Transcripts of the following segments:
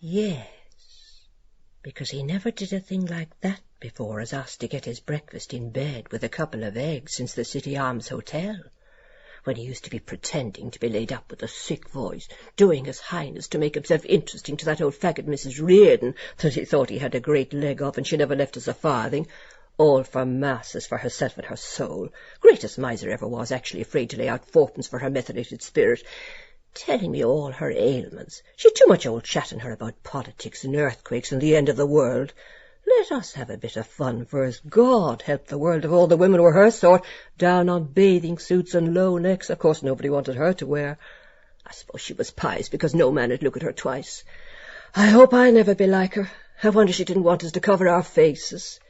Yes, because he never did a thing like that before as asked to get his breakfast in bed with a couple of eggs since the City Arms Hotel, when he used to be pretending to be laid up with a sick voice, doing his highness to make himself interesting to that old faggot Mrs. Reardon that he thought he had a great leg of, and she never left us a farthing. All for masses for herself and her soul. Greatest miser ever was, actually afraid to lay out fourpence for her methylated spirit. Telling me all her ailments. She'd too much old chat in her about politics and earthquakes and the end of the world. Let us have a bit of fun first. God help the world if all the women were her sort, down on bathing suits and low necks. Of course nobody wanted her to wear. I suppose she was pious because no man would look at her twice. I hope I never be like her. I wonder she didn't want us to cover our faces.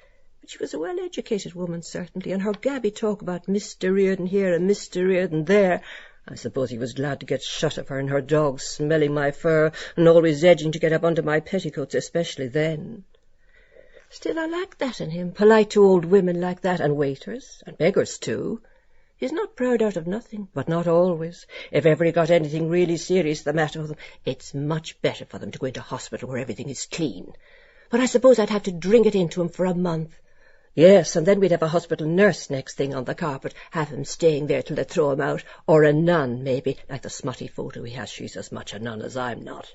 But she was a well-educated woman, certainly, and her gabby talk about Mr. Reardon here and Mr. Reardon there. I suppose he was glad to get shut of her and her dog smelling my fur and always edging to get up under my petticoats, especially then. Still, I like that in him, polite to old women like that, and waiters, and beggars too. He's not proud out of nothing, but not always. If ever he got anything really serious the matter with them, it's much better for them to go into hospital where everything is clean. But I suppose I'd have to drink it into him for a month. Yes, and then we'd have a hospital nurse next thing on the carpet, have him staying there till they throw him out, or a nun, maybe, like the smutty photo he has. She's as much a nun as I'm not.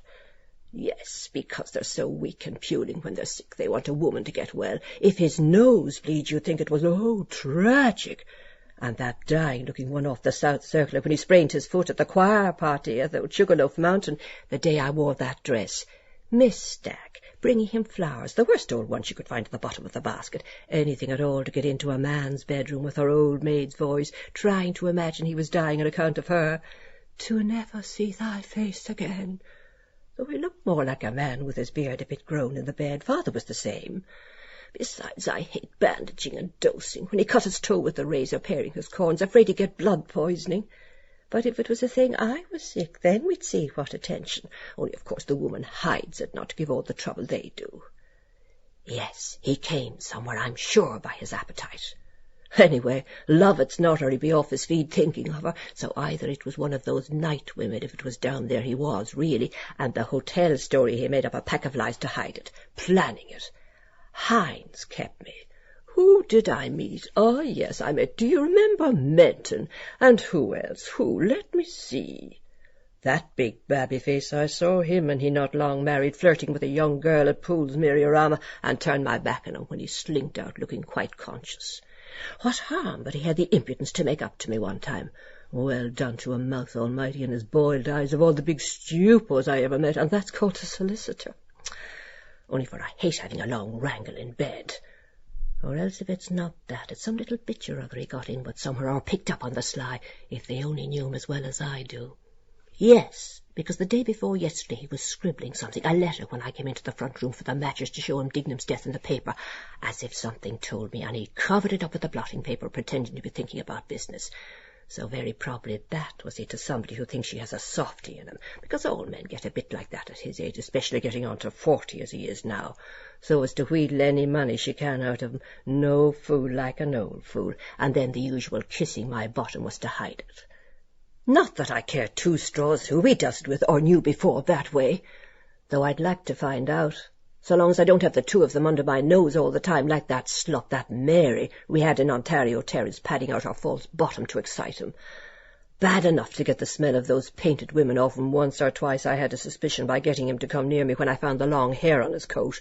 Yes, because they're so weak and puling when they're sick, they want a woman to get well. If his nose bleeds, you'd think it was, oh, tragic. And that dying-looking one off the South Circular when he sprained his foot at the choir party at the Sugarloaf Mountain the day I wore that dress. Miss Stack, bringing him flowers, the worst old one she could find at the bottom of the basket, anything at all to get into a man's bedroom with her old maid's voice, trying to imagine he was dying on account of her. To never see thy face again. Though he looked more like a man with his beard a bit grown in the bed. Father was the same. Besides, I hate bandaging and dosing. When he cut his toe with the razor paring his corns, afraid he'd get blood poisoning. But if it was a thing I was sick, then we'd see what attention. Only, of course, the woman hides it, not to give all the trouble they do. Yes, he came somewhere, I'm sure, by his appetite. Anyway, Lovett's not or he'd be off his feed thinking of her, so either it was one of those night women, if it was down there he was, really, and the hotel story he made up a pack of lies to hide it, planning it. Hines kept me. Who did I meet? Oh, yes, I met, do you remember, Menton? And who else? Who? Let me see. That big babby face, I saw him and he not long married, flirting with a young girl at Poole's Miriorama, and turned my back on him when he slinked out looking quite conscious. What harm, but he had the impudence to make up to me one time. Well done to a mouth almighty and his boiled eyes of all the big stupos I ever met, and that's called a solicitor. Only for I hate having a long wrangle in bed. Or else if it's not that, it's some little bitch or other he got in with somewhere or picked up on the sly, if they only knew him as well as I do. Yes, because the day before yesterday he was scribbling something, a letter, when I came into the front room for the matches to show him Dignam's death in the paper, as if something told me, and he covered it up with the blotting paper, pretending to be thinking about business. So very probably that was it to somebody who thinks she has a softy in him, because all men get a bit like that at his age, especially getting on to 40 as he is now, so as to wheedle any money she can out of him. No fool like an old fool, and then the usual kissing my bottom was to hide it. Not that I care two straws who he does it with, or knew before that way, though I'd like to find out, so long as I don't have the two of them under my nose all the time, like that slut, that Mary, we had in Ontario Terrace, padding out her false bottom to excite him. Bad enough to get the smell of those painted women off him once or twice. I had a suspicion by getting him to come near me when I found the long hair on his coat.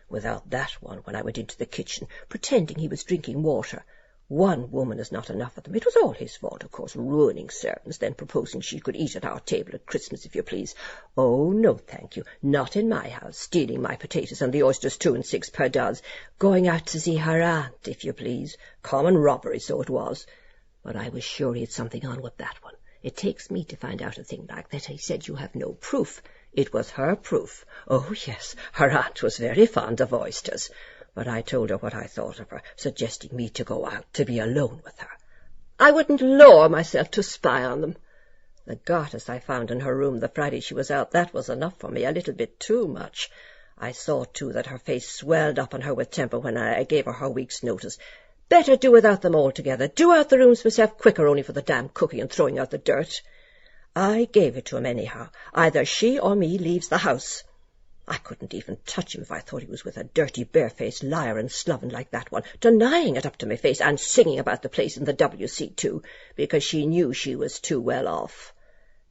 Without that one, when I went into the kitchen, pretending he was drinking water. One woman is not enough of them. It was all his fault, of course, ruining servants, then proposing she could eat at our table at Christmas, if you please. Oh, no, thank you, not in my house, stealing my potatoes and the oysters 2 and 6 per dozen, going out to see her aunt, if you please. Common robbery, so it was. But I was sure he had something on with that one. It takes me to find out a thing like that. He said you have no proof. It was her proof. Oh, yes, her aunt was very fond of oysters. But I told her what I thought of her, suggesting me to go out, to be alone with her. I wouldn't lower myself to spy on them. The garters I found in her room the Friday she was out, that was enough for me, a little bit too much. I saw, too, that her face swelled up on her with temper when I gave her week's notice. Better do without them altogether. Do out the rooms myself quicker, only for the damn cooking and throwing out the dirt. I gave it to him anyhow. Either she or me leaves the house. I couldn't even touch him if I thought he was with a dirty, barefaced liar and sloven like that one, denying it up to my face and singing about the place in the WC too, because she knew she was too well off.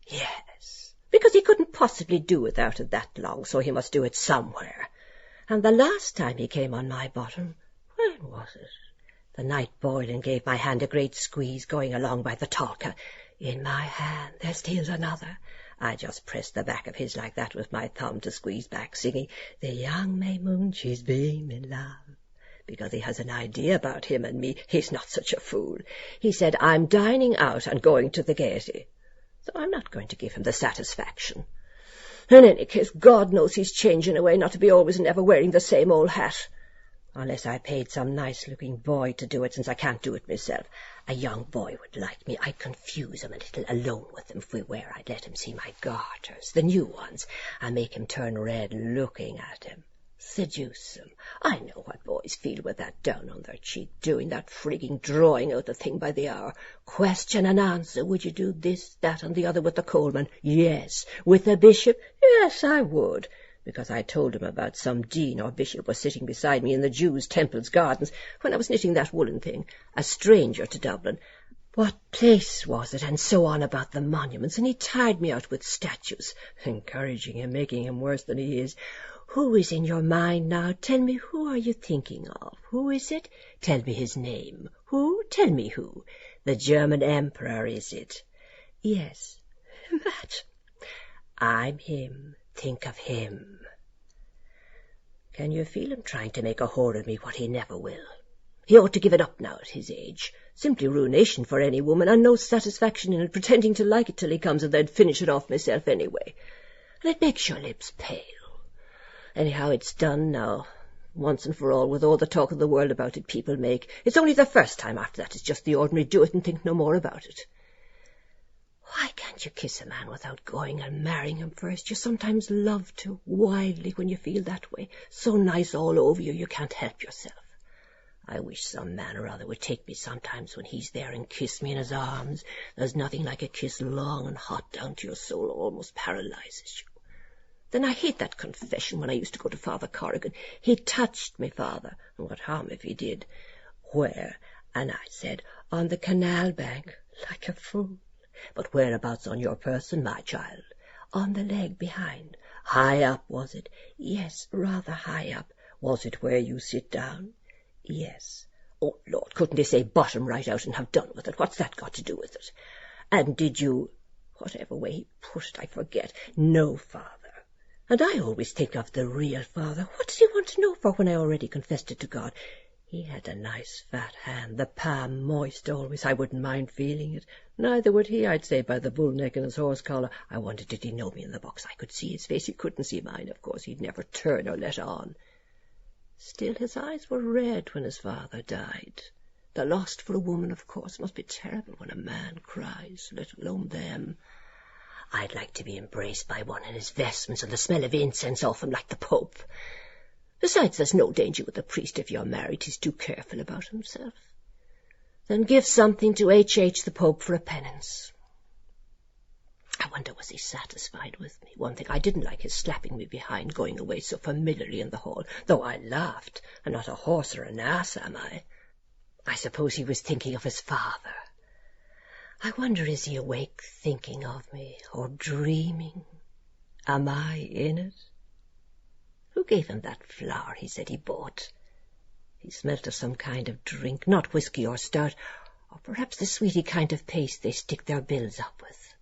Yes, because he couldn't possibly do without it that long, so he must do it somewhere. And the last time he came on my bottom, when was it? The night Boylan gave my hand a great squeeze going along by the Talca. In my hand there steals another. I just pressed the back of his like that with my thumb to squeeze back, singing, "The young May moon, she's beaming love." Because he has an idea about him and me. He's not such a fool. He said, "I'm dining out and going to the Gaiety." So I'm not going to give him the satisfaction. In any case, God knows he's changing away not to be always and ever wearing the same old hat. Unless I paid some nice-looking boy to do it, since I can't do it myself. A young boy would like me. I'd confuse him a little alone with him if we were. I'd let him see my garters, the new ones, and make him turn red looking at him. Seduce him. I know what boys feel with that down on their cheek, doing that freaking drawing out the thing by the hour. Question and answer. Would you do this, that, and the other with the coalman? Yes. With the bishop? Yes, I would. Because I told him about some dean or bishop was sitting beside me in the Jews' Temple's gardens when I was knitting that woolen thing, a stranger to Dublin. What place was it, and so on about the monuments, and he tired me out with statues, encouraging him, making him worse than he is. Who is in your mind now? Tell me, who are you thinking of? Who is it? Tell me his name. Who? Tell me who. The German Emperor, is it? Yes. That. I'm him. Think of him. Can you feel him trying to make a whore of me, what he never will? He ought to give it up now at his age. Simply ruination for any woman, and no satisfaction in it, pretending to like it till he comes, and then finish it off myself anyway. And it makes your lips pale. Anyhow, it's done now, once and for all, with all the talk of the world about it people make. It's only the first time. After that it's just the ordinary do it and think no more about it. Why can't you kiss a man without going and marrying him first? You sometimes love to, wildly, when you feel that way. So nice all over you, you can't help yourself. I wish some man or other would take me sometimes when he's there and kiss me in his arms. There's nothing like a kiss long and hot down to your soul, almost paralyzes you. Then I hate that confession when I used to go to Father Corrigan. He touched me, Father, and what harm if he did? Where? And I said, on the canal bank, like a fool. But whereabouts on your person, my child? On the leg behind. High up, was it? Yes, rather high up. Was it where you sit down? Yes. Oh, Lord, couldn't they say bottom right out and have done with it? What's that got to do with it? And did you... Whatever way he put it, I forget. No, Father. And I always think of the real Father. What does he want to know for when I already confessed it to God? He had a nice fat hand, the palm moist always. I wouldn't mind feeling it. Neither would he, I'd say, by the bull neck and his horse collar. I wondered, did he know me in the box? I could see his face. He couldn't see mine, of course. He'd never turn or let on. Still, his eyes were red when his father died. The lost for a woman, of course. It must be terrible when a man cries, let alone them. I'd like to be embraced by one in his vestments and the smell of incense off him like the Pope. Besides, there's no danger with a priest if you're married. He's too careful about himself. Then give something to H.H. the Pope for a penance. I wonder, was he satisfied with me? One thing, I didn't like his slapping me behind, going away so familiarly in the hall, though I laughed. I'm not a horse or an ass, am I? I suppose he was thinking of his father. I wonder, is he awake thinking of me, or dreaming? Am I in it? Who gave him that flower he said he bought? He smelt of some kind of drink, not whiskey or stout, or perhaps the sweety kind of paste they stick their bills up with.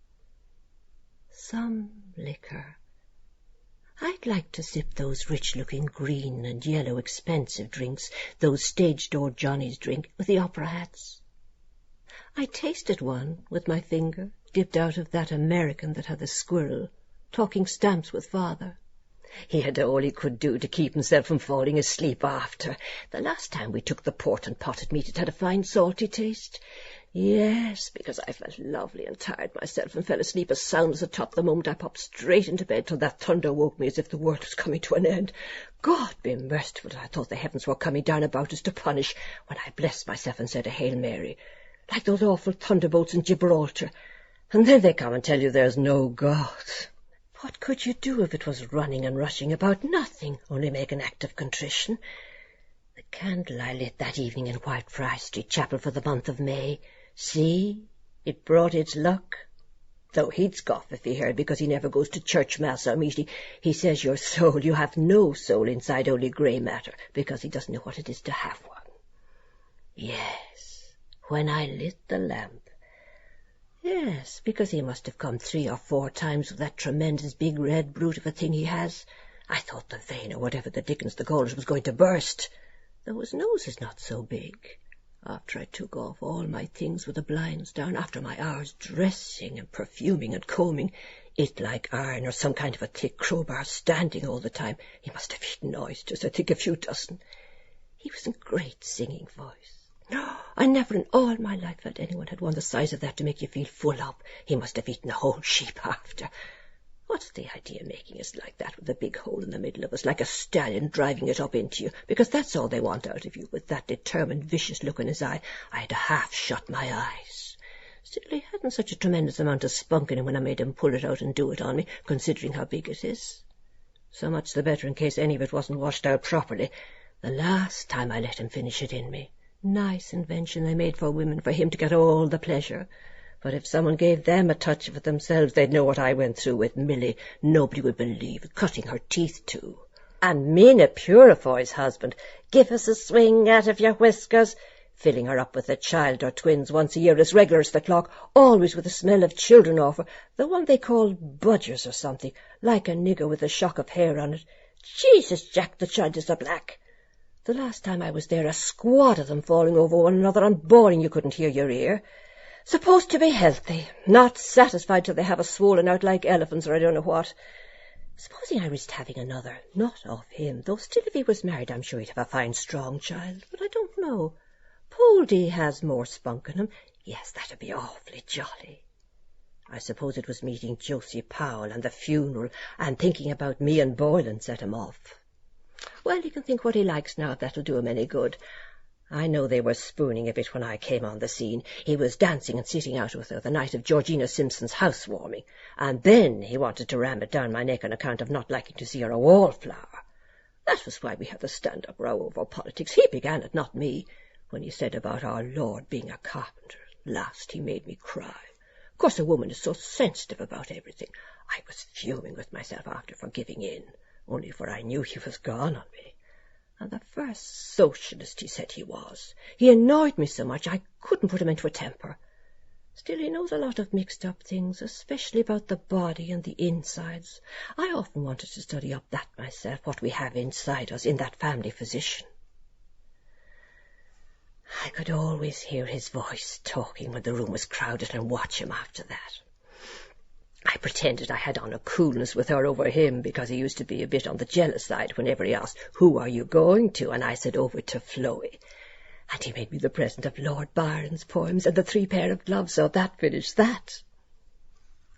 Some liquor. I'd like to sip those rich-looking green and yellow expensive drinks, those stage-door Johnnies drink with the opera hats. I tasted one with my finger, dipped out of that American that had the squirrel, talking stamps with Father. He had all he could do to keep himself from falling asleep after. The last time we took the port and potted meat, it had a fine salty taste. Yes, because I felt lovely and tired myself and fell asleep as sound as a top the moment I popped straight into bed till that thunder woke me as if the world was coming to an end. God be merciful, I thought the heavens were coming down about us to punish when I blessed myself and said a Hail Mary, like those awful thunderbolts in Gibraltar. And then they come and tell you there's no God. What could you do if it was running and rushing about nothing, only make an act of contrition? The candle I lit that evening in Whitefriars Street Chapel for the month of May, see, it brought its luck. Though he'd scoff if he heard, because he never goes to church, mass, or meeting. He says your soul, you have no soul inside, only grey matter, because he doesn't know what it is to have one. Yes, when I lit the lamp. Yes, because he must have come 3 or 4 times with that tremendous big red brute of a thing he has. I thought the vein, or whatever the dickens the call it, was going to burst, though his nose is not so big. After I took off all my things with the blinds down, after my hours dressing and perfuming and combing, it like iron or some kind of a thick crowbar standing all the time. He must have eaten oysters, I think a few dozen. He was in great singing voice. I never in all my life felt anyone had one the size of that to make you feel full up. He must have eaten a whole sheep after. What's the idea making us like that with a big hole in the middle of us, like a stallion driving it up into you, because that's all they want out of you, with that determined, vicious look in his eye. I had to half shut my eyes. Still, he hadn't such a tremendous amount of spunk in him when I made him pull it out and do it on me, considering how big it is. So much the better in case any of it wasn't washed out properly. The last time I let him finish it in me. Nice invention they made for women, for him to get all the pleasure. But if someone gave them a touch of it themselves, they'd know what I went through with Milly. Nobody would believe it, cutting her teeth too. And Mina Purifoy's husband, give us a swing out of your whiskers, filling her up with a child or twins once a year, as regular as the clock, always with the smell of children off her, the one they call budgers or something, like a nigger with a shock of hair on it. Jesus, Jack, the child is a black. The last time I was there, a squad of them falling over one another and bawling you couldn't hear your ear. Supposed to be healthy, not satisfied till they have a swollen out like elephants or I don't know what. Supposing I risked having another, not of him, though still if he was married I'm sure he'd have a fine strong child, but I don't know. Poldy has more spunk in him. Yes, that'd be awfully jolly. I suppose it was meeting Josie Powell and the funeral and thinking about me and Boylan set him off. Well, he can think what he likes now if that'll do him any good. I know they were spooning a bit when I came on the scene. He was dancing and sitting out with her the night of Georgina Simpson's housewarming, and then he wanted to ram it down my neck on account of not liking to see her a wallflower. That was why we had the stand-up row over politics. He began it, not me, when he said about our Lord being a carpenter. Last he made me cry. Of course a woman is so sensitive about everything. I was fuming with myself after for giving in, only for I knew he was gone on me. And the first socialist he said he was. He annoyed me so much I couldn't put him into a temper. Still, he knows a lot of mixed-up things, especially about the body and the insides. I often wanted to study up that myself, what we have inside us, in that family physician. I could always hear his voice talking when the room was crowded and watch him after that. I pretended I had on a coolness with her over him, because he used to be a bit on the jealous side whenever he asked, "Who are you going to?" And I said, "Over to Floey." And he made me the present of Lord Byron's poems and the 3 pair of gloves, so that finished that.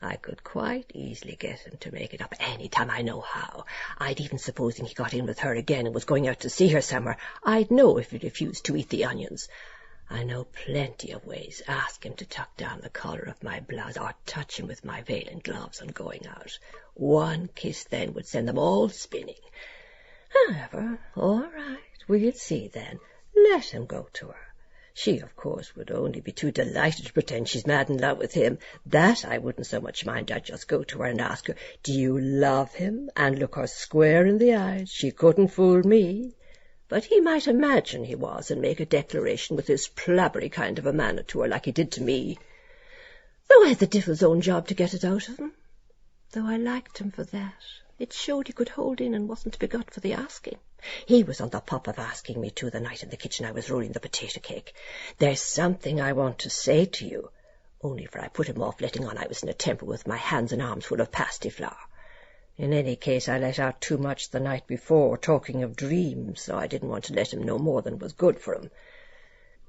I could quite easily get him to make it up any time I know how. I'd even supposing he got in with her again and was going out to see her somewhere, I'd know if he refused to eat the onions. I know plenty of ways. Ask him to tuck down the collar of my blouse, or touch him with my veil and gloves on going out. 1 kiss then would send them all spinning. However, all right, we'll see then. Let him go to her. She, of course, would only be too delighted to pretend she's mad in love with him. That I wouldn't so much mind. I'd just go to her and ask her, "Do you love him?" and look her square in the eyes. She couldn't fool me. But he might imagine he was and make a declaration with his plabbery kind of a manner to her like he did to me. Though I had the devil's own job to get it out of him. Though I liked him for that. It showed he could hold in and wasn't to be got for the asking. He was on the pop of asking me too the night in the kitchen I was rolling the potato cake. "There's something I want to say to you," only for I put him off letting on I was in a temper with my hands and arms full of pasty flour. In any case, I let out too much the night before, talking of dreams, so I didn't want to let him know more than was good for him.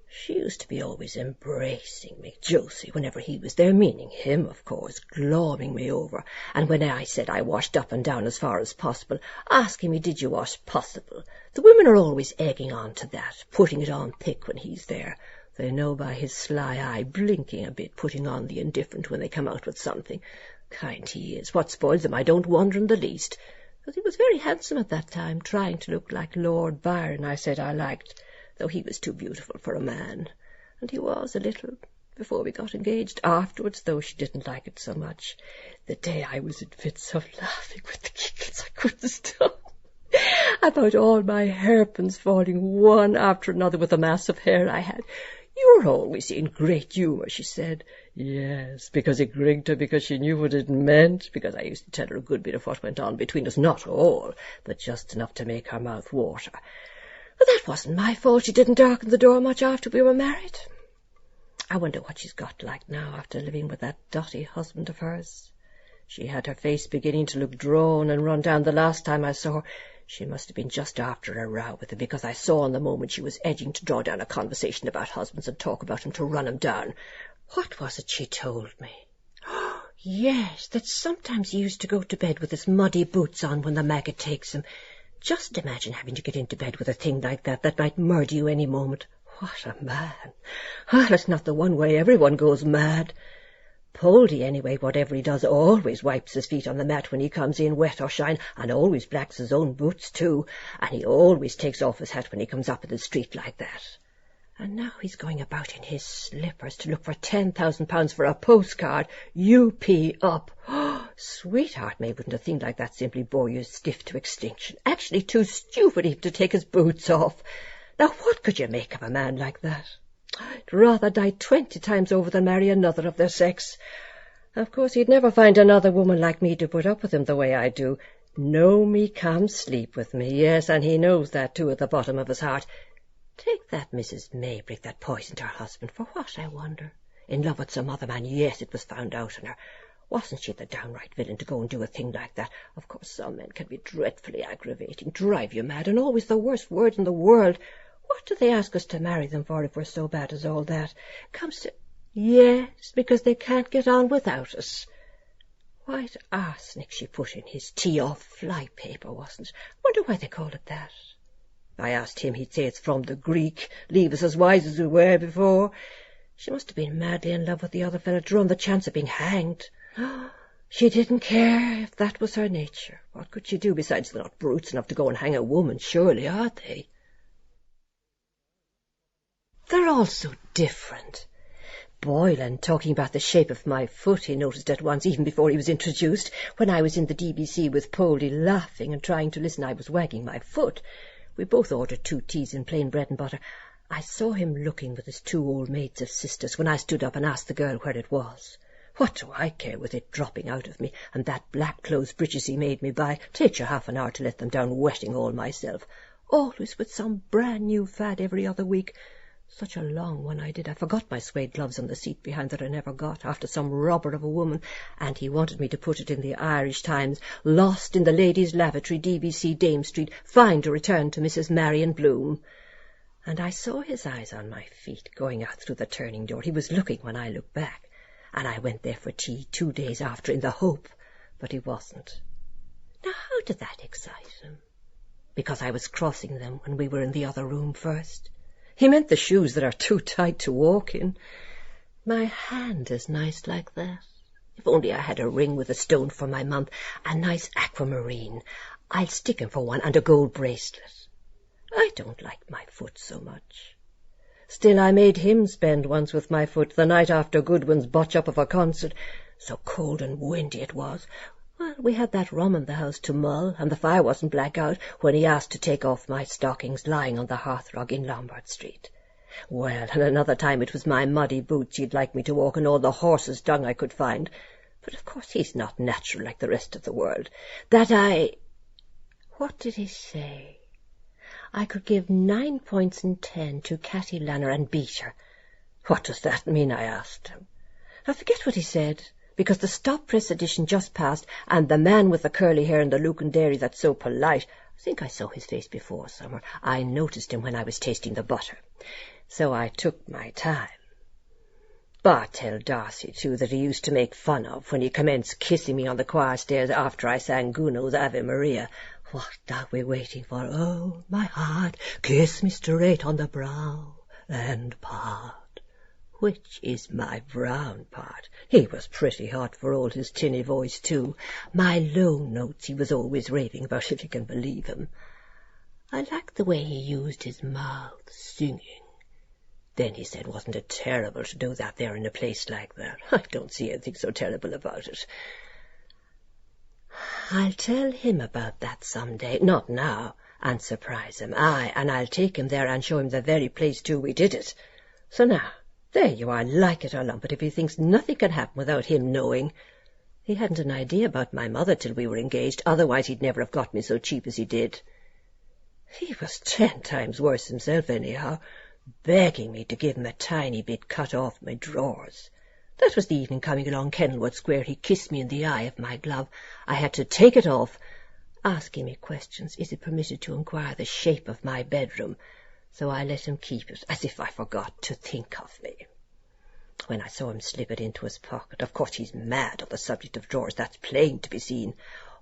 She used to be always embracing me, Josie, whenever he was there, meaning him, of course, glomming me over, and when I said I washed up and down as far as possible, asking me, "Did you wash possible?" The women are always egging on to that, putting it on thick when he's there. They know by his sly eye, blinking a bit, putting on the indifferent when they come out with something. Kind he is. What spoils him I don't wonder in the least. Because he was very handsome at that time, trying to look like Lord Byron I said I liked, though he was too beautiful for a man. And he was a little, before we got engaged. Afterwards, though, she didn't like it so much. The day I was in fits of laughing with the giggles I couldn't stop. About all my hairpins falling one after another with the mass of hair I had. You were always in great humour, she said. Yes, because it grigged her, because she knew what it meant, because I used to tell her a good bit of what went on between us, not all, but just enough to make her mouth water. But that wasn't my fault. She didn't darken the door much after we were married. I wonder what she's got like now after living with that dotty husband of hers. She had her face beginning to look drawn and run down the last time I saw her. She must have been just after a row with him, because I saw in the moment she was edging to draw down a conversation about husbands and talk about him to run him down. What was it she told me? Yes, that sometimes he used to go to bed with his muddy boots on when the maggot takes him. Just imagine having to get into bed with a thing like that might murder you any moment. What a man! Well, it's not the one way everyone goes mad. Poldy, anyway, whatever he does, always wipes his feet on the mat when he comes in, wet or shine, and always blacks his own boots, too, and he always takes off his hat when he comes up in the street like that. And now he's going about in his slippers to look for £10,000 for a postcard, UP up. Oh, sweetheart, May, wouldn't a thing like that simply bore you stiff to extinction? Actually too stupid even to take his boots off. Now, what could you make of a man like that? I'd rather die 20 times over than marry another of their sex. Of course, he'd never find another woman like me to put up with him the way I do. Know me, come sleep with me, yes, and he knows that too at the bottom of his heart. Take that Mrs. Maybrick that poisoned her husband. For what, I wonder? In love with some other man, yes, it was found out on her. Wasn't she the downright villain to go and do a thing like that? Of course, some men can be dreadfully aggravating, drive you mad, and always the worst words in the world. What do they ask us to marry them for if we're so bad as all that? Comes to... Yes, because they can't get on without us. White arsenic she put in his tea, off fly paper, wasn't it? Wonder why they call it that. If I asked him, he'd say it's from the Greek, leave us as wise as we were before. She must have been madly in love with the other fellow to run the chance of being hanged. She didn't care if that was her nature. What could she do besides they're not brutes enough to go and hang a woman, surely, are they? They're all so different. Boylan, talking about the shape of my foot, he noticed at once, even before he was introduced. When I was in the DBC with Poldy laughing and trying to listen, I was wagging my foot. We both ordered 2 teas and plain bread and butter. I saw him looking with his 2 old maids of sisters when I stood up and asked the girl where it was. What do I care with it dropping out of me, and that black clothes breeches he made me buy? Takes you half an hour to let them down, wetting all myself. Always with some brand new fad every other week. Such a long one I did. I forgot my suede gloves on the seat behind that I never got, after some robber of a woman, and he wanted me to put it in the Irish Times, lost in the ladies' lavatory, DBC, Dame Street, fine to return to Mrs. Marion Bloom. And I saw his eyes on my feet, going out through the turning door. He was looking when I looked back, and I went there for tea 2 days after in the hope, but he wasn't. Now, how did that excite him? Because I was crossing them when we were in the other room first. He meant the shoes that are too tight to walk in. My hand is nice like that. If only I had a ring with a stone for my month, a nice aquamarine. I'll stick him for one, and a gold bracelet. I don't like my foot so much. Still, I made him spend once with my foot the night after Goodwin's botch-up of a concert. So cold and windy it was. Well, we had that rum in the house to mull, and the fire wasn't black out when he asked to take off my stockings lying on the hearthrug in Lombard Street. Well, and another time it was my muddy boots he'd like me to walk in all the horse's dung I could find. But of course he's not natural like the rest of the world. What did he say? I could give 9 points in 10 to Catty Lanner and beat her. What does that mean? I asked him. I forget what he said, because the stop-press edition just passed, and the man with the curly hair and the Lucan dairy that's so polite, I think I saw his face before somewhere. I noticed him when I was tasting the butter. So I took my time. But tell Darcy, too, that he used to make fun of when he commenced kissing me on the choir stairs after I sang Gounod's Ave Maria. What are we waiting for? Oh, my heart, kiss me straight on the brow and part. which is my brown part. He was pretty hot for all his tinny voice, too. My low notes he was always raving about, if you can believe him. I liked the way he used his mouth, singing. Then he said, wasn't it terrible to do that there in a place like that? I don't see anything so terrible about it. I'll tell him about that some day, not now, and surprise him. Aye, and I'll take him there and show him the very place, too, we did it. So now, there you are, like it or lump it, if he thinks nothing can happen without him knowing. He hadn't an idea about my mother till we were engaged, otherwise he'd never have got me so cheap as he did. He was 10 times worse himself, anyhow, begging me to give him a tiny bit cut off my drawers. That was the evening coming along Kenilworth Square. He kissed me in the eye of my glove. I had to take it off, asking me questions. Is it permitted to inquire the shape of my bedroom? So I let him keep it, as if I forgot to think of me. When I saw him slip it into his pocket, of course he's mad on the subject of drawers, that's plain to be seen.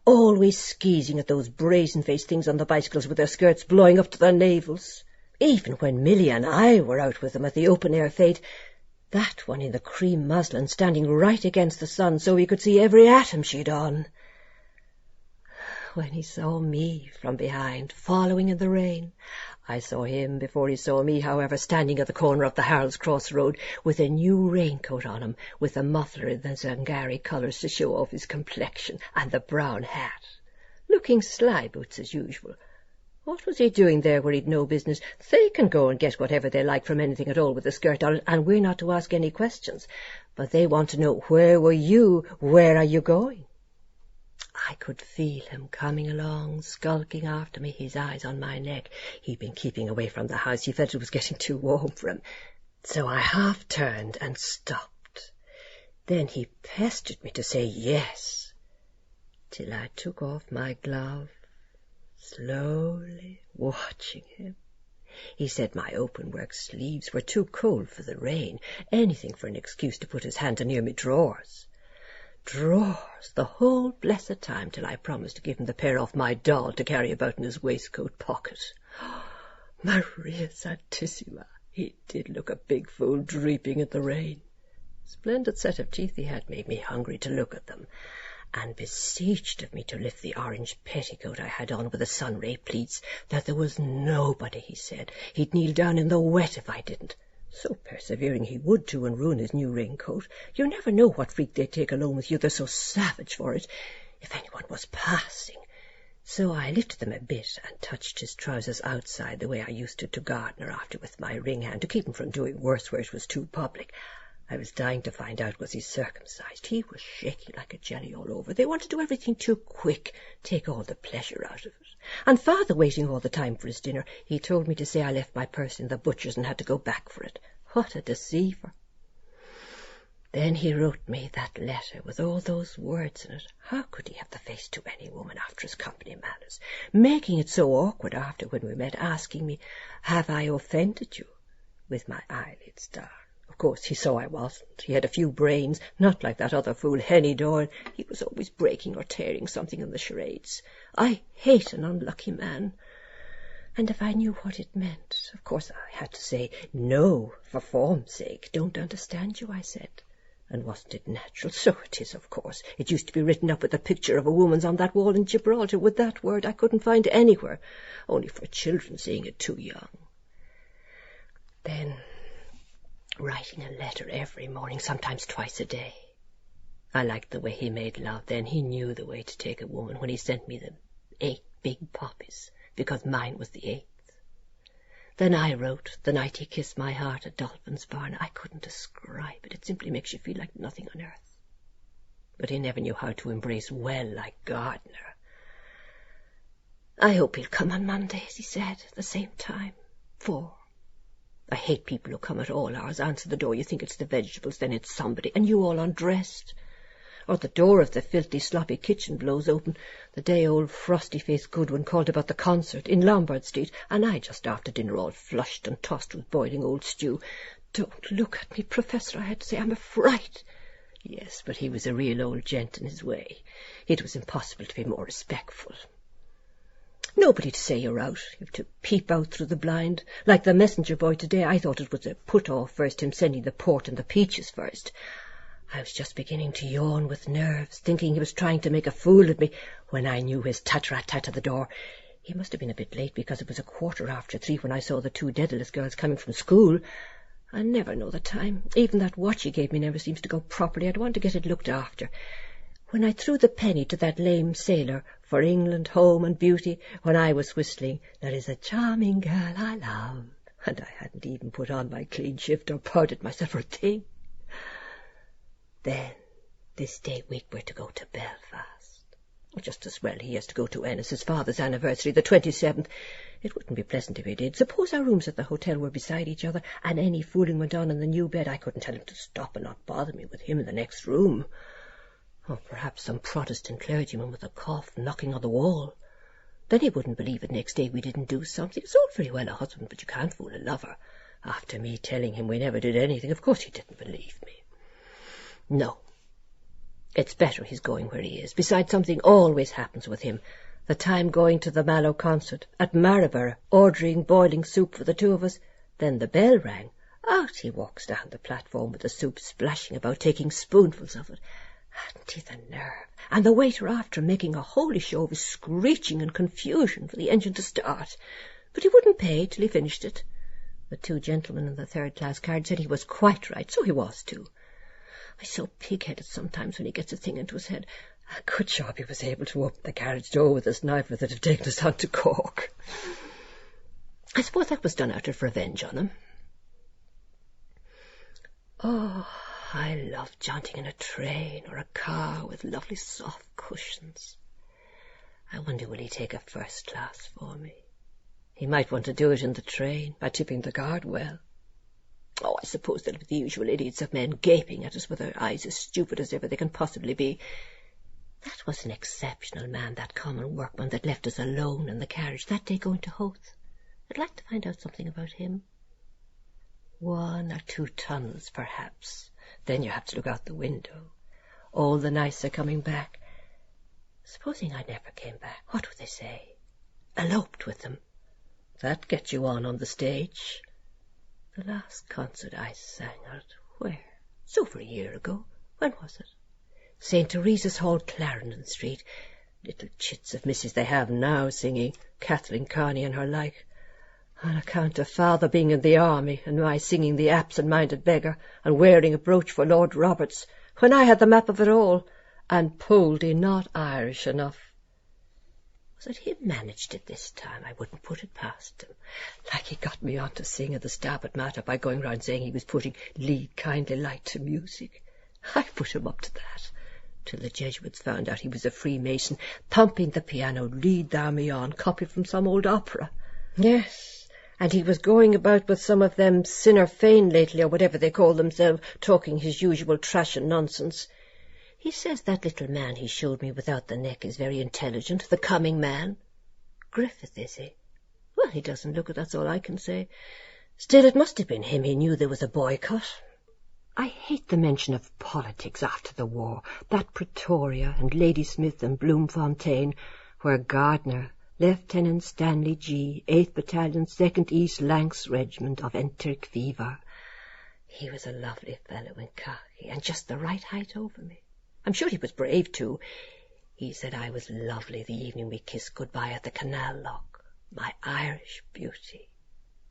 Always skeezing at those brazen-faced things on the bicycles with their skirts blowing up to their navels. Even when Milly and I were out with him at the open-air fete, that one in the cream muslin standing right against the sun so he could see every atom she'd on. When he saw me from behind, following in the rain, I saw him before he saw me, however, standing at the corner of the Harold's Cross Road with a new raincoat on him, with a muffler in the Zangari colours to show off his complexion, and the brown hat, looking sly boots as usual. What was he doing there where he'd no business? They can go and get whatever they like from anything at all with a skirt on it, and we're not to ask any questions. But they want to know, where were you? Where are you going? I could feel him coming along, skulking after me, his eyes on my neck. He'd been keeping away from the house. He felt it was getting too warm for him. So I half turned and stopped. Then he pestered me to say yes, till I took off my glove, slowly watching him. He said my open-work sleeves were too cold for the rain, anything for an excuse to put his hand near me drawers. Drawers the whole blessed time till I promised to give him the pair off my doll to carry about in his waistcoat pocket. Maria Santissima, he did look a big fool dreeping in the rain. Splendid set of teeth he had, made me hungry to look at them, and beseeched of me to lift the orange petticoat I had on with the sun-ray pleats, that there was nobody, he said. He'd kneel down in the wet if I didn't. So persevering he would, too, and ruin his new raincoat. You never know what freak they take alone with you. They're so savage for it, if anyone was passing. So I lifted them a bit and touched his trousers outside the way I used to Gardner after with my ring hand, to keep him from doing worse where it was too public. I was dying to find out, was he circumcised? He was shaky like a jelly all over. They want to do everything too quick, take all the pleasure out of it. And father waiting all the time for his dinner. He told me to say I left my purse in the butcher's and had to go back for it. What a deceiver. Then he wrote me that letter with all those words in it. How could he have the face to any woman after his company manners? Making it so awkward after when we met, asking me, have I offended you? With my eyelids down. Of course, he saw I wasn't. He had a few brains, not like that other fool, Henny Doyle. He was always breaking or tearing something in the charades. I hate an unlucky man. And if I knew what it meant, of course I had to say, no, for form's sake. Don't understand you, I said. And wasn't it natural? So it is, of course. It used to be written up with a picture of a woman's on that wall in Gibraltar with that word I couldn't find anywhere, only for children seeing it too young. Then writing a letter every morning, sometimes twice a day. I liked the way he made love then. He knew the way to take a woman when he sent me the 8 big poppies, because mine was the 8th. Then I wrote the night he kissed my heart at Dolphin's Barn. I couldn't describe it. It simply makes you feel like nothing on earth. But he never knew how to embrace well like Gardner. I hope he'll come on Monday, as he said, at the same time. 4. I hate people who come at all hours, answer the door, you think it's the vegetables, then it's somebody, and you all undressed. Or the door of the filthy, sloppy kitchen blows open the day old frosty-faced Goodwin called about the concert in Lombard Street, and I just after dinner all flushed and tossed with boiling old stew. Don't look at me, Professor, I had to say, I'm a fright. Yes, but he was a real old gent in his way. It was impossible to be more respectful. Nobody to say you're out. You have to peep out through the blind. Like the messenger boy today, I thought it was a put-off first, him sending the port and the peaches first. I was just beginning to yawn with nerves, thinking he was trying to make a fool of me, when I knew his tat-rat-tat at the door. He must have been a bit late, because it was 3:15 when I saw the two Daedalus girls coming from school. I never know the time. Even that watch he gave me never seems to go properly. I'd want to get it looked after. When I threw the penny to that lame sailor, for England, home and beauty, when I was whistling, "There is a charming girl I love," and I hadn't even put on my clean shift or powdered myself a thing. Then, this day week, we're to go to Belfast. Just as well he has to go to Ennis's father's anniversary, the 27th. It wouldn't be pleasant if he did. Suppose our rooms at the hotel were beside each other, and any fooling went on in the new bed. I couldn't tell him to stop and not bother me with him in the next room. Or perhaps some Protestant clergyman with a cough knocking on the wall. Then he wouldn't believe it next day we didn't do something. It's all very well a husband, but you can't fool a lover. After me telling him we never did anything, of course he didn't believe me. No. It's better he's going where he is. Besides, something always happens with him. The time going to the Mallow concert, at Maryborough, ordering boiling soup for the two of us. Then the bell rang. Out he walks down the platform with the soup splashing about, taking spoonfuls of it. Hadn't he the nerve? And the waiter after him, making a holy show of his screeching and confusion for the engine to start. But he wouldn't pay till he finished it. The two gentlemen in the third-class carriage said he was quite right, so he was too. He's so pig-headed sometimes when he gets a thing into his head. A good job he was able to open the carriage door with his knife, with it have taken us on to Cork. I suppose that was done out of revenge on him. Oh, I love jaunting in a train or a car with lovely soft cushions. I wonder will he take a first class for me? He might want to do it in the train by tipping the guard well. Oh, I suppose they'll be the usual idiots of men gaping at us with their eyes as stupid as ever they can possibly be. That was an exceptional man, that common workman that left us alone in the carriage that day going to Howth. I'd like to find out something about him. 1 or 2 tunnels, perhaps. Then you have to look out the window. All the nights are coming back. Supposing I never came back, what would they say? Eloped with them. That gets you on the stage. The last concert I sang at, where? It's over a year ago. When was it? St. Teresa's Hall, Clarendon Street. Little chits of misses they have now singing, Kathleen Carney and her like. On account of father being in the army, and my singing the absent-minded beggar, and wearing a brooch for Lord Roberts, when I had the map of it all, and Poldy not Irish enough. Was it him managed it this time? I wouldn't put it past him. Like he got me on to sing at the Stabat Mater by going round saying he was putting Lead Kindly Light to music. I put him up to that, till the Jesuits found out he was a Freemason, thumping the piano, Lead Thou Me On, copied from some old opera. Yes, and he was going about with some of them Sinner Fein lately, or whatever they call themselves, talking his usual trash and nonsense. He says that little man he showed me without the neck is very intelligent, the coming man. Griffith, is he? Well, he doesn't look it, that's all I can say. Still, it must have been him. He knew there was a boycott. I hate the mention of politics after the war, that Pretoria and Ladysmith and Bloemfontein, where Gardner, Lieutenant Stanley G., 8th Battalion, 2nd East Lancs Regiment of Enteric Fever. He was a lovely fellow in khaki, and just the right height over me. I'm sure he was brave, too. He said I was lovely the evening we kissed goodbye at the Canal Lock. My Irish beauty.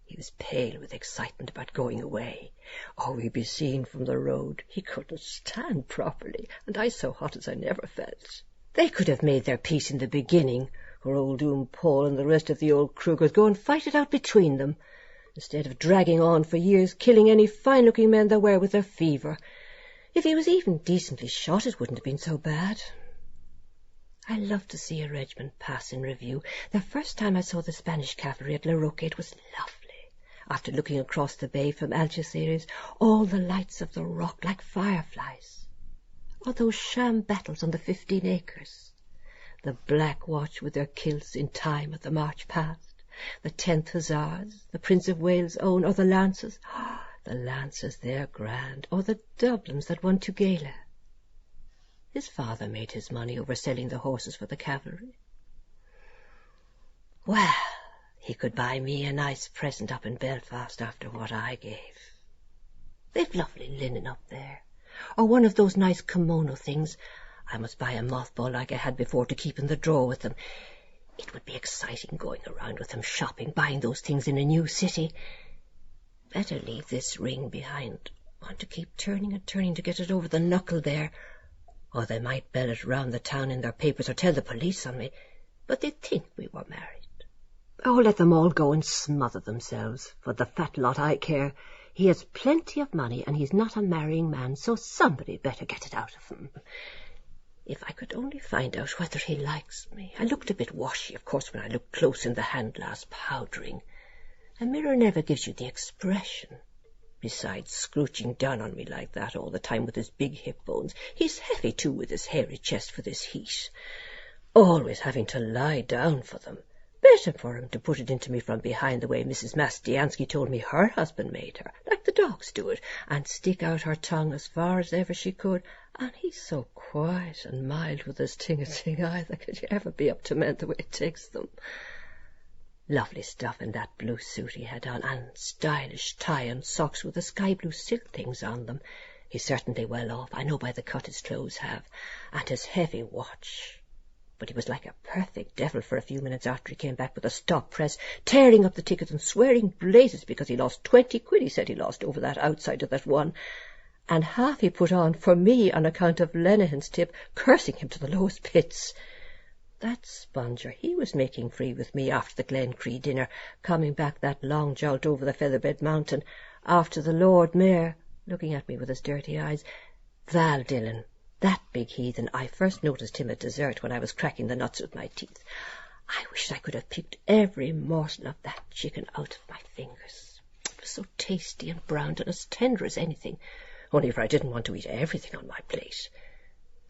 He was pale with excitement about going away. Oh, we'd be seen from the road. He couldn't stand properly, and I so hot as I never felt. They could have made their peace in the beginning, or old Oom Paul and the rest of the old Krugers go and fight it out between them, instead of dragging on for years, killing any fine-looking men there were with their fever. If he was even decently shot, it wouldn't have been so bad. I love to see a regiment pass in review. The first time I saw the Spanish cavalry at La Roque, it was lovely. After looking across the bay from Algeciras, all the lights of the rock like fireflies. Or those sham battles on the 15 acres. The Black Watch with their kilts in time at the march past. The 10th Hussars, the Prince of Wales' own, or the Lancers. The Lancers, they're grand. Or the Dublins that won Tugela. His father made his money over selling the horses for the cavalry. Well, he could buy me a nice present up in Belfast after what I gave. They've lovely linen up there, or one of those nice kimono things. I must buy a mothball like I had before to keep in the drawer with them. It would be exciting going around with them shopping, buying those things in a new city. Better leave this ring behind. Want to keep turning and turning to get it over the knuckle there. Or they might bell it round the town in their papers or tell the police on me. But they'd think we were married. Oh, let them all go and smother themselves. For the fat lot I care. He has plenty of money, and he's not a marrying man, so somebody better get it out of him. If I could only find out whether he likes me. I looked a bit washy, of course, when I looked close in the hand-glass powdering. A mirror never gives you the expression. Besides, scrooching down on me like that all the time with his big hip bones. He's heavy, too, with his hairy chest for this heat. Always having to lie down for them. Better for him to put it into me from behind the way Mrs. Mastiansky told me her husband made her, like the dogs do it, and stick out her tongue as far as ever she could. And he's so quiet and mild with his ting-a-ting either. Could you ever be up to men the way it takes them? Lovely stuff in that blue suit he had on, and stylish tie and socks with the sky-blue silk things on them. He's certainly well off, I know by the cut his clothes have, and his heavy watch. But he was like a perfect devil for a few minutes after he came back with a stop press, tearing up the tickets and swearing blazes because he lost 20 quid, he said he lost over that outside of that one, and half he put on for me on account of Lenihan's tip, cursing him to the lowest pits. That sponger, he was making free with me after the Glencree dinner, coming back that long jolt over the Featherbed Mountain, after the Lord Mayor, looking at me with his dirty eyes. Val Dillon, that big heathen, I first noticed him at dessert when I was cracking the nuts with my teeth. I wished I could have picked every morsel of that chicken out of my fingers. It was so tasty and browned and as tender as anything, only for I didn't want to eat everything on my plate.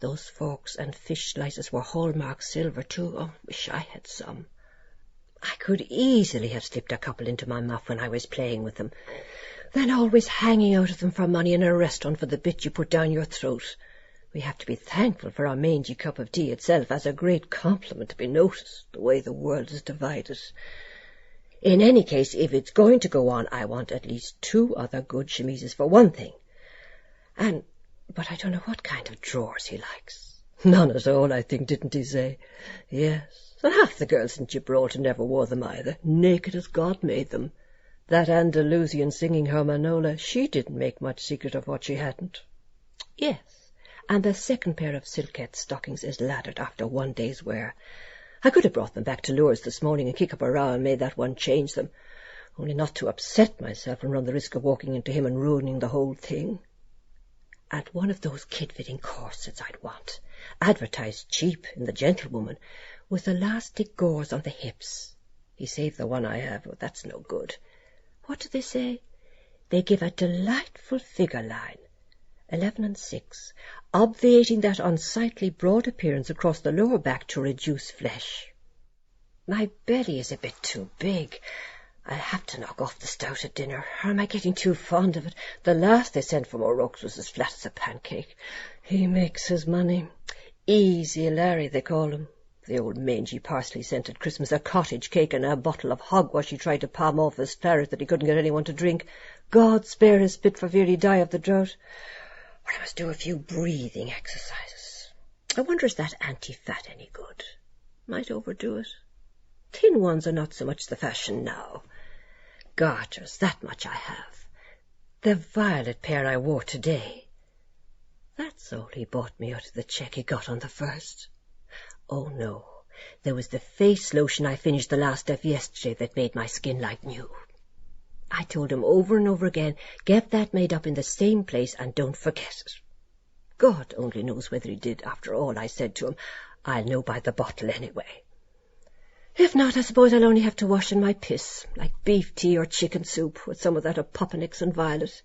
Those forks and fish slices were hallmark silver, too. Oh, wish I had some. I could easily have slipped a couple into my muff when I was playing with them, then always hanging out of them for money in a restaurant for the bit you put down your throat. We have to be thankful for our mangy cup of tea itself, as a great compliment to be noticed, the way the world is divided. In any case, if it's going to go on, I want at least 2 other good chemises for one thing. But I don't know what kind of drawers he likes. None at all, I think, didn't he say? Yes, and half the girls in Gibraltar never wore them either, naked as God made them. That Andalusian singing her Manola, she didn't make much secret of what she hadn't. Yes, and the second pair of silkette stockings is laddered after one day's wear. I could have brought them back to Lourdes this morning and kick up a row and made that one change them, only not to upset myself and run the risk of walking into him and ruining the whole thing. And one of those kid-fitting corsets I'd want, advertised cheap in the Gentlewoman, with elastic gauze on the hips. He saved the one I have, but that's no good. What do they say? They give a delightful figure line, 11 and 6, obviating that unsightly broad appearance across the lower back to reduce flesh. My belly is a bit too big. I'll have to knock off the stout at dinner, or am I getting too fond of it? The last they sent from O'Rourke's was as flat as a pancake. He makes his money. Easy Larry, they call him. The old mangy parsley sent at Christmas a cottage cake and a bottle of hogwash he tried to palm off his claret that he couldn't get anyone to drink. God spare his spit for fear he'd die of the drought. Or I must do a few breathing exercises. I wonder, is that anti-fat any good? Might overdo it. Thin ones are not so much the fashion now. Garters, that much I have. The violet pair I wore today. That's all he bought me out of the cheque he got on the first. Oh, no, there was the face lotion I finished the last of yesterday that made my skin like new. I told him over and over again, get that made up in the same place and don't forget it. God only knows whether he did after all I said to him. I'll know by the bottle anyway. If not, I suppose I'll only have to wash in my piss, like beef tea or chicken soup, with some of that opoponix and violet.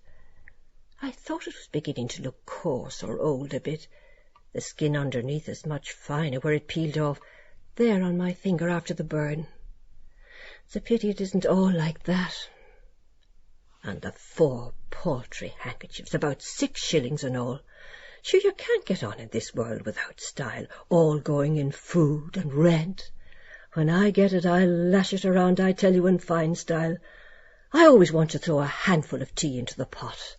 I thought it was beginning to look coarse or old a bit. The skin underneath is much finer where it peeled off, there on my finger after the burn. It's a pity it isn't all like that. And the 4 paltry handkerchiefs, about 6 shillings in all. Sure, you can't get on in this world without style, all going in food and rent. When I get it, I'll lash it around, I tell you, in fine style. I always want to throw a handful of tea into the pot.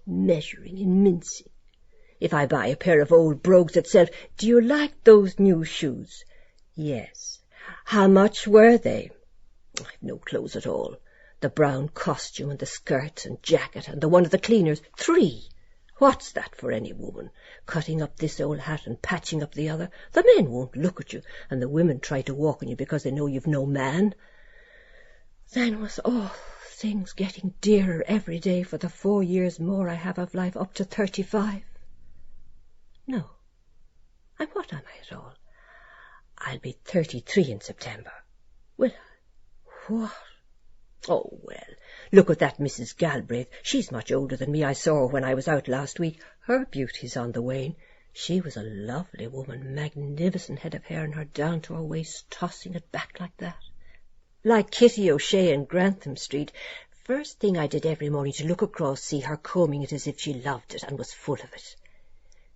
Measuring and mincing. If I buy a pair of old brogues itself, do you like those new shoes? Yes. How much were they? I've no clothes at all. The brown costume and the skirt and jacket and the one of the cleaners, 3. What's that for any woman? Cutting up this old hat and patching up the other. The men won't look at you, and the women try to walk on you because they know you've no man. Then with all things getting dearer every day for the 4 years more I have of life up to 35. No. And what am I at all? I'll be 33 in September. Will I? What? Oh, well, look at that Mrs. Galbraith. She's much older than me. I saw her when I was out last week. Her beauty's on the wane. She was a lovely woman, magnificent head of hair and her down to her waist, tossing it back like that. Like Kitty O'Shea in Grantham Street. First thing I did every morning to look across, see her combing it as if she loved it and was full of it.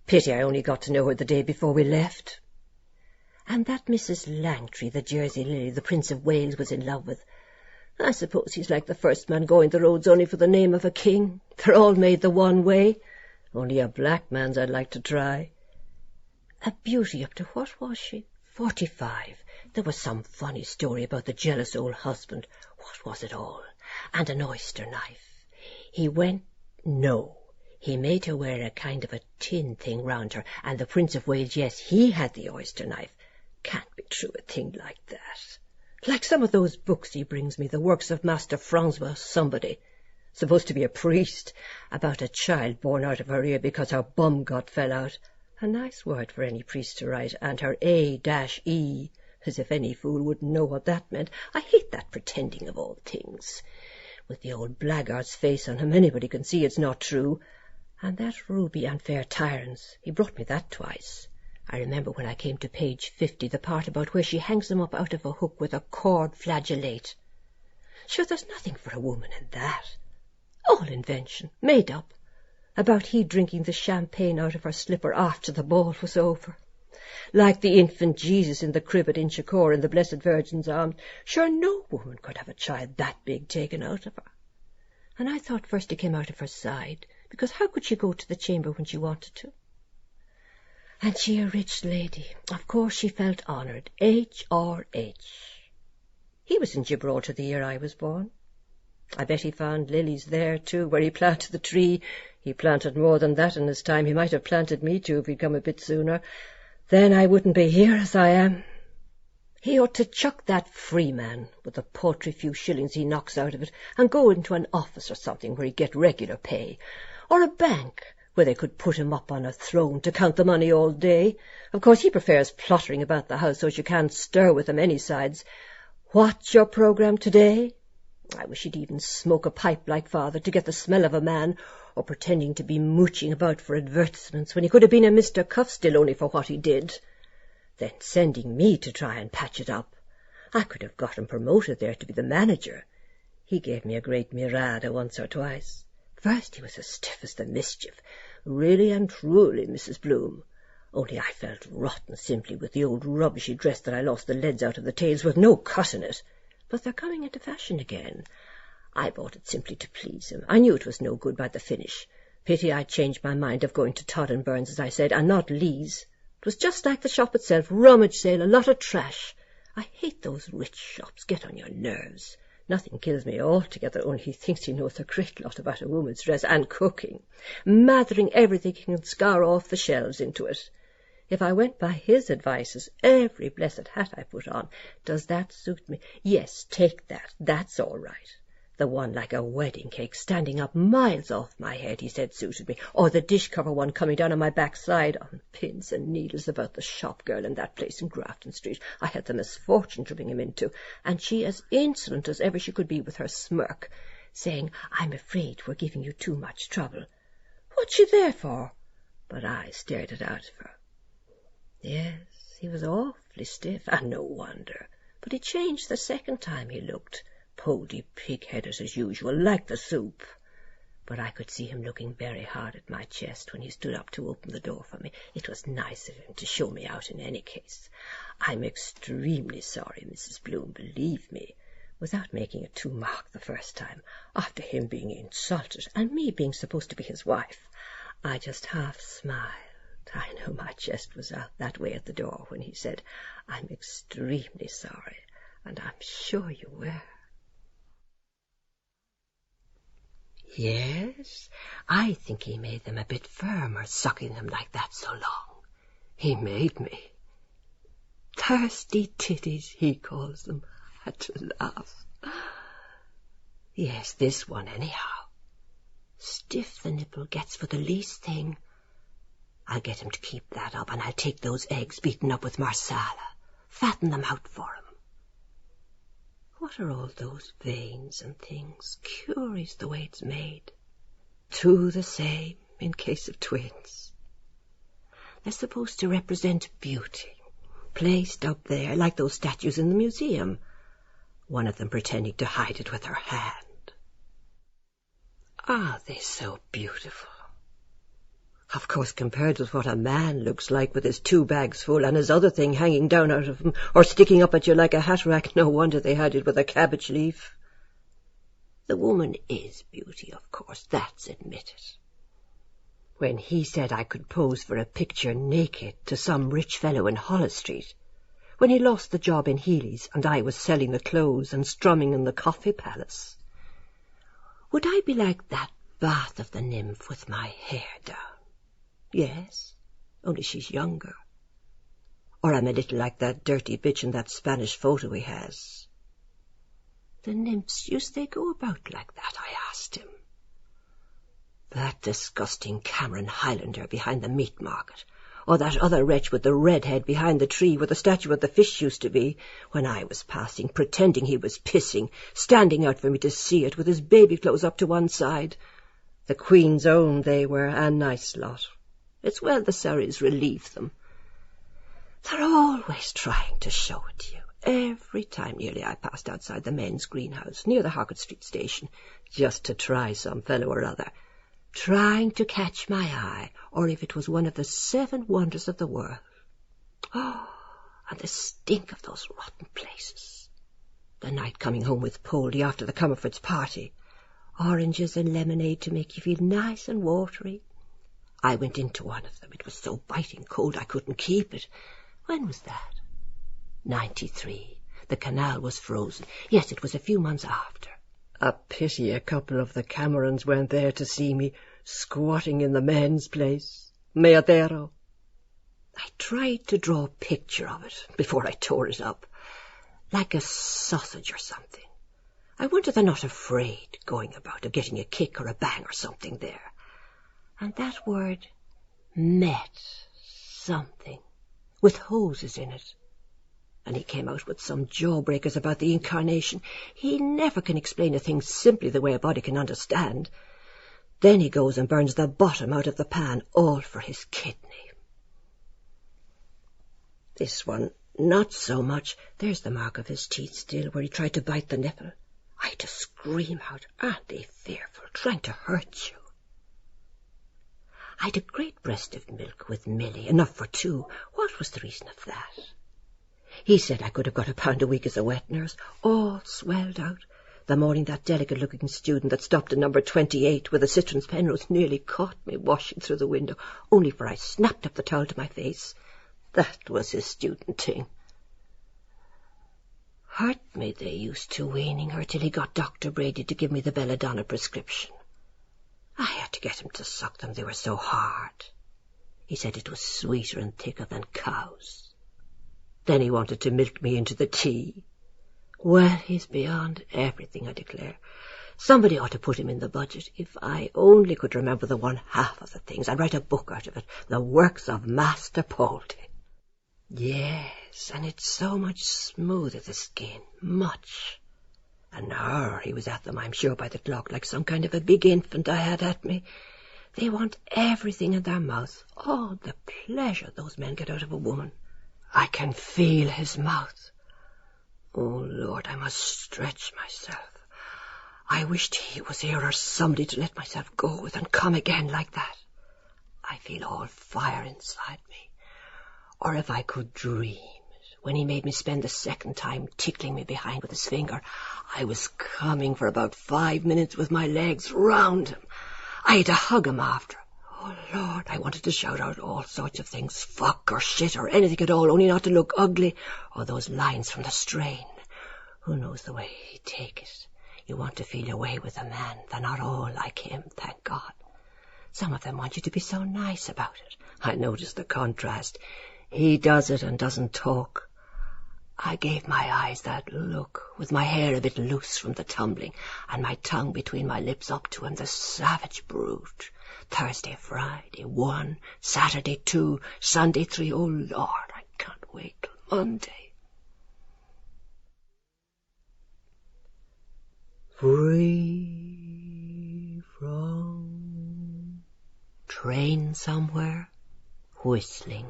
Pity I only got to know her the day before we left. And that Mrs. Langtry, the Jersey lily, the Prince of Wales was in love with. I suppose he's like the first man going the roads only for the name of a king. They're all made the one way. Only a black man's I'd like to try. A beauty up to what was she? 45. There was some funny story about the jealous old husband. What was it all? And an oyster knife. He made her wear a kind of a tin thing round her, and the Prince of Wales, yes, he had the oyster knife. Can't be true, a thing like that. Like some of those books he brings me, the works of Master Francois somebody, supposed to be a priest, about a child born out of her ear because her bum gut fell out. A nice word for any priest to write, and her A-E, as if any fool wouldn't know what that meant. I hate that pretending of all things. With the old blackguard's face on him, anybody can see it's not true. And that Ruby and Fair Tyrants, he brought me that twice. I remember when I came to page 50, the part about where she hangs him up out of a hook with a cord flagellate. Sure, there's nothing for a woman in that. All invention, made up. About he drinking the champagne out of her slipper after the ball was over. Like the infant Jesus in the crib at Inchicore in the Blessed Virgin's arms. Sure, no woman could have a child that big taken out of her. And I thought first it came out of her side, because how could she go to the chamber when she wanted to? And she a rich lady. Of course she felt honoured. H.R.H. He was in Gibraltar the year I was born. I bet he found lilies there, too, where he planted the tree. He planted more than that in his time. He might have planted me, too, if he'd come a bit sooner. Then I wouldn't be here as I am. He ought to chuck that free man, with the paltry few shillings he knocks out of it, and go into an office or something where he'd get regular pay. Or a bank, where they could put him up on a throne to count the money all day. Of course, he prefers plottering about the house so as you can't stir with him any sides. What's your programme today? I wish he'd even smoke a pipe like father to get the smell of a man, or pretending to be mooching about for advertisements when he could have been a Mr. Cuffstill only for what he did. Then sending me to try and patch it up. I could have got him promoted there to be the manager. He gave me a great mirada once or twice. First he was as stiff as the mischief. Really and truly, Mrs. Bloom. Only I felt rotten simply with the old rubbishy dress that I lost the leads out of the tails with no cut in it. But they're coming into fashion again. I bought it simply to please him. I knew it was no good by the finish. Pity I changed my mind of going to Todd and Burns, as I said, and not Lee's. It was just like the shop itself, rummage sale, a lot of trash. I hate those rich shops, get on your nerves. Nothing kills me altogether, only he thinks he knows a great lot about a woman's dress and cooking, mathering everything he can scour off the shelves into it. If I went by his advices, every blessed hat I put on, does that suit me? Yes, take that, that's all right. The one like a wedding cake standing up miles off my head, he said, suited me, or the dish-cover one coming down on my backside on pins and needles about the shop girl in that place in Grafton Street. I had the misfortune to bring him into, and she as insolent as ever she could be with her smirk, saying, I'm afraid we're giving you too much trouble. What's she there for? But I stared it out of her. Yes, he was awfully stiff, and no wonder, but he changed the second time he looked. Podey pig-headed as usual, like the soup. but I could see him looking very hard at my chest when he stood up to open the door for me. It was nice of him to show me out in any case. I'm extremely sorry, Mrs. Bloom, believe me, without making it too marked the first time, after him being insulted and me being supposed to be his wife. I just half smiled. I know my chest was out that way at the door when he said, "I'm extremely sorry," and I'm sure you were. Yes, I think he made them a bit firmer, sucking them like that so long. He made me. Thirsty titties, he calls them. I had to laugh. Yes, this one anyhow. Stiff the nipple gets for the least thing. I'll get him to keep that up, and I'll take those eggs beaten up with marsala, fatten them out for him. What are all those veins and things? Curious the way it's made. Two the same in case of twins. They're supposed to represent beauty, placed up there like those statues in the museum, one of them pretending to hide it with her hand. Are they so beautiful? Of course, compared with what a man looks like with his 2 bags full and his other thing hanging down out of him or sticking up at you like a hat rack, no wonder they had it with a cabbage leaf. The woman is beauty, of course, that's admitted. When he said I could pose for a picture naked to some rich fellow in Holles Street, when he lost the job in Healy's and I was selling the clothes and strumming in the Coffee Palace, would I be like that bath of the nymph with my hair down? Yes, only she's younger. Or I'm a little like that dirty bitch in that Spanish photo he has. The nymphs, used they go about like that, I asked him. That disgusting Cameron Highlander behind the meat market, or that other wretch with the red head behind the tree where the statue of the fish used to be, when I was passing, pretending he was pissing, standing out for me to see it, with his baby clothes up to one side. The Queen's own they were, a nice lot. It's well the Surreys relieve them. They're always trying to show it to you. Every time nearly I passed outside the men's greenhouse, near the Harcourt Street station, just to try some fellow or other, trying to catch my eye, or if it was one of the 7 wonders of the world. Oh, and the stink of those rotten places. The night coming home with Poldy after the Comerfords' party. Oranges and lemonade to make you feel nice and watery. I went into one of them. It was so biting cold I couldn't keep it. When was that? 93. The canal was frozen. Yes, it was a few months after. A pity a couple of the Camerons weren't there to see me, squatting in the men's place. Meadero. I tried to draw a picture of it before I tore it up, like a sausage or something. I wonder they're not afraid going about of getting a kick or a bang or something there. And that word, met something, with hoses in it. And he came out with some jawbreakers about the incarnation. He never can explain a thing simply the way a body can understand. Then he goes and burns the bottom out of the pan, all for his kidney. This one, not so much. There's the mark of his teeth still, where he tried to bite the nipple. I had to scream out, aren't they fearful, trying to hurt you. I'd a great breast of milk with Millie, enough for 2. What was the reason of that? He said I could have got £1 a week as a wet nurse, all swelled out. The morning that delicate-looking student that stopped at number 28 with a citron's penrose nearly caught me washing through the window, only for I snapped up the towel to my face. That was his student thing. Hurt me they used to, weaning her till he got Dr. Brady to give me the belladonna prescription. I had to get him to suck them, they were so hard. He said it was sweeter and thicker than cows. Then he wanted to milk me into the tea. Well, he's beyond everything, I declare. Somebody ought to put him in the budget. If I only could remember the 1/2 of the things, I'd write a book out of it, the works of Master Poldy. Yes, and it's so much smoother, the skin, much. An hour he was at them, I'm sure, by the clock, like some kind of a big infant I had at me. They want everything in their mouth. Oh, the pleasure those men get out of a woman. I can feel his mouth. Oh, Lord, I must stretch myself. I wished he was here or somebody to let myself go with and come again like that. I feel all fire inside me. Or if I could dream it, when he made me spend the second time tickling me behind with his finger, I was coming for about 5 minutes with my legs round him. I had to hug him after. Oh, Lord, I wanted to shout out all sorts of things, fuck or shit or anything at all, only not to look ugly, or those lines from The Strain. Who knows the way he'd take it? You want to feel your way with a man. They're not all like him, thank God. Some of them want you to be so nice about it. I noticed the contrast. He does it and doesn't talk. I gave my eyes that look, with my hair a bit loose from the tumbling, and my tongue between my lips up to him, the savage brute. Thursday, Friday, 1, Saturday, 2, Sunday, 3. Oh, Lord, I can't wait till Monday. Free from train somewhere, whistling.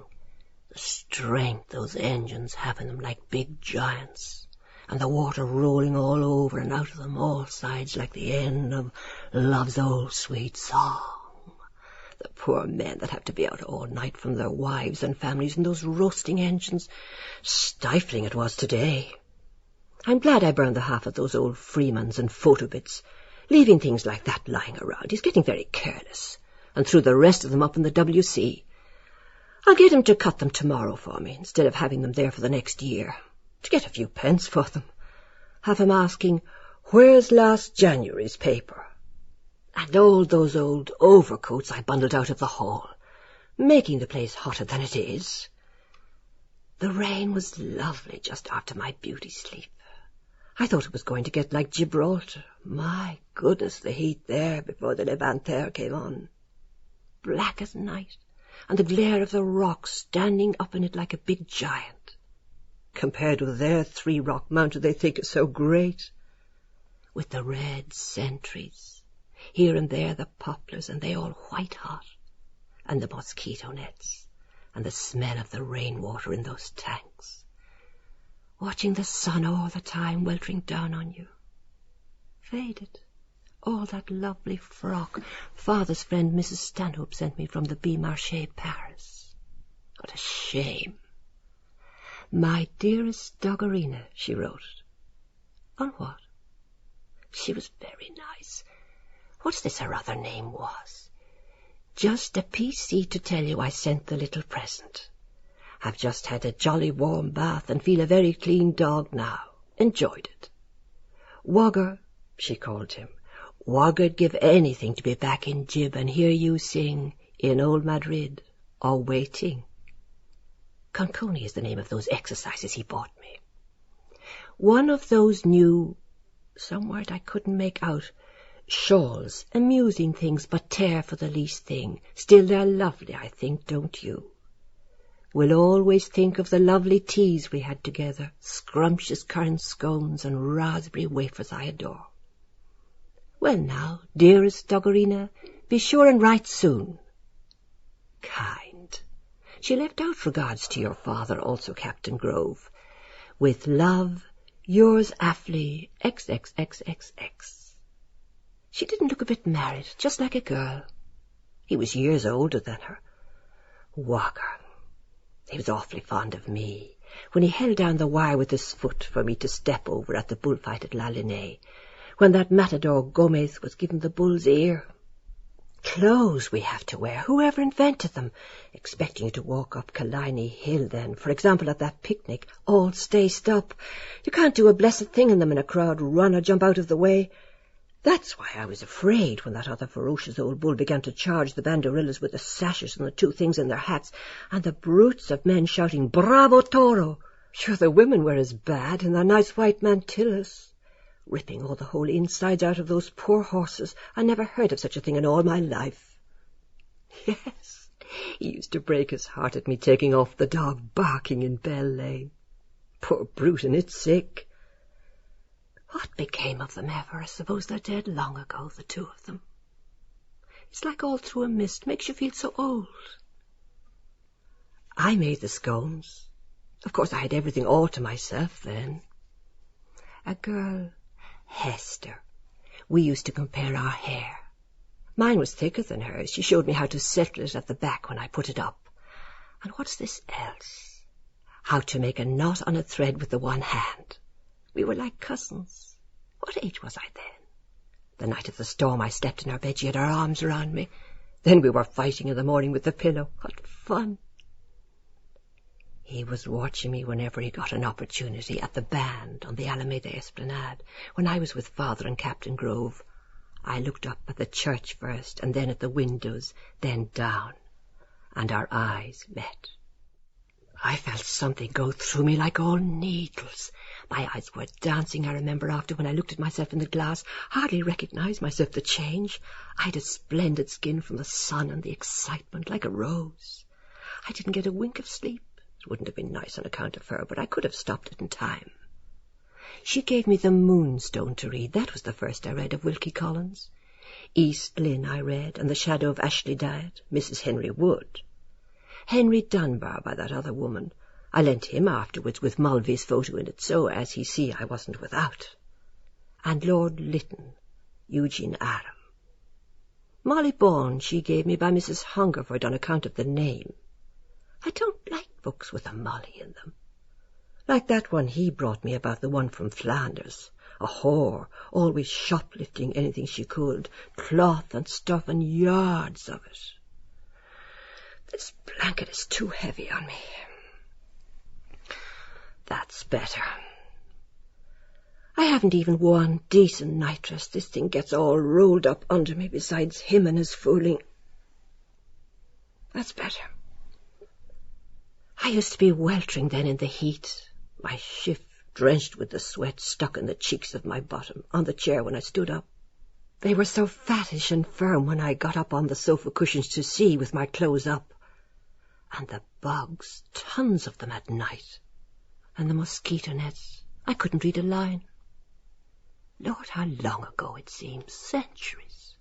The strength those engines have in them, like big giants, and the water rolling all over and out of them all sides like the end of love's old sweet song. The poor men that have to be out all night from their wives and families in those roasting engines. Stifling it was today. I'm glad I burned the half of those old Freemans and photobits, leaving things like that lying around. He's getting very careless, and threw the rest of them up in the WC. I'll get him to cut them tomorrow for me, instead of having them there for the next year, to get a few pence for them. Have him asking, where's last January's paper? And all those old overcoats I bundled out of the hall, making the place hotter than it is. The rain was lovely just after my beauty sleep. I thought it was going to get like Gibraltar. My goodness, the heat there before the Levanter came on. Black as night, and the glare of the rocks standing up in it like a big giant. Compared with their 3 rock mountain they think is so great. With the red sentries, here and there the poplars, and they all white hot, and the mosquito nets, and the smell of the rainwater in those tanks. Watching the sun all the time weltering down on you. Faded. All that lovely frock Father's friend Mrs. Stanhope sent me from the Beaumarchais, Paris. What a shame. My dearest Doggerina, she wrote. On what? She was very nice. What's this her other name was? Just a PC to tell you I sent the little present. I've just had a jolly warm bath and feel a very clean dog now. Enjoyed it. Wogger, she called him. Wogger'd give anything to be back in Jib and hear you sing in old Madrid, or Waiting. Conconi is the name of those exercises he bought me. One of those new, some word I couldn't make out, shawls, amusing things but tear for the least thing. Still they're lovely, I think, don't you? We'll always think of the lovely teas we had together, scrumptious currant scones and raspberry wafers I adore. Well now, dearest Doggerina, be sure and write soon. Kind. She left out regards to your father, also Captain Grove. With love, yours affly, XXXXX. She didn't look a bit married, just like a girl. He was years older than her. Wogger. He was awfully fond of me, when he held down the wire with his foot for me to step over at the bullfight at La Linnaea, when that matador Gomez was given the bull's ear. Clothes we have to wear, whoever invented them, expecting you to walk up Killiney Hill then, for example at that picnic, all staced up. You can't do a blessed thing in them in a crowd, run or jump out of the way. That's why I was afraid when that other ferocious old bull began to charge the banderillas with the sashes and the 2 things in their hats, and the brutes of men shouting, Bravo, Toro! Sure, the women were as bad in their nice white mantillas, ripping all the whole insides out of those poor horses. I never heard of such a thing in all my life. Yes, he used to break his heart at me taking off the dog barking in Bell Lane. Poor brute, and it's sick. What became of them ever? I suppose they're dead long ago, the 2 of them. It's like all through a mist, makes you feel so old. I made the scones. Of course I had everything all to myself then. A girl, Hester, we used to compare our hair. Mine was thicker than hers. She showed me how to settle it at the back when I put it up. And what's this else? How to make a knot on a thread with the one hand. We were like cousins. What age was I then? The night of the storm I slept in her bed. She had her arms around me. Then we were fighting in the morning with the pillow. What fun! He was watching me whenever he got an opportunity, at the band on the Alameda Esplanade, when I was with Father and Captain Grove. I looked up at the church first, and then at the windows, then down, and our eyes met. I felt something go through me like all needles. My eyes were dancing, I remember, after when I looked at myself in the glass. Hardly recognized myself, the change. I had a splendid skin from the sun and the excitement, like a rose. I didn't get a wink of sleep. It wouldn't have been nice on account of her, but I could have stopped it in time. She gave me The Moonstone to read. That was the first I read of Wilkie Collins. East Lynne I read, and The Shadow of Ashley Diet, Mrs. Henry Wood. Henry Dunbar by that other woman. I lent him afterwards with Mulvey's photo in it, so, as he see, I wasn't without. And Lord Lytton, Eugene Aram. Molly Bawn she gave me by Mrs. Hungerford on account of the name. I don't like books with a Molly in them. Like that one he brought me about the one from Flanders. A whore, always shoplifting anything she could, cloth and stuff and yards of it. This blanket is too heavy on me. That's better. I haven't even one decent nightdress. This thing gets all rolled up under me, besides him and his fooling. That's better. I used to be weltering then in the heat, my shift drenched with the sweat stuck in the cheeks of my bottom, on the chair when I stood up. They were so fattish and firm when I got up on the sofa cushions to see with my clothes up. And the bugs, tons of them at night. And the mosquito nets. I couldn't read a line. Lord, how long ago it seems. Centuries.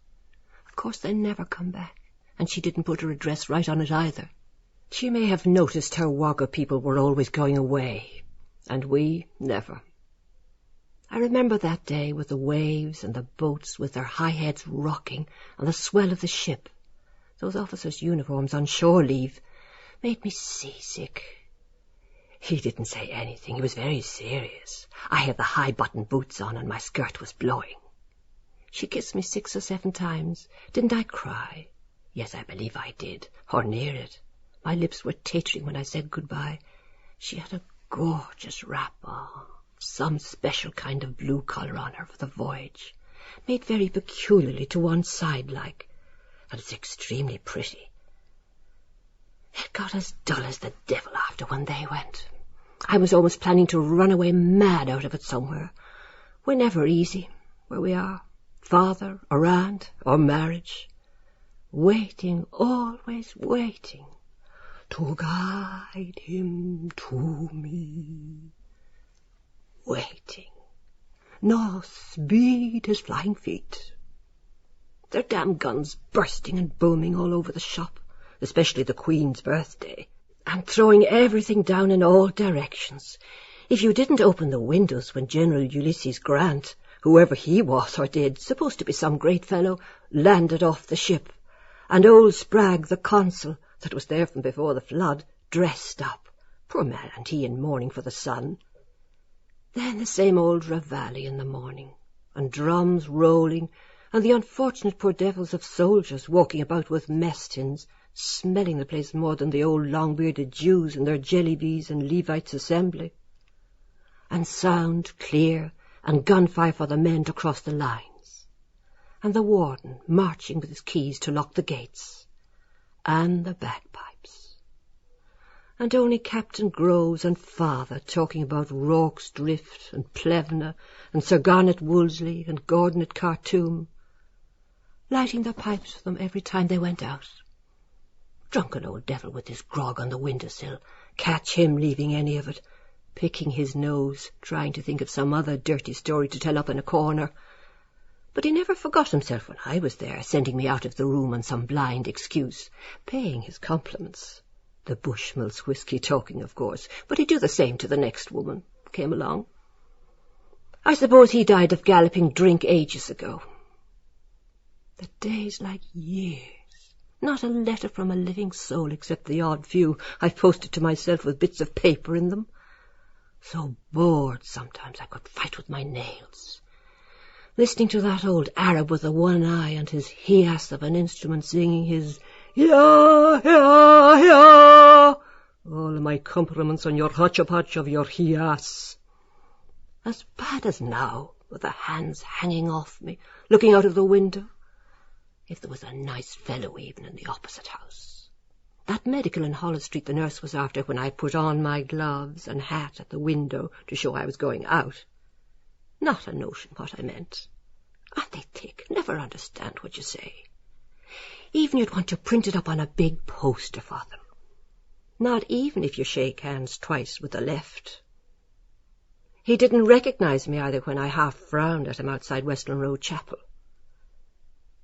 Of course they never come back. And she didn't put her address right on it either. She may have noticed her Wagga people were always going away. And we never. I remember that day with the waves and the boats with their high heads rocking and the swell of the ship. Those officers' uniforms on shore leave made me seasick. He didn't say anything. He was very serious. I had the high-button boots on and my skirt was blowing. She kissed me 6 or 7 times. Didn't I cry? Yes, I believe I did, or near it. My lips were tittering when I said goodbye. She had a gorgeous wrap on, some special kind of blue collar on her for the voyage, made very peculiarly to one side like, and it's extremely pretty. It got as dull as the devil after when they went. I was almost planning to run away mad out of it somewhere. We're never easy where we are, father or aunt or marriage. Waiting, always waiting, to guide him to me. Waiting. North beat his flying feet. Their damn guns bursting and booming all over the shop, especially the Queen's birthday, and throwing everything down in all directions. If you didn't open the windows when General Ulysses Grant, whoever he was or did, supposed to be some great fellow, landed off the ship, and old Spragg, the consul, that was there from before the flood, dressed up, poor man, and he in mourning for the sun. Then the same old reveille in the morning, and drums rolling, and the unfortunate poor devils of soldiers walking about with mess tins, smelling the place more than the old long-bearded Jews and their jelly-bees and Levites' assembly. And sound clear, and gunfire for the men to cross the lines, and the warden marching with his keys to lock the gates, and the bagpipes, and only Captain Groves and Father talking about Rorke's Drift and Plevna and Sir Garnet Wolseley and Gordon at Khartoum, lighting their pipes for them every time they went out. Drunken old devil with his grog on the windowsill, catch him leaving any of it, picking his nose, trying to think of some other dirty story to tell up in a corner. But he never forgot himself when I was there, sending me out of the room on some blind excuse, paying his compliments. The Bushmills whiskey talking, of course, but he'd do the same to the next woman who came along. I suppose he died of galloping drink ages ago. The days like years. Not a letter from a living soul except the odd few I've posted to myself with bits of paper in them. So bored sometimes I could fight with my nails. Listening to that old Arab with the one eye and his hias of an instrument singing his ya, ya, ya. All my compliments on your hodgepodge of your hias. As bad as now, with the hands hanging off me, looking out of the window. If there was a nice fellow even in the opposite house. That medical in Hollis Street the nurse was after when I put on my gloves and hat at the window to show I was going out. Not a notion what I meant. Aren't they thick? Never understand what you say. Even you'd want to print it up on a big poster for them. Not even if you shake hands twice with the left. He didn't recognize me either when I half frowned at him outside Westland Road Chapel.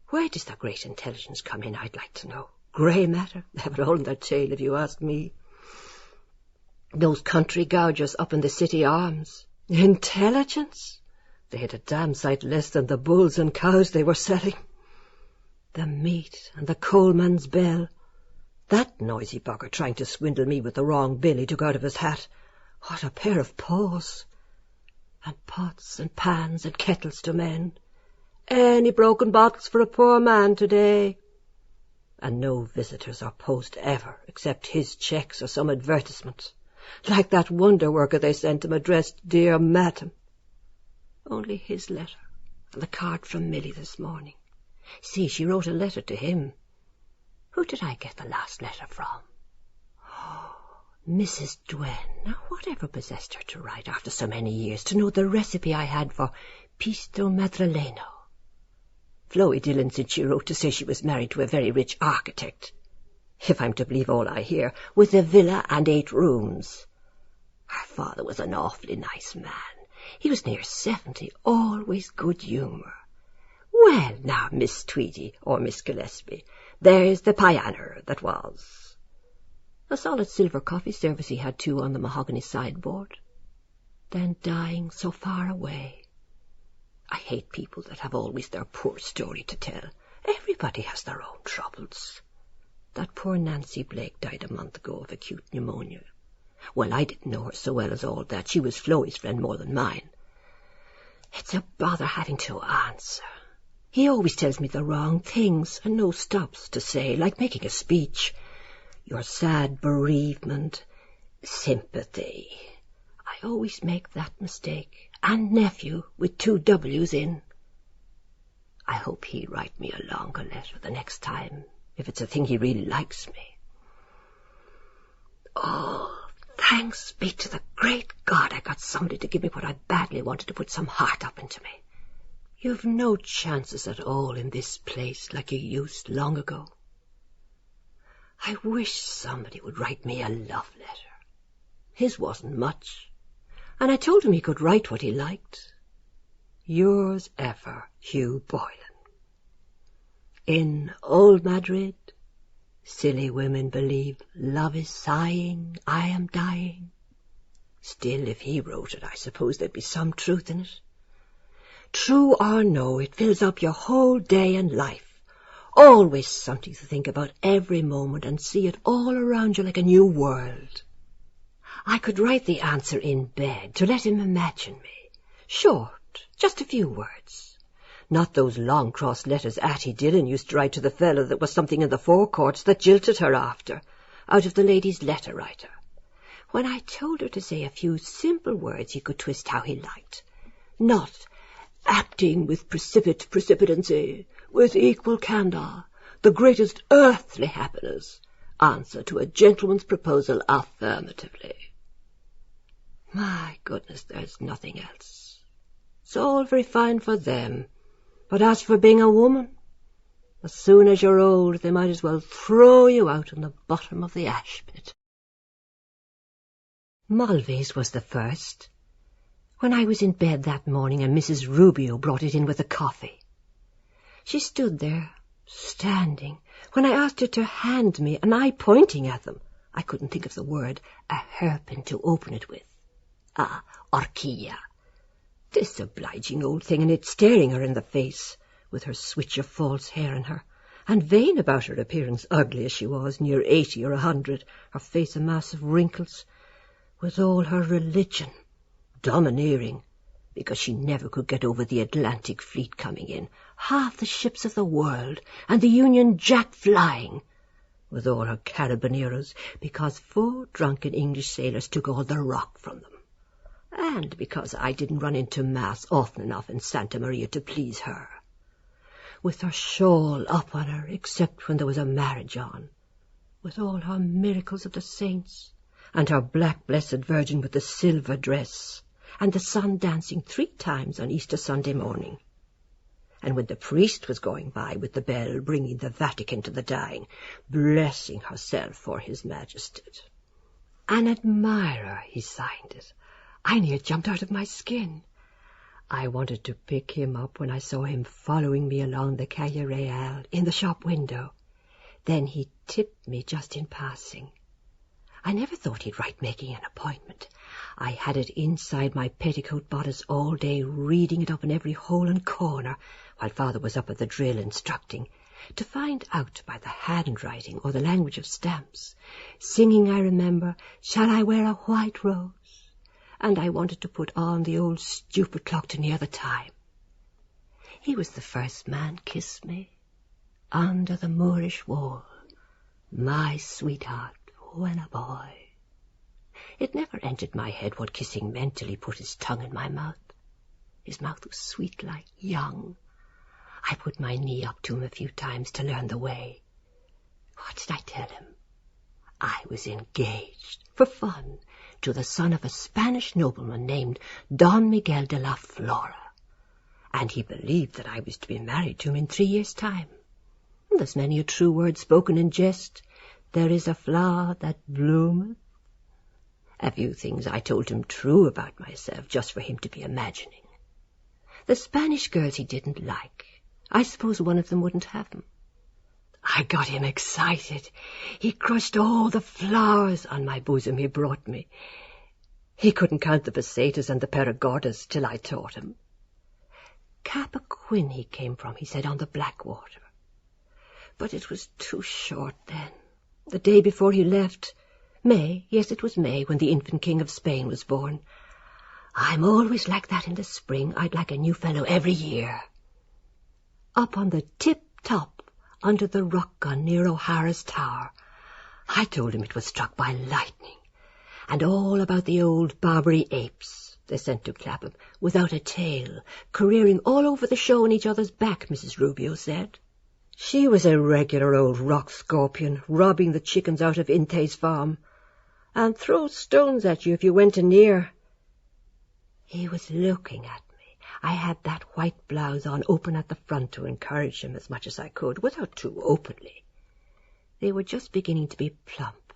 Where does the great intelligence come in, I'd like to know? Grey matter? They have it all in their tail, if you ask me. Those country gougers up in the City Arms. Intelligence? They had a damn sight less than the bulls and cows they were selling. The meat and the coalman's bell. That noisy bugger trying to swindle me with the wrong bill he took out of his hat. What a pair of paws. And pots and pans and kettles to mend. Any broken bottles for a poor man today? And no visitors or post ever, except his cheques or some advertisement. Like that wonder worker they sent him addressed, Dear Madam. Only his letter, and the card from Millie this morning. See, she wrote a letter to him. Who did I get the last letter from? Oh, Mrs. Dwen. Now, whatever possessed her to write after so many years to know the recipe I had for pisto madrileno? Floey Dillon said she wrote to say she was married to a very rich architect. If I'm to believe all I hear, with a villa and 8 rooms. Her father was an awfully nice man. He was near 70, always good humour. Well, now, Miss Tweedy, or Miss Gillespie, there's the pianner that was. A solid silver coffee service he had too on the mahogany sideboard. Then dying so far away. I hate people that have always their poor story to tell. Everybody has their own troubles. That poor Nancy Blake died a month ago of acute pneumonia. Well, I didn't know her so well as all that. She was Floey's friend more than mine. It's a bother having to answer. He always tells me the wrong things and no stops to say, like making a speech. Your sad bereavement, sympathy. I always make that mistake. And nephew with 2 W's in. I hope he'll write me a longer letter the next time, if it's a thing he really likes me. Oh, thanks be to the great God I got somebody to give me what I badly wanted to put some heart up into me. You've no chances at all in this place like you used long ago. I wish somebody would write me a love letter. His wasn't much. And I told him he could write what he liked. Yours ever, Hugh Boylan. In old Madrid, silly women believe love is sighing, I am dying. Still, if he wrote it, I suppose there'd be some truth in it. True or no, it fills up your whole day and life. Always something to think about every moment and see it all around you like a new world. I could write the answer in bed to let him imagine me. Short, just a few words. Not those long cross letters Atty Dillon used to write to the fellow that was something in the forecourts that jilted her after, out of the lady's letter writer. When I told her to say a few simple words he could twist how he liked. Not acting with precipitancy, with equal candour, the greatest earthly happiness, answer to a gentleman's proposal affirmatively. My goodness, there's nothing else. It's all very fine for them, but as for being a woman, as soon as you're old, they might as well throw you out in the bottom of the ash pit. Mulvey's was the first. When I was in bed that morning and Mrs. Rubio brought it in with the coffee. She stood there, standing, when I asked her to hand me, and I pointing at them, I couldn't think of the word, a hairpin to open it with. Orchilla. This obliging old thing, and it staring her in the face, with her switch of false hair in her, and vain about her appearance, ugly as she was, near 80 or 100, her face a mass of wrinkles, with all her religion, domineering, because she never could get over the Atlantic fleet coming in, half the ships of the world, and the Union Jack flying, with all her carabineros, because 4 drunken English sailors took all the rock from them, and because I didn't run into Mass often enough in Santa Maria to please her, with her shawl up on her, except when there was a marriage on, with all her miracles of the saints, and her black blessed Virgin with the silver dress, and the sun dancing 3 times on Easter Sunday morning. And when the priest was going by with the bell bringing the Vatican to the dying, blessing herself for his majesty. An admirer, he signed it. I near jumped out of my skin. I wanted to pick him up when I saw him following me along the Calle Real in the shop window. Then he tipped me just in passing. I never thought he'd write making an appointment. I had it inside my petticoat bodice all day, reading it up in every hole and corner, while Father was up at the drill instructing, to find out by the handwriting or the language of stamps, singing, I remember, "Shall I wear a white rose?" And I wanted to put on the old stupid clock to near the time. He was the first man kissed me, under the Moorish wall, my sweetheart when a boy. It never entered my head what kissing meant till he put his tongue in my mouth. His mouth was sweet like young. I put my knee up to him a few times to learn the way. What did I tell him? I was engaged, for fun, to the son of a Spanish nobleman named Don Miguel de la Flora, and he believed that I was to be married to him in 3 years' time. And there's many a true word spoken in jest. There is a flower that bloometh. A few things I told him true about myself, just for him to be imagining. The Spanish girls he didn't like. I suppose one of them wouldn't have him. I got him excited. He crushed all the flowers on my bosom he brought me. He couldn't count the pesetas and the perigordas till I taught him. Capaquin he came from, he said, on the Blackwater. But it was too short then. The day before he left, May, yes, it was May, when the infant king of Spain was born. I'm always like that in the spring. I'd like a new fellow every year. Up on the tip-top, under the rock gun near O'Hara's Tower, I told him it was struck by lightning, and all about the old Barbary apes they sent to Clapham, without a tail, careering all over the show on each other's back, Mrs. Rubio said. She was a regular old rock scorpion, robbing the chickens out of Intay's farm, and throw stones at you if you went near. He was looking at me. I had that white blouse on open at the front to encourage him as much as I could, without too openly. They were just beginning to be plump.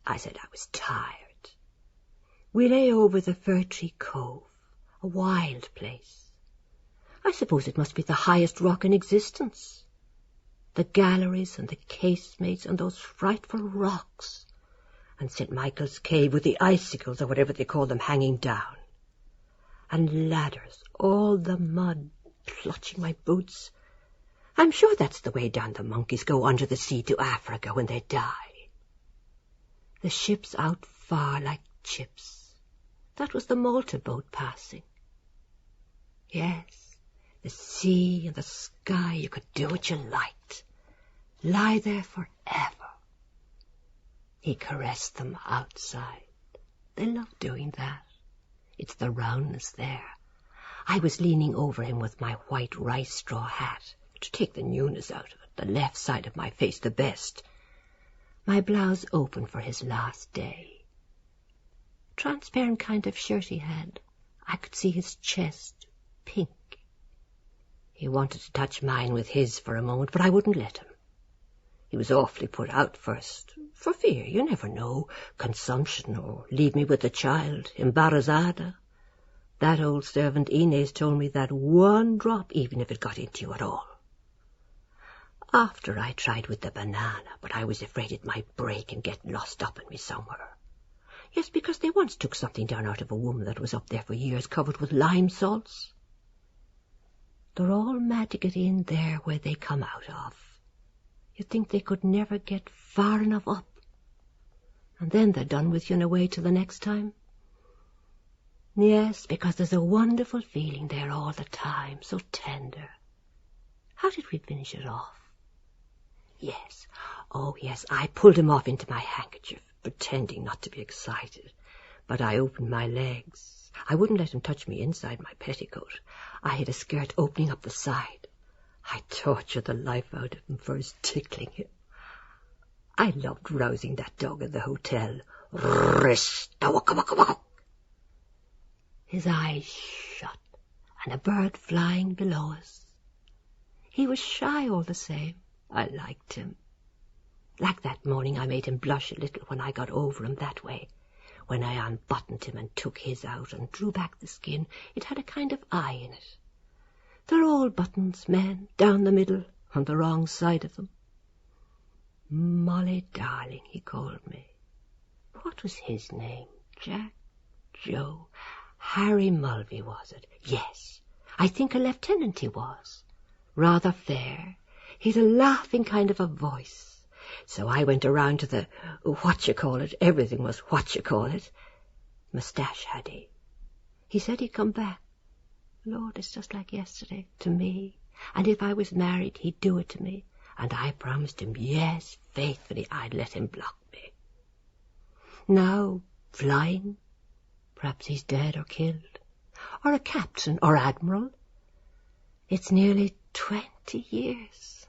I said I was tired. We lay over the Fir Tree Cove, a wild place. I suppose it must be the highest rock in existence. The galleries and the casemates and those frightful rocks, and St. Michael's Cave with the icicles or whatever they call them hanging down, and ladders, all the mud clutching my boots. I'm sure that's the way down the monkeys go under the sea to Africa when they die. The ships out far like chips. That was the Malta boat passing. Yes, the sea and the sky, you could do what you liked. Lie there forever. He caressed them outside. They love doing that. It's the roundness there. I was leaning over him with my white rice straw hat, to take the newness out of it, the left side of my face the best. My blouse open for his last day. Transparent kind of shirt he had. I could see his chest, pink. He wanted to touch mine with his for a moment, but I wouldn't let him. He was awfully put out first, for fear, you never know, consumption, or leave me with the child, embarazada. That old servant Inez told me that one drop, even if it got into you at all. After I tried with the banana, but I was afraid it might break and get lost up in me somewhere. Yes, because they once took something down out of a woman that was up there for years, covered with lime salts. They're all mad to get in there where they come out of. You'd think they could never get far enough up. And then they're done with you and away till the next time. Yes, because there's a wonderful feeling there all the time, so tender. How did we finish it off? Yes, oh yes, I pulled him off into my handkerchief, pretending not to be excited. But I opened my legs. I wouldn't let him touch me inside my petticoat. I had a skirt opening up the side. I tortured the life out of him for his tickling him. I loved rousing that dog at the hotel. His eyes shut, and a bird flying below us. He was shy all the same. I liked him. Like that morning I made him blush a little when I got over him that way. When I unbuttoned him and took his out and drew back the skin, it had a kind of eye in it. They're all buttons, men, down the middle, on the wrong side of them. Molly darling, he called me. What was his name? Jack? Joe? Harry Mulvey, was it? Yes, I think a lieutenant he was. Rather fair. He'd a laughing kind of a voice. So I went around to the what-you-call-it. Everything was what-you-call-it. Moustache had he. He said he'd come back. Lord, it's just like yesterday to me. And if I was married, he'd do it to me. And I promised him, yes, faithfully, I'd let him block me. Now, flying. Perhaps he's dead or killed. Or a captain or admiral. It's nearly 20 years.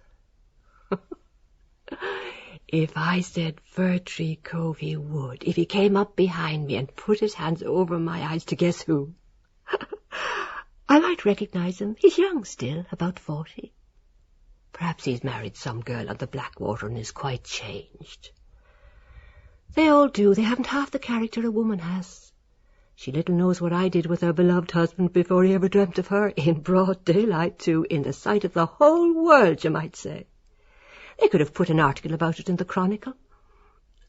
If I said Fir Tree Cove he would, if he came up behind me and put his hands over my eyes to guess who. I might recognize him. He's young still, about 40. Perhaps he's married some girl on the Blackwater and is quite changed. They all do. They haven't half the character a woman has. She little knows what I did with her beloved husband before he ever dreamt of her, in broad daylight, too, in the sight of the whole world, you might say. They could have put an article about it in the Chronicle.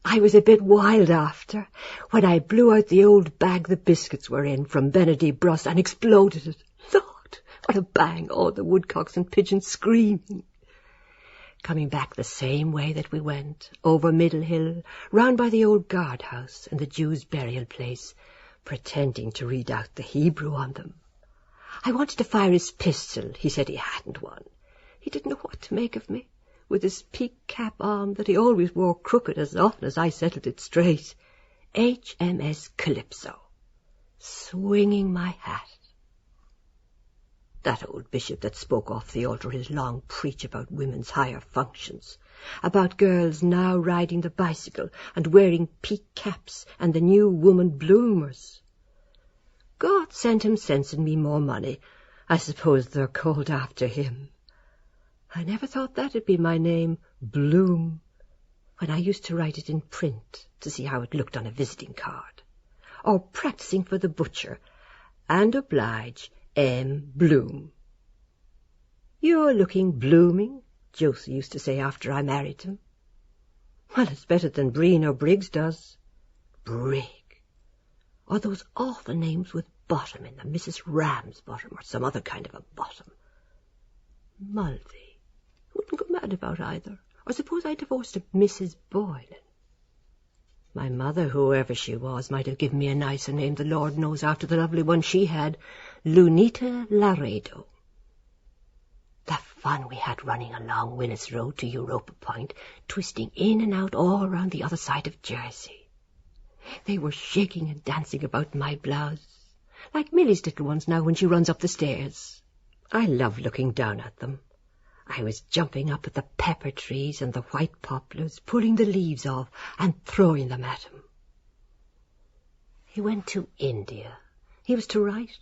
I was a bit wild after, when I blew out the old bag the biscuits were in from Benedict Bruss and exploded it. Lord, what a bang, all the woodcocks and pigeons screaming. Coming back the same way that we went, over Middle Hill, round by the old guardhouse and the Jews' burial place, pretending to read out the Hebrew on them. I wanted to fire his pistol. He said he hadn't one. He didn't know what to make of me, with his peak cap arm that he always wore crooked as often as I settled it straight. HMS Calypso. Swinging my hat. That old bishop that spoke off the altar his long preach about women's higher functions, about girls now riding the bicycle and wearing peak caps and the new woman bloomers. God sent him sensing me more money. I suppose they're called after him. I never thought that'd be my name, Bloom, when I used to write it in print to see how it looked on a visiting card, or practising for the butcher, and oblige, M. Bloom. You're looking blooming, Josie used to say after I married him. Well, it's better than Breen or Briggs does. Brig. Or those awful names with bottom in them, Mrs. Ramsbottom or some other kind of a bottom. Mulvey. Wouldn't go mad about either. Or suppose I divorced a Mrs. Boylan. My mother, whoever she was, might have given me a nicer name, the Lord knows, after the lovely one she had, Lunita Laredo. The fun we had running along Willis Road to Europa Point, twisting in and out all round the other side of Jersey. They were shaking and dancing about my blouse, like Milly's little ones now when she runs up the stairs. I love looking down at them. I was jumping up at the pepper trees and the white poplars, pulling the leaves off and throwing them at him. He went to India. He was to write.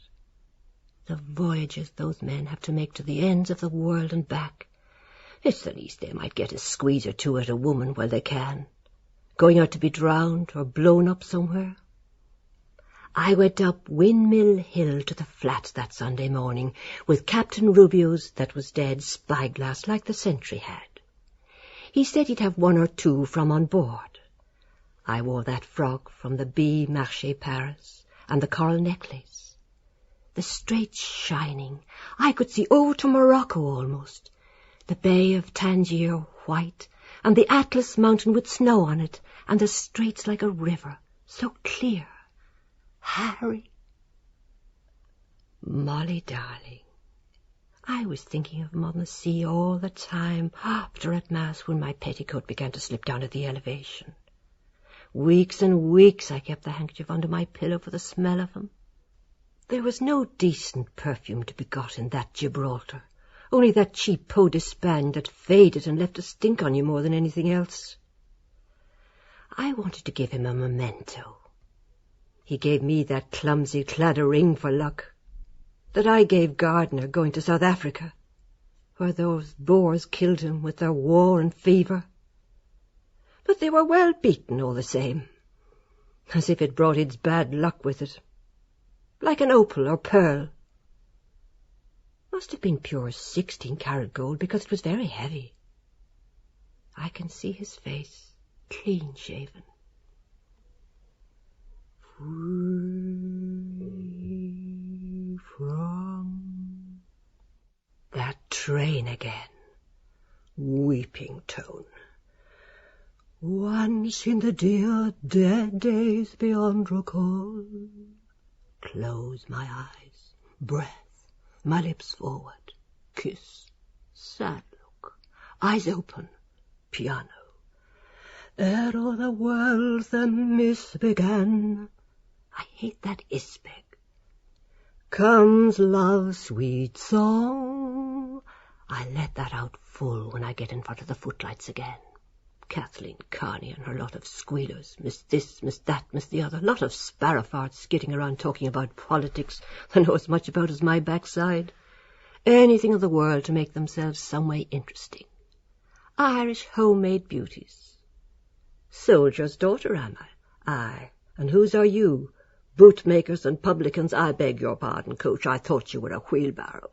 The voyages those men have to make to the ends of the world and back. It's the least they might get a squeeze or two at a woman while they can. Going out to be drowned or blown up somewhere. I went up Windmill Hill to the flats that Sunday morning with Captain Rubio's, that was dead, spyglass like the sentry had. He said he'd have one or two from on board. I wore that frock from the B. Marché Paris and the coral necklace. The straits shining, I could see over to Morocco almost. The Bay of Tangier white, and the Atlas mountain with snow on it, and the straits like a river, so clear. Harry. Molly, darling, I was thinking of him on the sea all the time, after at Mass when my petticoat began to slip down at the elevation. Weeks and weeks I kept the handkerchief under my pillow for the smell of him. There was no decent perfume to be got in that Gibraltar, only that cheap peau d'Espagne that faded and left a stink on you more than anything else. I wanted to give him a memento. He gave me that clumsy cladder ring for luck, that I gave Gardner going to South Africa, where those Boers killed him with their war and fever. But they were well beaten all the same, as if it brought its bad luck with it, like an opal or pearl. Must have been pure 16-carat gold, because it was very heavy. I can see his face, clean-shaven. Free from that train again, weeping tone. Once in the dear dead days beyond recall. Close my eyes, breath, my lips forward, kiss, sad look, eyes open, piano. Ere o'er the world the mist began. I hate that ispeg. Comes love's sweet song. I let that out full when I get in front of the footlights again. Kathleen Carney and her lot of squealers, miss this, miss that, miss the other, lot of sparrowfarts skidding around talking about politics they know as much about as my backside. Anything of the world to make themselves some way interesting. Irish homemade beauties. Soldier's daughter, am I? Aye, and whose are you? Bootmakers and publicans, I beg your pardon, coach, I thought you were a wheelbarrow.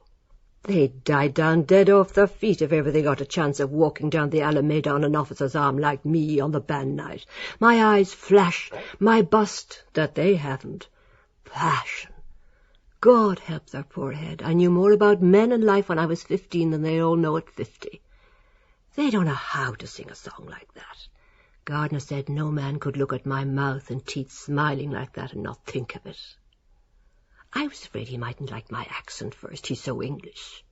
They'd die down dead off their feet if ever they got a chance of walking down the Alameda on an officer's arm like me on the band night. My eyes flash, my bust, that they haven't. Passion. God help their poor head. I knew more about men and life when I was 15 than they all know at 50. They don't know how to sing a song like that. Gardner said no man could look at my mouth and teeth smiling like that and not think of it. I was afraid he mightn't like my accent first, he's so English.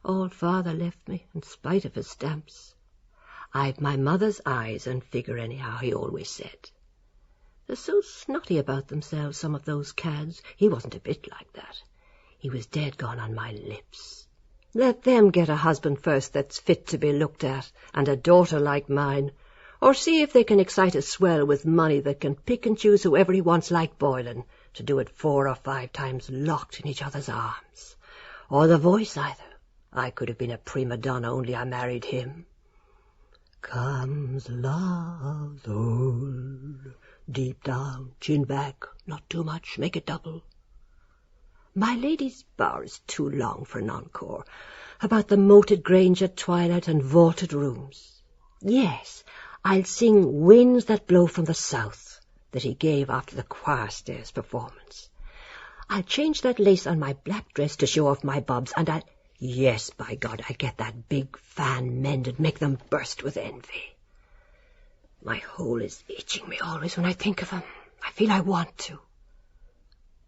Old father left me, in spite of his stamps. I've my mother's eyes and figure anyhow, he always said. They're so snotty about themselves, some of those cads. He wasn't a bit like that. He was dead gone on my lips. Let them get a husband first that's fit to be looked at, and a daughter like mine, or see if they can excite a swell with money that can pick and choose whoever he wants like Boylan, to do it 4 or 5 times locked in each other's arms. Or the voice either. I could have been a prima donna, only I married him. Comes love's old, deep down, chin back, not too much, make it double. My lady's bower is too long for an encore, about the moated grange at twilight and vaulted rooms. Yes, I'll sing Winds That Blow from the South, that he gave after the choir stairs performance. I'll change that lace on my black dress to show off my bobs, and yes, by God, I'll get that big fan mended, make them burst with envy. My hole is itching me always when I think of him. I feel I want to.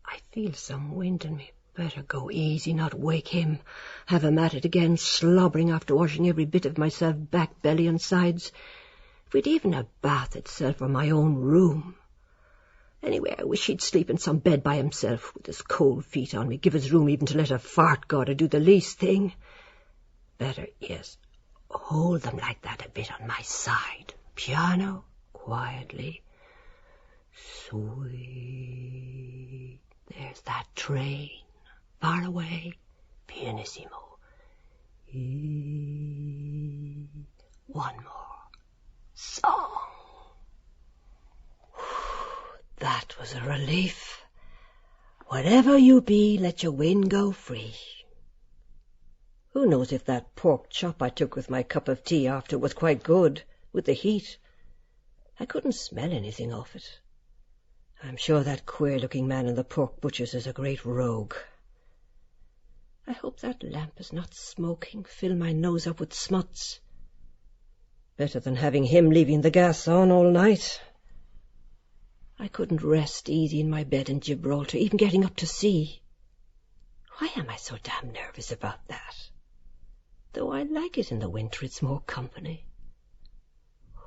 I feel some wind in me. Better go easy, not wake him. Have him at it again, slobbering after washing every bit of myself, back, belly, and sides. If we'd even a bath itself or my own room. Anyway, I wish he'd sleep in some bed by himself, with his cold feet on me, give his room even to let a fart go to do the least thing. Better, yes, hold them like that a bit on my side. Piano, quietly. Sweet. There's that train, far away, pianissimo. One more. Song. That was a relief. Whatever you be, let your wind go free. Who knows if that pork chop I took with my cup of tea after was quite good, with the heat. I couldn't smell anything of it. I'm sure that queer-looking man in the pork butcher's is a great rogue. I hope that lamp is not smoking, fill my nose up with smuts. Better than having him leaving the gas on all night. I couldn't rest easy in my bed in Gibraltar, even getting up to sea. Why am I so damn nervous about that? Though I like it in the winter, it's more company.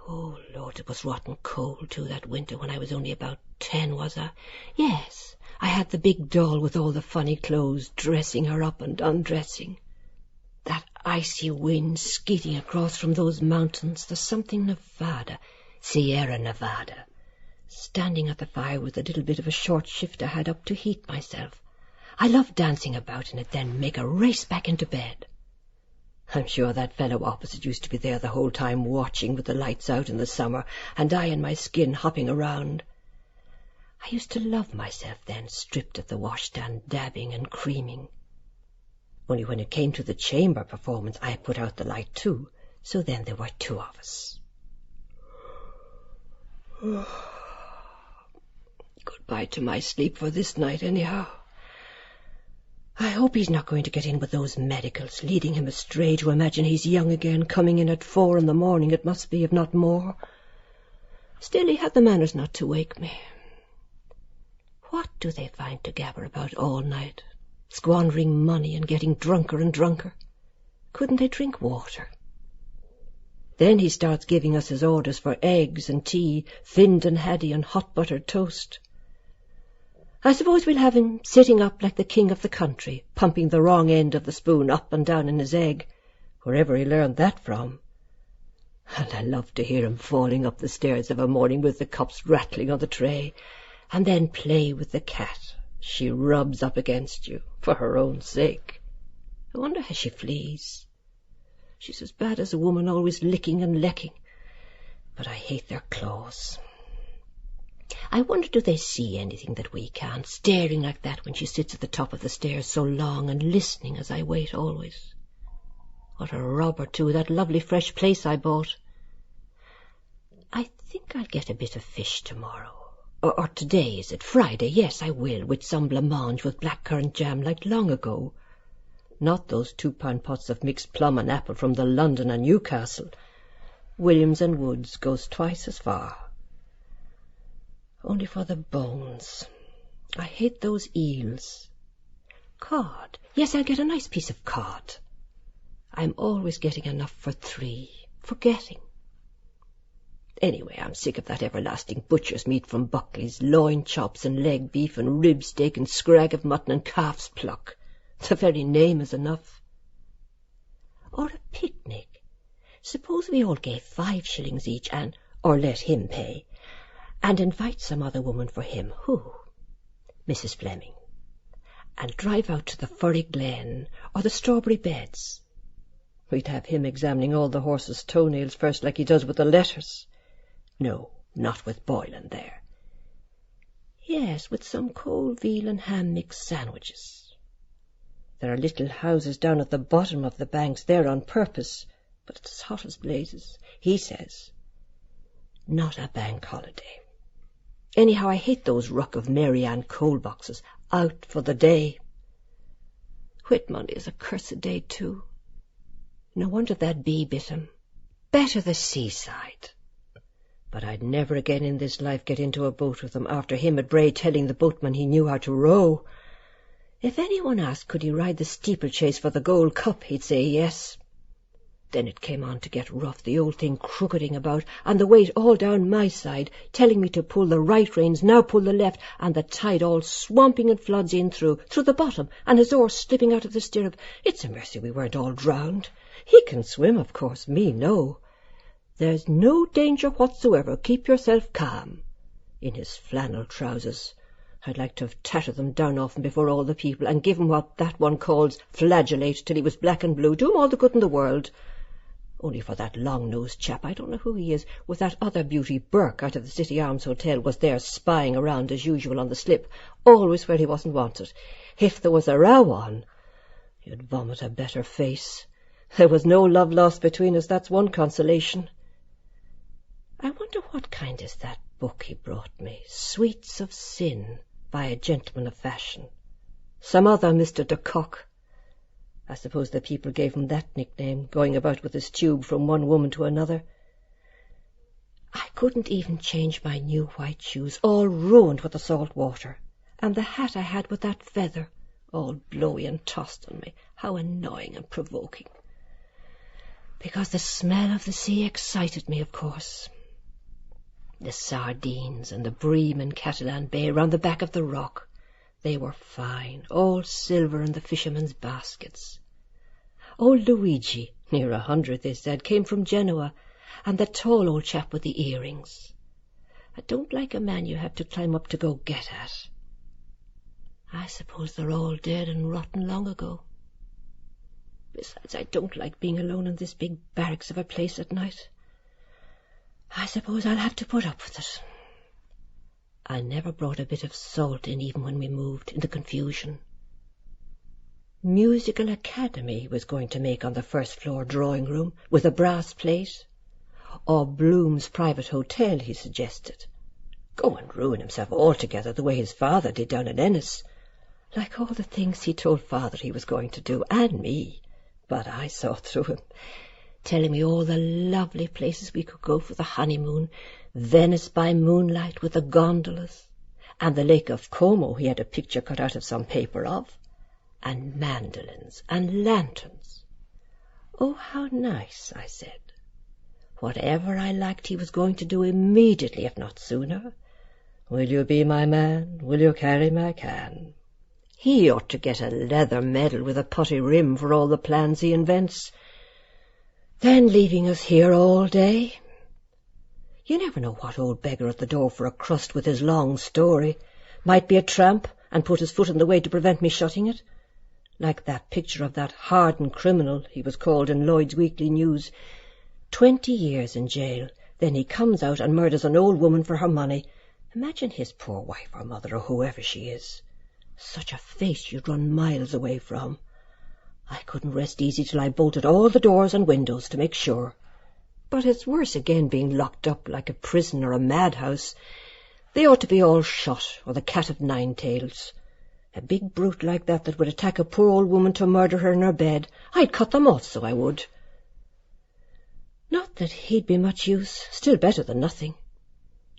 Oh, Lord, it was rotten cold, too, that winter when I was only about 10, was I? Yes, I had the big doll with all the funny clothes, dressing her up and undressing. That icy wind skeeting across from those mountains, the something Nevada, Sierra Nevada. Standing at the fire with a little bit of a short shift I had up to heat myself. I loved dancing about in it, then make a race back into bed. I'm sure that fellow opposite used to be there the whole time watching with the lights out in the summer, and I in my skin hopping around. I used to love myself then, stripped at the washstand, dabbing and creaming. Only when it came to the chamber performance, I put out the light too, so then there were two of us. Goodbye to my sleep for this night, anyhow. I hope he's not going to get in with those medicals, leading him astray to imagine he's young again, coming in at 4 in the morning, it must be, if not more. Still, he had the manners not to wake me. What do they find to gabber about all night? Squandering money and getting drunker and drunker. Couldn't they drink water? Then he starts giving us his orders for eggs and tea, finned and haddy and hot buttered toast. I suppose we'll have him sitting up like the king of the country, pumping the wrong end of the spoon up and down in his egg, wherever he learned that from. And I love to hear him falling up the stairs of a morning with the cups rattling on the tray, and then play with the cat she rubs up against you, for her own sake. I wonder how she flees. She's as bad as a woman, always licking and lecking, but I hate their claws. I wonder do they see anything that we can't, staring like that when she sits at the top of the stairs so long and listening as I wait always. What a robber, too, that lovely fresh place I bought. I think I'll get a bit of fish tomorrow. Or today, is it? Friday? Yes, I will, with some blancmange with blackcurrant jam like long ago. Not those 2-pound pots of mixed plum and apple from the London and Newcastle. Williams and Woods goes twice as far. Only for the bones. I hate those eels. Cod. Yes, I'll get a nice piece of cod. I'm always getting enough for 3, forgetting. Anyway, I'm sick of that everlasting butcher's meat from Buckley's, loin chops and leg beef and rib steak and scrag of mutton and calf's pluck. The very name is enough. Or a picnic. Suppose we all gave 5 shillings each or let him pay, and invite some other woman for him. Who? Mrs. Fleming. And drive out to the Furry Glen or the Strawberry Beds. We'd have him examining all the horses' toenails first like he does with the letters. No, not with Boylan there. Yes, with some cold veal and ham mixed sandwiches. There are little houses down at the bottom of the banks there on purpose, but it's as hot as blazes, he says. Not a bank holiday. Anyhow, I hate those ruck of Mary Ann coal boxes, out for the day. Whit Monday is a cursed day, too. No wonder that bee bit him. Better the seaside. But I'd never again in this life get into a boat with him after him at Bray telling the boatman he knew how to row. If anyone asked could he ride the steeplechase for the Gold Cup, he'd say yes. Then it came on to get rough, the old thing crooketing about, and the weight all down my side, telling me to pull the right reins, now pull the left, and the tide all swamping in floods in through the bottom, and his oar slipping out of the stirrup. It's a mercy we weren't all drowned. He can swim, of course, me no. There's no danger whatsoever, keep yourself calm. In his flannel trousers. I'd like to have tattered them down off him before all the people, and give him what that one calls flagellate till he was black and blue. Do him all the good in the world. Only for that long-nosed chap, I don't know who he is, with that other beauty, Burke, out of the City Arms Hotel, was there spying around as usual on the slip, always where he wasn't wanted. If there was a row on, you'd vomit a better face. There was no love lost between us, that's one consolation. I wonder what kind is that book he brought me, Sweets of Sin, by a gentleman of fashion. Some other Mr. de Kock. I suppose the people gave him that nickname, going about with his tube from one woman to another. I couldn't even change my new white shoes, all ruined with the salt water, and the hat I had with that feather, all blowy and tossed on me. How annoying and provoking. Because the smell of the sea excited me, of course. The sardines and the bream in Catalan Bay round the back of the rock, they were fine, all silver in the fishermen's baskets. Old Luigi, near 100, they said, came from Genoa, and the tall old chap with the earrings. I don't like a man you have to climb up to go get at. I suppose they're all dead and rotten long ago. Besides, I don't like being alone in this big barracks of a place at night. I suppose I'll have to put up with it. I never brought a bit of salt in even when we moved, in the confusion. Musical Academy was going to make on the first-floor drawing-room, with a brass plate. Or Bloom's private hotel, he suggested. Go and ruin himself altogether the way his father did down in Ennis. Like all the things he told father he was going to do, and me. But I saw through him, telling me all the lovely places we could go for the honeymoon, Venice by moonlight with the gondolas, and the Lake of Como he had a picture cut out of some paper of, and mandolins and lanterns. Oh, how nice, I said. Whatever I liked he was going to do immediately, if not sooner. Will you be my man? Will you carry my can? He ought to get a leather medal with a putty rim for all the plans he invents. Then leaving us here all day. You never know what old beggar at the door for a crust with his long story. Might be a tramp and put his foot in the way to prevent me shutting it. Like that picture of that hardened criminal, he was called in Lloyd's Weekly News. 20 years in jail, then he comes out and murders an old woman for her money. Imagine his poor wife or mother or whoever she is. Such a face you'd run miles away from. I couldn't rest easy till I bolted all the doors and windows to make sure. But it's worse again being locked up like a prison or a madhouse. They ought to be all shot, or the cat of nine tails. A big brute like that would attack a poor old woman to murder her in her bed, I'd cut them off, so I would. Not that he'd be much use, still better than nothing.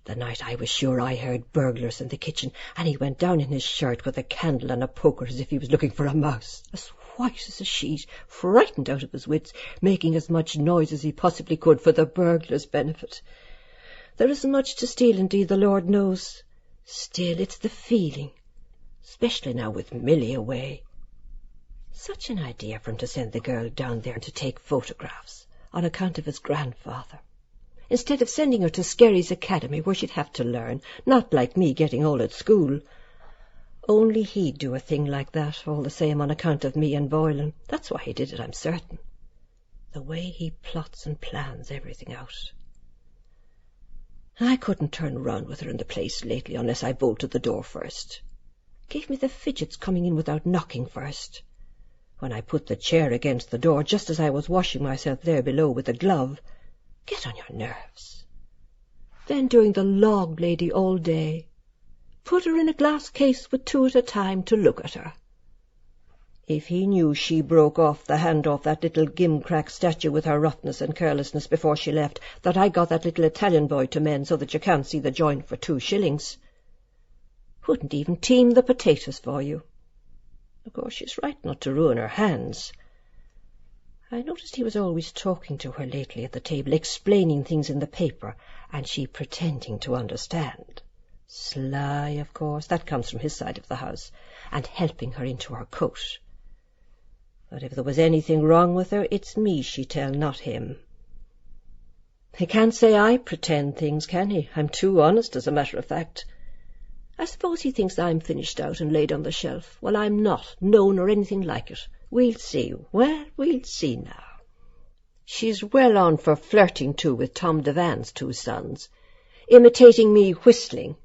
The night I was sure I heard burglars in the kitchen, and he went down in his shirt with a candle and a poker as if he was looking for a mouse, as white as a sheet, frightened out of his wits, making as much noise as he possibly could for the burglars' benefit. There isn't much to steal, indeed, the Lord knows. Still, it's the feeling, especially now with Milly away. Such an idea for him to send the girl down there to take photographs, on account of his grandfather, instead of sending her to Skerry's Academy where she'd have to learn, not like me getting all at school. Only he'd do a thing like that, all the same, on account of me and Boylan. That's why he did it, I'm certain. The way he plots and plans everything out. I couldn't turn round with her in the place lately unless I bolted the door first. Gave me the fidgets coming in without knocking first. When I put the chair against the door, just as I was washing myself there below with a glove, get on your nerves. Then doing the log lady all day, put her in a glass case with two at a time to look at her. If he knew she broke off the hand off that little gimcrack statue with her roughness and carelessness before she left, that I got that little Italian boy to mend so that you can't see the joint for 2 shillings. Wouldn't even team the potatoes for you. Of course, she's right not to ruin her hands. I noticed he was always talking to her lately at the table, explaining things in the paper, and she pretending to understand. Sly, of course, that comes from his side of the house, and helping her into her coat. But if there was anything wrong with her, it's me she'd tell, not him. He can't say I pretend things, can he? I'm too honest, as a matter of fact. I suppose he thinks I'm finished out and laid on the shelf. Well, I'm not, no, nor anything like it. We'll see. Well, we'll see now. She's well on for flirting, too, with Tom Devan's 2 sons, imitating me whistling,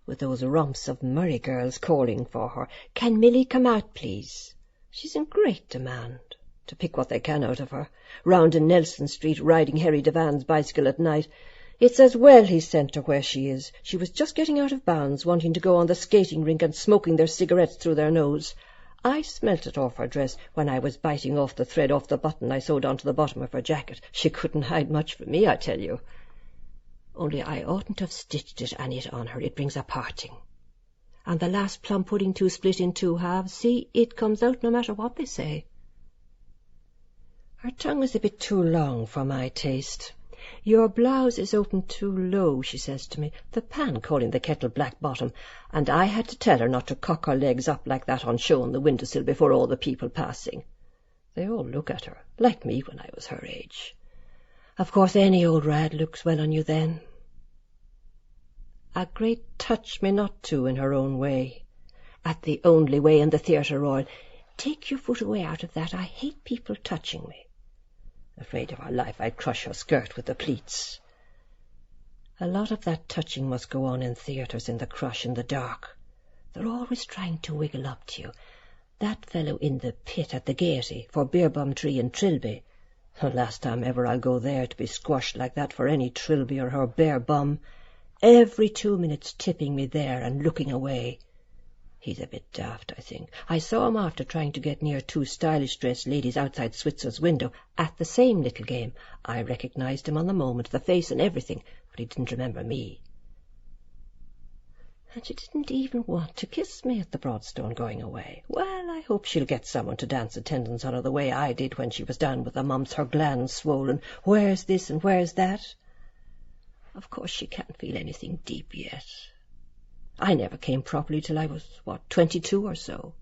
with those rumps of Murray girls calling for her. Can Milly come out, please? She's in great demand, to pick what they can out of her, round in Nelson Street riding Harry Devan's bicycle at night. It's as well he sent her where she is. She was just getting out of bounds, wanting to go on the skating rink and smoking their cigarettes through their nose. I smelt it off her dress when I was biting off the thread off the button I sewed onto the bottom of her jacket. She couldn't hide much from me, I tell you. Only I oughtn't have stitched it and it on her. It brings a parting. And the last plum pudding too split in 2 halves, see, it comes out no matter what they say. Her tongue is a bit too long for my taste. Your blouse is open too low, she says to me, the pan calling the kettle black bottom, and I had to tell her not to cock her legs up like that on show on the windowsill before all the people passing. They all look at her, like me when I was her age. Of course any old rad looks well on you then. A great touch me not to in her own way. At the only way in the Theatre Royal. Take your foot away out of that. I hate people touching me. Afraid of her life, I'd crush her skirt with the pleats. A lot of that touching must go on in theatres in the crush in the dark. They're always trying to wiggle up to you. That fellow in the pit at the Gaiety for Beerbum Tree in Trilby. The last time ever I'll go there to be squashed like that for any Trilby or her bare bum. Every 2 minutes tipping me there and looking away. He's a bit daft, I think. I saw him after trying to get near 2 stylish-dressed ladies outside Switzer's window at the same little game. I recognized him on the moment, the face and everything, but he didn't remember me. And she didn't even want to kiss me at the Broadstone going away. Well, I hope she'll get someone to dance attendance on her the way I did when she was down with the mumps, her glands swollen. Where's this and where's that? Of course she can't feel anything deep yet. I never came properly till I was, 22 or so.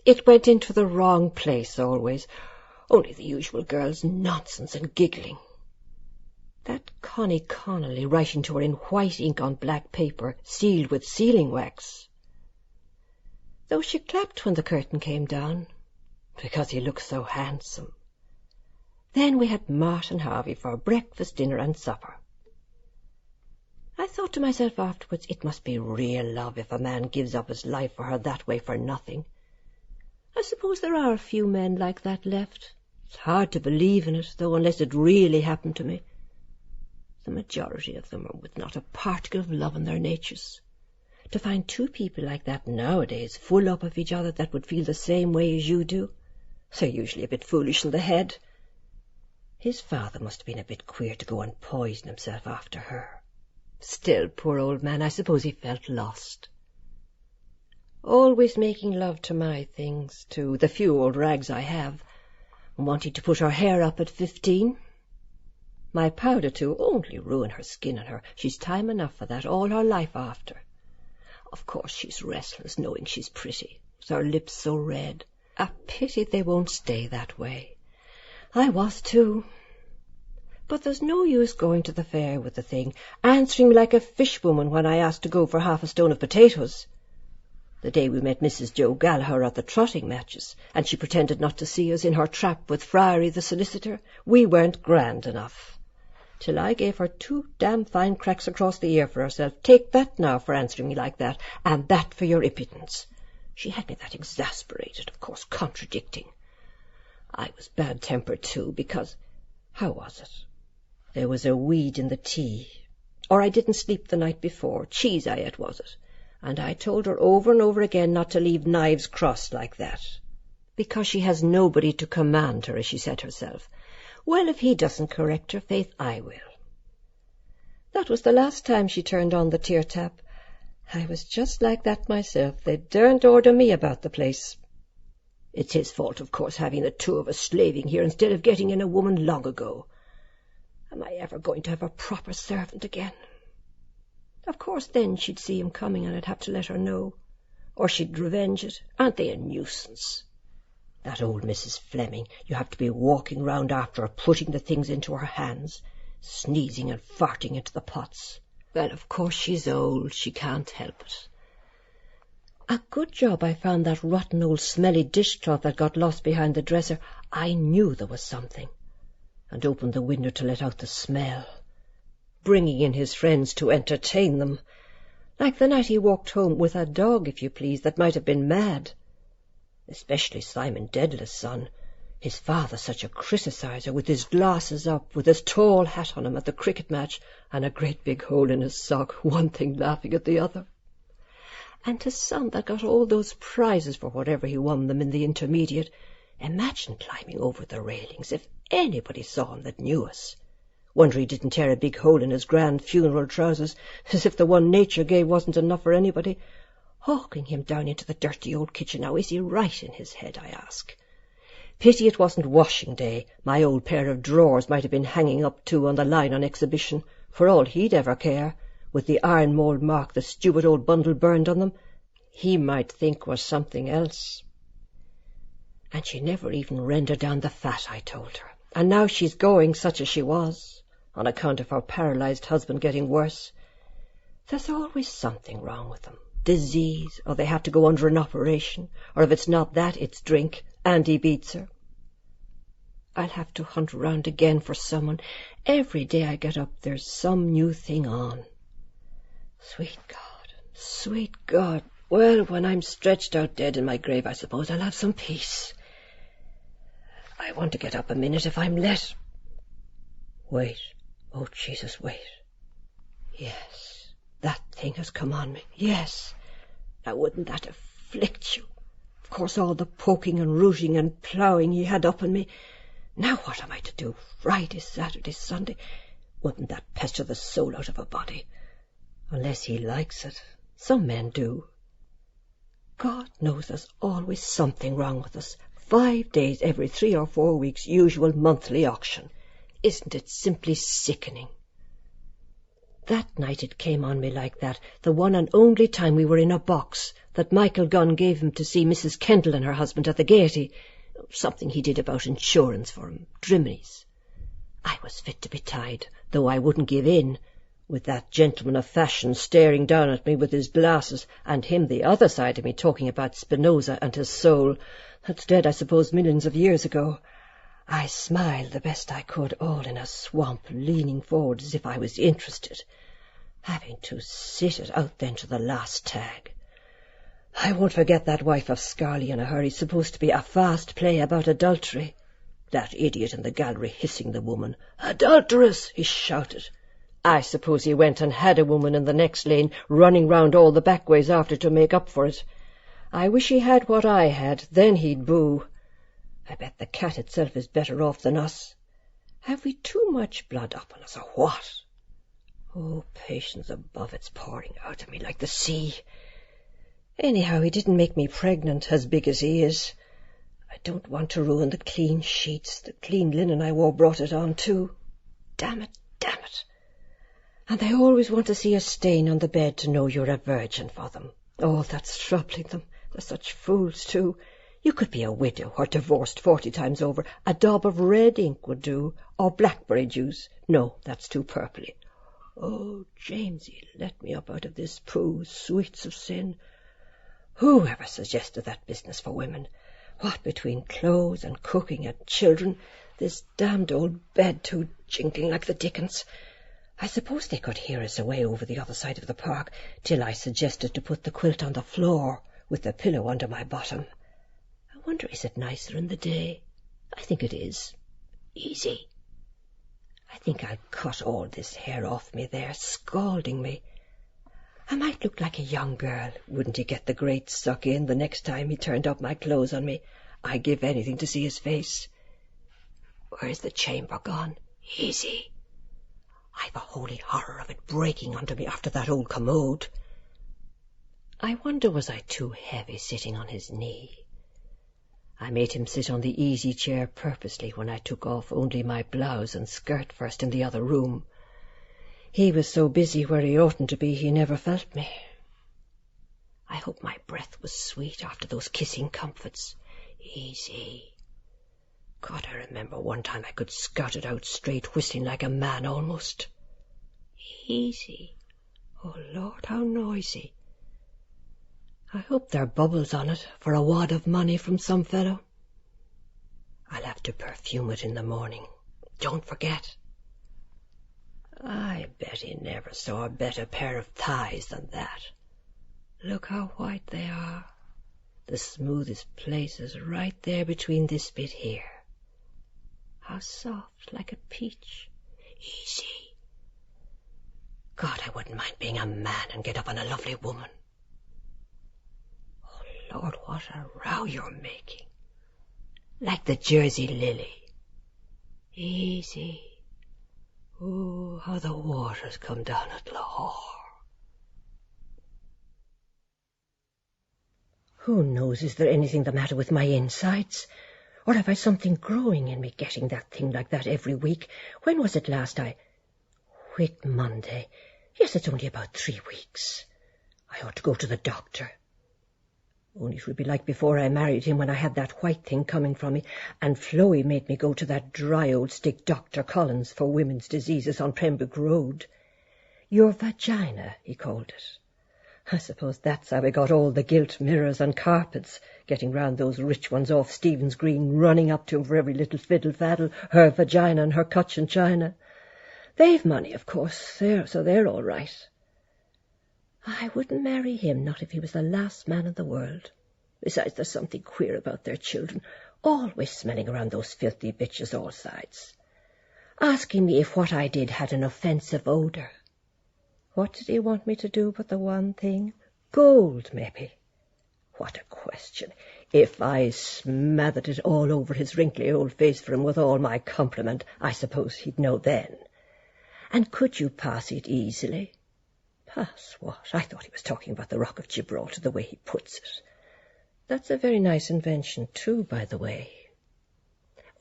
It went into the wrong place always. Only the usual girl's nonsense and giggling. That Connie Connolly writing to her in white ink on black paper, sealed with sealing wax. Though she clapped when the curtain came down, because he looked so handsome. Then we had Martin Harvey for breakfast, dinner and supper. I thought to myself afterwards, it must be real love if a man gives up his life for her that way for nothing. I suppose there are a few men like that left. It's hard to believe in it, though, unless it really happened to me. The majority of them are with not a particle of love in their natures. To find 2 people like that nowadays, full up of each other, that would feel the same way as you do, they're usually a bit foolish in the head. His father must have been a bit queer to go and poison himself after her. Still, poor old man, I suppose he felt lost. Always making love to my things, to the few old rags I have, and wanting to put her hair up at 15. My powder, too, only ruin her skin and her. She's time enough for that all her life after. Of course she's restless, knowing she's pretty, with her lips so red. A pity they won't stay that way. I was, too. But there's no use going to the fair with the thing, answering me like a fishwoman when I asked to go for half a stone of potatoes. The day we met Mrs. Joe Gallagher at the trotting matches, and she pretended not to see us in her trap with Friary the solicitor, we weren't grand enough. Till I gave her 2 damn fine cracks across the ear for herself. Take that now for answering me like that, and that for your impudence. She had me that exasperated, of course, contradicting. I was bad-tempered, too, because... How was it? There was a weed in the tea. Or I didn't sleep the night before. Cheese I ate, was it? And I told her over and over again not to leave knives crossed like that. Because she has nobody to command her, as she said herself. Well, if he doesn't correct her, faith, I will. That was the last time she turned on the tear tap. I was just like that myself. They daren't order me about the place. It's his fault, of course, having the 2 of us slaving here instead of getting in a woman long ago. Am I ever going to have a proper servant again? Of course, then she'd see him coming and I'd have to let her know. Or she'd revenge it. Aren't they a nuisance? That old Mrs. Fleming, you have to be walking round after her, putting the things into her hands, sneezing and farting into the pots. Well, of course she's old, she can't help it. A good job I found that rotten old smelly dishcloth that got lost behind the dresser. I knew there was something, and opened the window to let out the smell, bringing in his friends to entertain them, like the night he walked home with a dog, if you please, that might have been mad. Especially Simon Dedler's son, his father such a criticizer, with his glasses up, with his tall hat on him at the cricket match, and a great big hole in his sock, one thing laughing at the other. And his son that got all those prizes for whatever he won them in the intermediate. Imagine climbing over the railings if anybody saw him that knew us. Wonder he didn't tear a big hole in his grand funeral trousers, as if the one nature gave wasn't enough for anybody. Hawking him down into the dirty old kitchen now, is he right in his head, I ask? Pity it wasn't washing day. My old pair of drawers might have been hanging up too on the line on exhibition, for all he'd ever care, with the iron mould mark the stupid old bundle burned on them. He might think was something else. And she never even rendered down the fat, I told her. And now she's going, such as she was, on account of her paralysed husband getting worse. There's always something wrong with them. Disease, or they have to go under an operation, or if it's not that, it's drink, and he beats her. I'll have to hunt round again for someone. Every day I get up, there's some new thing on. Sweet God, sweet God. Well, when I'm stretched out dead in my grave, I suppose I'll have some peace. I want to get up a minute if I'm let. Wait. Oh, Jesus, wait. Yes, that thing has come on me. Yes. Now, wouldn't that afflict you? Of course, all the poking and rooting and ploughing he had up on me. Now what am I to do? Friday, Saturday, Sunday. Wouldn't that pester the soul out of a body? Unless he likes it. Some men do. God knows there's always something wrong with us. 5 days every 3 or 4 weeks, usual monthly auction. Isn't it simply sickening? That night it came on me like that, the one and only time we were in a box, that Michael Gunn gave him to see Mrs. Kendall and her husband at the Gaiety. Something he did about insurance for him, Drimney's. I was fit to be tied, though I wouldn't give in, with that gentleman of fashion staring down at me with his glasses, and him the other side of me talking about Spinoza and his soul. That's dead, I suppose, millions of years ago. I smiled the best I could, all in a swamp, leaning forward as if I was interested, having to sit it out then to the last tag. I won't forget that wife of Scarley in a hurry, supposed to be a fast play about adultery. That idiot in the gallery hissing the woman. "Adulteress!" he shouted. I suppose he went and had a woman in the next lane, running round all the back ways after to make up for it. I wish he had what I had, then he'd boo. I bet the cat itself is better off than us. Have we too much blood up on us, or what? Oh, patience above, it's pouring out of me like the sea. Anyhow, he didn't make me pregnant, as big as he is. I don't want to ruin the clean sheets. The clean linen I wore brought it on, too. Damn it, damn it. And they always want to see a stain on the bed to know you're a virgin for them. Oh, that's troubling them. They're such fools, too. You could be a widow or divorced 40 times over. A daub of red ink would do, or blackberry juice. No, that's too purply. Oh, Jamesy, let me up out of this poo, sweets of sin. Whoever suggested that business for women? What between clothes and cooking and children, this damned old bed too jingling like the dickens. I suppose they could hear us away over the other side of the park, till I suggested to put the quilt on the floor, with the pillow under my bottom. I wonder, is it nicer in the day? I think it is. Easy. I think I'll cut all this hair off me there, scalding me. I might look like a young girl. Wouldn't he get the great suck in the next time he turned up my clothes on me? I'd give anything to see his face. Where's the chamber gone? Easy. I've a holy horror of it breaking under me after that old commode. I wonder, was I too heavy sitting on his knee? I made him sit on the easy chair purposely when I took off only my blouse and skirt first in the other room. He was so busy where he oughtn't to be, he never felt me. I hope my breath was sweet after those kissing comforts. Easy. God, I remember one time I could scout it out straight, whistling like a man almost. Easy. Oh, Lord, how noisy. I hope there are bubbles on it for a wad of money from some fellow. I'll have to perfume it in the morning. Don't forget. I bet he never saw a better pair of thighs than that. Look how white they are. The smoothest place is right there between this bit here. How soft, like a peach. Easy. God, I wouldn't mind being a man and get up on a lovely woman. Lord, what a row you're making. Like the Jersey lily. Easy. Oh, how the waters come down at Lahore. Who knows, is there anything the matter with my insides? Or have I something growing in me, getting that thing like that every week? When was it last Whit Monday. Yes, it's only about 3 weeks. I ought to go to the doctor. Only it would be like before I married him, when I had that white thing coming from me, and Floey made me go to that dry old stick Dr. Collins for women's diseases on Pembroke Road. Your vagina, he called it. I suppose that's how I got all the gilt mirrors and carpets, getting round those rich ones off Stephen's Green, running up to him for every little fiddle-faddle, her vagina and her Cochin china. They've money, of course, so they're all right. I wouldn't marry him, not if he was the last man in the world. Besides, there's something queer about their children, always smelling around those filthy bitches all sides. Asking me if what I did had an offensive odour. What did he want me to do but the one thing? Gold, maybe. What a question. If I smothered it all over his wrinkly old face for him with all my compliment, I suppose he'd know then. And could you pass it easily? Pass what? I thought he was talking about the Rock of Gibraltar, the way he puts it. That's a very nice invention, too, by the way.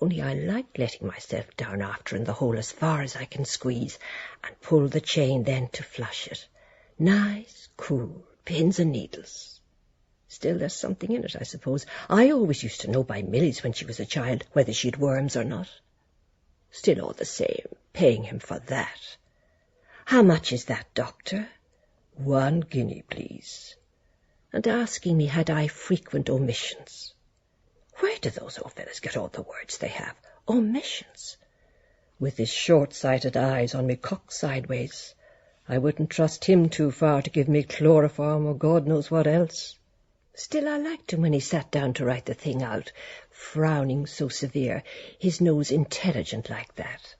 Only I like letting myself down after in the hole as far as I can squeeze, and pull the chain then to flush it. Nice, cool, pins and needles. Still, there's something in it, I suppose. I always used to know by Milly's when she was a child whether she'd worms or not. Still, all the same, paying him for that. How much is that, doctor? 1 guinea, please. And asking me had I frequent omissions. Where do those old fellas get all the words they have? Omissions. With his short-sighted eyes on me cocked sideways, I wouldn't trust him too far to give me chloroform or God knows what else. Still, I liked him when he sat down to write the thing out, frowning so severe, his nose intelligent like that.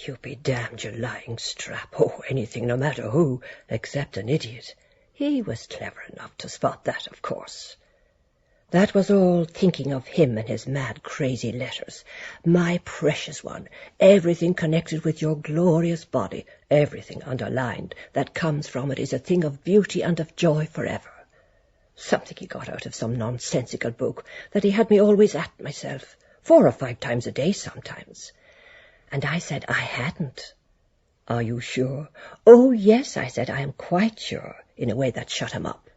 You be damned, you lying strap. Oh, anything, no matter who, except an idiot. He was clever enough to spot that, of course. That was all thinking of him and his mad, crazy letters. My precious one, everything connected with your glorious body, everything underlined, that comes from it is a thing of beauty and of joy forever. Something he got out of some nonsensical book, that he had me always at myself, 4 or 5 times a day sometimes. And I said I hadn't. Are you sure? Oh, yes, I said, I am quite sure, in a way that shut him up.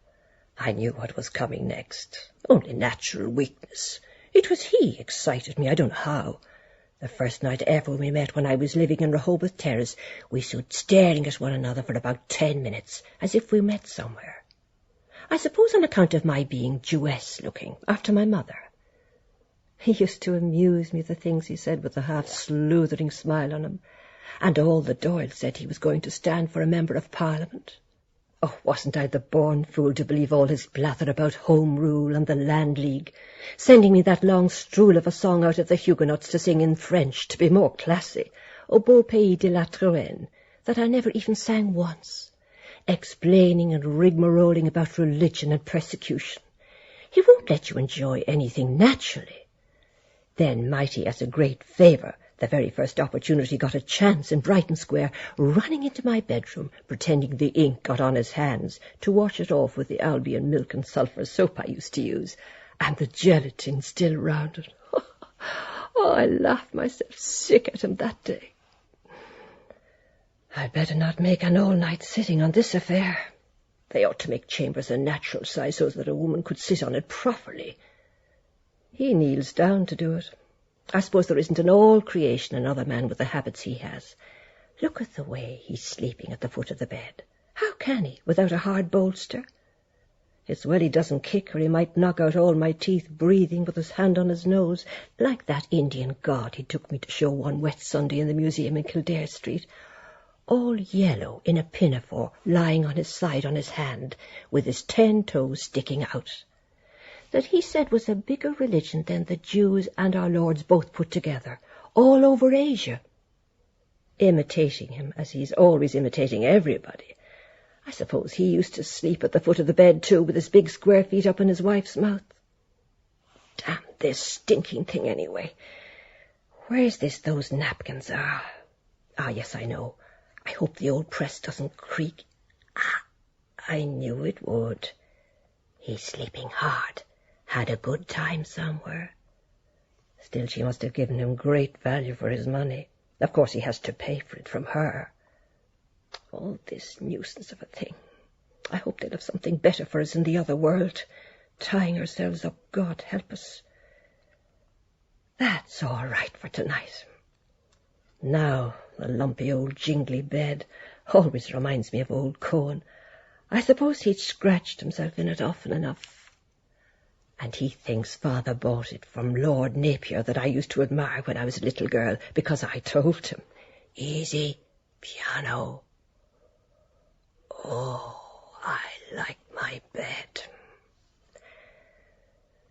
I knew what was coming next. Only natural weakness. It was he excited me, I don't know how. The first night ever we met when I was living in Rehoboth Terrace, we stood staring at one another for about 10 minutes, as if we met somewhere. I suppose on account of my being Jewess-looking, after my mother. He used to amuse me, the things he said with a half-sleuthering smile on him. And all the Doyles said he was going to stand for a Member of Parliament. Oh, wasn't I the born fool to believe all his blather about Home Rule and the Land League, sending me that long strool of a song out of the Huguenots to sing in French to be more classy, Au beau pays de la Troenne, that I never even sang once, explaining and rigmaroling about religion and persecution. He won't let you enjoy anything naturally. Then, mighty as a great favour, the very first opportunity got a chance in Brighton Square, running into my bedroom, pretending the ink got on his hands, to wash it off with the Albion milk and sulphur soap I used to use, and the gelatine still round it. Oh, I laughed myself sick at him that day. I'd better not make an all-night sitting on this affair. They ought to make chambers a natural size so that a woman could sit on it properly. He kneels down to do it. I suppose there isn't in all creation another man with the habits he has. Look at the way he's sleeping at the foot of the bed. How can he, without a hard bolster? It's well he doesn't kick, or he might knock out all my teeth breathing with his hand on his nose, like that Indian god he took me to show one wet Sunday in the museum in Kildare Street, all yellow in a pinafore, lying on his side on his hand, with his 10 toes sticking out. That he said was a bigger religion than the Jews and our Lords both put together, all over Asia. Imitating him, as he's always imitating everybody, I suppose he used to sleep at the foot of the bed, too, with his big square feet up in his wife's mouth. Damn this stinking thing, anyway. Where's this those napkins are? Ah, yes, I know. I hope the old press doesn't creak. Ah, I knew it would. He's sleeping hard. Had a good time somewhere. Still, she must have given him great value for his money. Of course, he has to pay for it from her. All this nuisance of a thing. I hope they'll have something better for us in the other world. Tying ourselves up, God help us. That's all right for tonight. Now, the lumpy old jingly bed always reminds me of old Cohen. I suppose he'd scratched himself in it often enough. And he thinks Father bought it from Lord Napier that I used to admire when I was a little girl, because I told him. Easy, piano. Oh, I like my bed.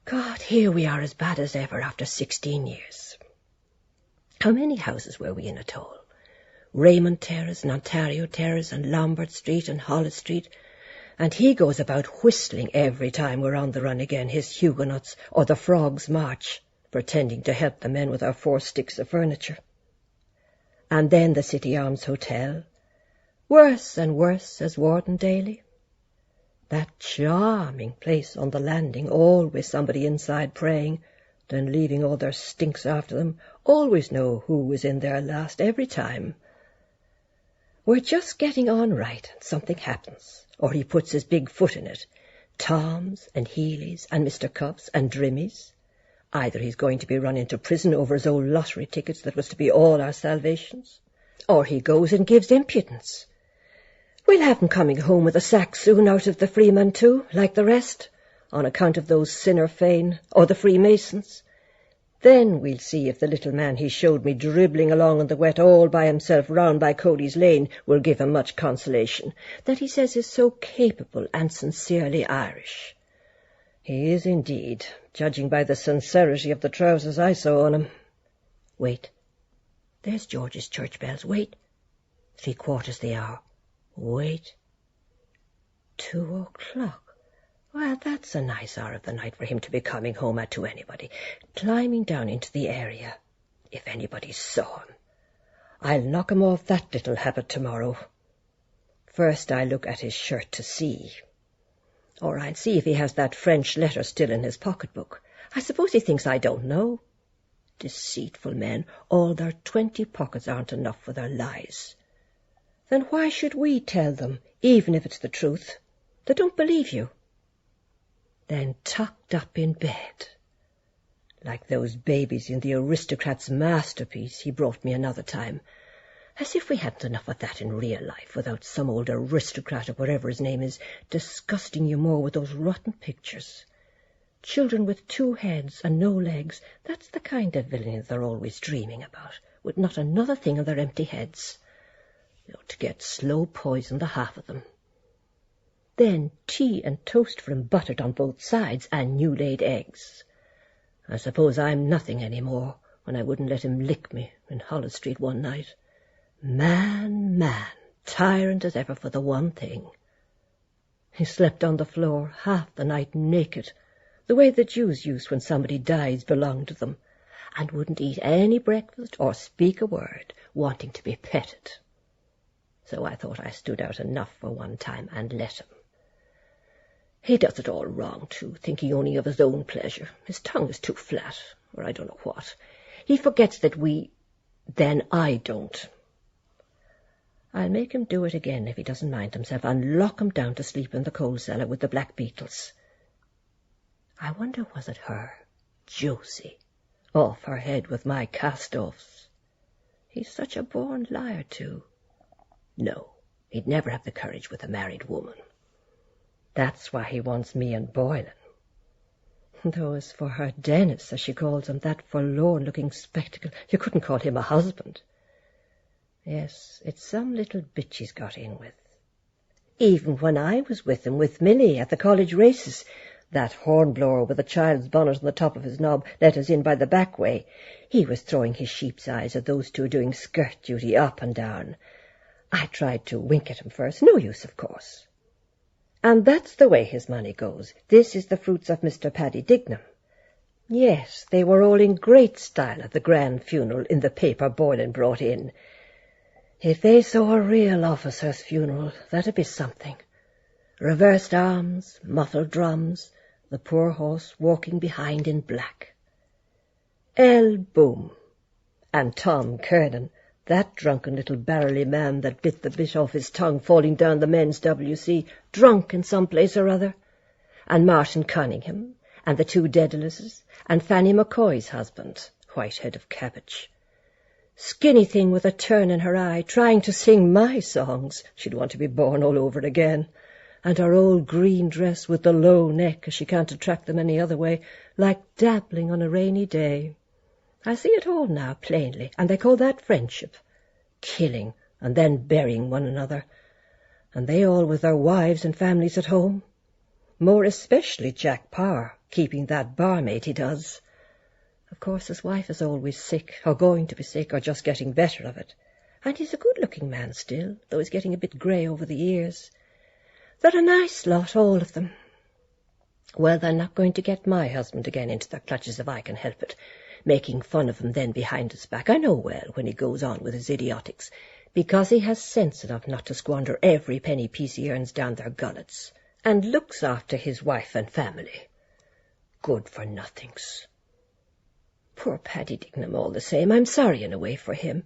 God, here we are as bad as ever after 16 years. How many houses were we in at all? Raymond Terrace and Ontario Terrace and Lombard Street and Hollis Street. And he goes about whistling every time we're on the run again, his Huguenots or the Frogs' March, pretending to help the men with our 4 sticks of furniture. And then the City Arms Hotel. Worse and worse as Warden Daly. That charming place on the landing, always somebody inside praying, then leaving all their stinks after them, always know who was in there last every time. We're just getting on right, and something happens, or he puts his big foot in it. Toms and Healy's and Mr. Cuff's and Drimmy's. Either he's going to be run into prison over his old lottery tickets that was to be all our salvations, or he goes and gives impudence. We'll have him coming home with a sack soon out of the Freeman too, like the rest, on account of those Sinn Féin or the Freemasons. Then we'll see if the little man he showed me dribbling along in the wet all by himself round by Cody's Lane will give him much consolation, that he says is so capable and sincerely Irish. He is indeed, judging by the sincerity of the trousers I saw on him. Wait. There's George's church bells. Wait. 3/4 the hour. Wait. 2 o'clock. Well, that's a nice hour of the night for him to be coming home at to anybody, climbing down into the area. If anybody saw him. I'll knock him off that little habit tomorrow. First I'll look at his shirt to see. Or I'll see if he has that French letter still in his pocketbook. I suppose he thinks I don't know. Deceitful men, all their 20 pockets aren't enough for their lies. Then why should we tell them, even if it's the truth? They don't believe you. Then tucked up in bed, like those babies in the aristocrat's masterpiece he brought me another time, as if we hadn't enough of that in real life without some old aristocrat or whatever his name is disgusting you more with those rotten pictures. Children with 2 heads and no legs, that's the kind of villainy they're always dreaming about, with not another thing in their empty heads. They ought to get slow poison, the half of them. Then tea and toast for him buttered on both sides, and new-laid eggs. I suppose I'm nothing any more when I wouldn't let him lick me in Hollis Street one night. Man, tyrant as ever for the one thing. He slept on the floor half the night naked, the way the Jews used when somebody dies belonged to them, and wouldn't eat any breakfast or speak a word, wanting to be petted. So I thought I stood out enough for one time and let him. He does it all wrong, too, thinking only of his own pleasure. His tongue is too flat, or I don't know what. He forgets that then I don't. I'll make him do it again if he doesn't mind himself, and lock him down to sleep in the coal cellar with the black beetles. I wonder, was it her, Josie, off her head with my cast-offs? He's such a born liar, too. No, he'd never have the courage with a married woman. That's why he wants me and Boylan. Though as for her Dennis, as she calls him, that forlorn-looking spectacle, you couldn't call him a husband. Yes, it's some little bitch he's got in with. Even when I was with him, with Millie, at the college races, that hornblower with a child's bonnet on the top of his knob let us in by the back way. He was throwing his sheep's eyes at those two doing skirt duty up and down. I tried to wink at him first. No use, of course. And that's the way his money goes. This is the fruits of Mr. Paddy Dignam. Yes, they were all in great style at the grand funeral in the paper Boylan brought in. If they saw a real officer's funeral, that'd be something. Reversed arms, muffled drums, the poor horse walking behind in black. El Boom, and Tom Kernan, that drunken little barrelly man that bit the bit off his tongue falling down the men's WC, drunk in some place or other, and Martin Cunningham, and the two Daedalus, and Fanny McCoy's husband, white head of cabbage. Skinny thing with a turn in her eye, trying to sing my songs. She'd want to be born all over again. And her old green dress with the low neck, as she can't attract them any other way, like dabbling on a rainy day. I see it all now, plainly, and they call that friendship. Killing, and then burying one another. And they all with their wives and families at home. More especially Jack Parr, keeping that barmaid he does. Of course, his wife is always sick, or going to be sick, or just getting better of it. And he's a good-looking man still, though he's getting a bit grey over the years. They're a nice lot, all of them. Well, they're not going to get my husband again into their clutches if I can help it, making fun of him then behind his back. I know well when he goes on with his idiotics, because he has sense enough not to squander every penny piece he earns down their gullets, and looks after his wife and family. Good-for-nothings. Poor Paddy Dignam all the same. I'm sorry in a way for him.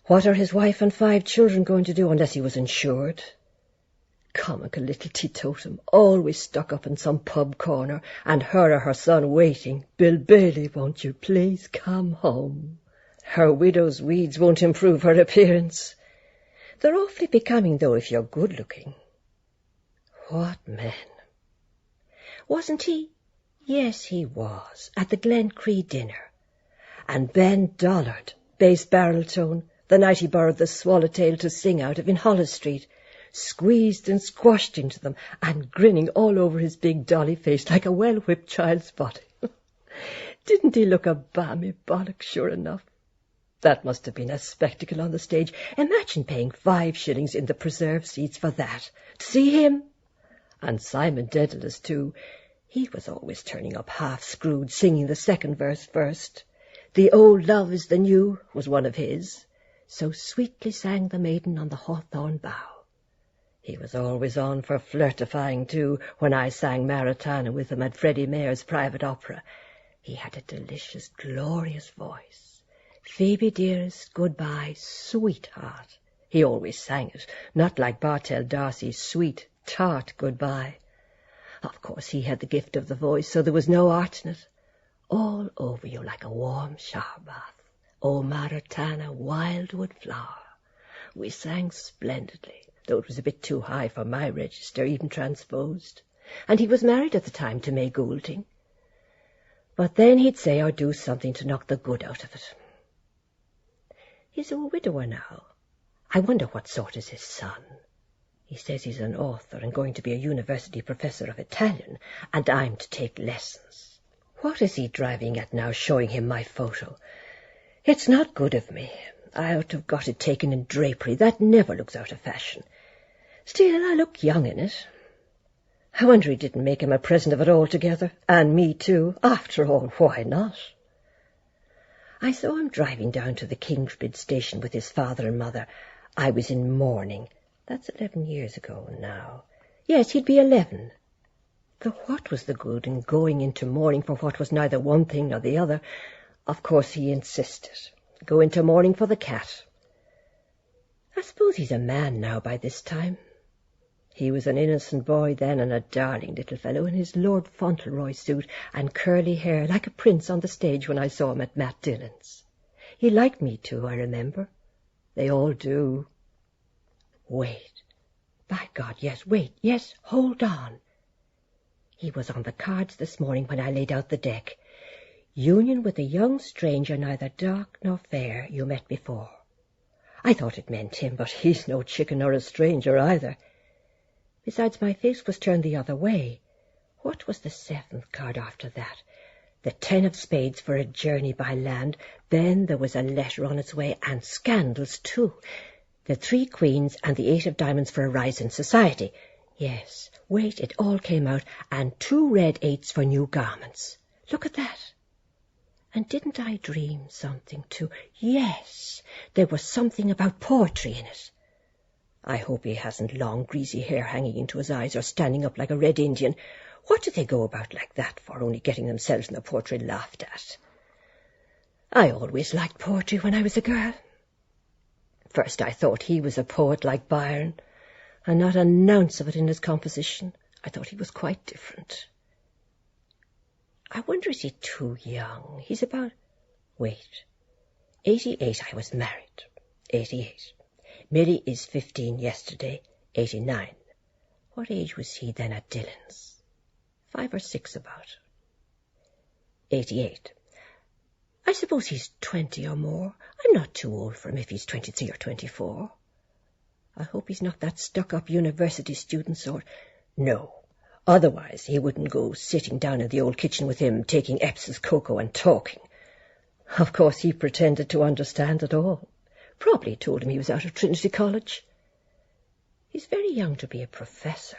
What are his wife and 5 children going to do unless he was insured? Comical little teetotum, always stuck up in some pub corner, and her or her son waiting. Bill Bailey, won't you please come home? Her widow's weeds won't improve her appearance. They're awfully becoming, though, if you're good-looking. What men! Wasn't he? Yes, he was, at the Glencree dinner. And Ben Dollard, bass baritone, the night he borrowed the Swallowtail to sing out of in Hollis Street, squeezed and squashed into them, and grinning all over his big dolly face like a well-whipped child's body. Didn't he look a balmy bollock, sure enough? That must have been a spectacle on the stage. Imagine paying 5 shillings in the preserved seats for that. To see him? And Simon Daedalus, too. He was always turning up half-screwed, singing the second verse first. The old love is the new was one of his. So sweetly sang the maiden on the hawthorn bough. He was always on for flirtifying, too, when I sang Maritana with him at Freddie Mayer's private opera. He had a delicious, glorious voice. Phoebe, dearest, goodbye, sweetheart. He always sang it, not like Bartell D'Arcy's sweet, tart goodbye. Of course, he had the gift of the voice, so there was no art in it. All over you like a warm shower bath. O Maritana, wildwood flower. We sang splendidly, though it was a bit too high for my register, even transposed. And he was married at the time to May Goulding. But then he'd say or do something to knock the good out of it. He's a widower now. I wonder what sort is his son. He says he's an author and going to be a university professor of Italian, and I'm to take lessons. What is he driving at now, showing him my photo? It's not good of me. I ought to have got it taken in drapery. That never looks out of fashion. Still, I look young in it. I wonder he didn't make him a present of it altogether, and me too. After all, why not? I saw him driving down to the Kingsbridge station with his father and mother. I was in mourning. That's 11 years ago now. Yes, he'd be 11. Though what was the good in going into mourning for what was neither one thing nor the other? Of course he insisted. Go into mourning for the cat. I suppose he's a man now by this time. He was an innocent boy then, and a darling little fellow in his Lord Fauntleroy suit and curly hair, like a prince on the stage when I saw him at Matt Dillon's. He liked me too, I remember. They all do. Wait. By God, yes, wait, yes, hold on. He was on the cards this morning when I laid out the deck. Union with a young stranger, neither dark nor fair, you met before. I thought it meant him, but he's no chicken nor a stranger either. Besides, my face was turned the other way. What was the 7th card after that? The 10 of spades for a journey by land. Then there was a letter on its way, and scandals too. The 3 queens and the 8 of diamonds for a rise in society. Yes, wait, it all came out, and 2 red 8s for new garments. Look at that. And didn't I dream something too? Yes, there was something about poetry in it. I hope he hasn't long, greasy hair hanging into his eyes or standing up like a Red Indian. What do they go about like that for, only getting themselves and the poetry laughed at? I always liked poetry when I was a girl. First I thought he was a poet like Byron, and not an ounce of it in his composition. I thought he was quite different. I wonder, is he too young? He's about... Wait. 88 I was married. 88. Millie is 15 yesterday. 89. What age was he then at Dillon's? 5 or 6 about. 88. I suppose he's 20 or more. I'm not too old for him if he's 23 or 24. I hope he's not that stuck-up university student sort. No. Otherwise, he wouldn't go sitting down in the old kitchen with him, taking Eps's cocoa and talking. Of course, he pretended to understand it all. Probably told him he was out of Trinity College. He's very young to be a professor.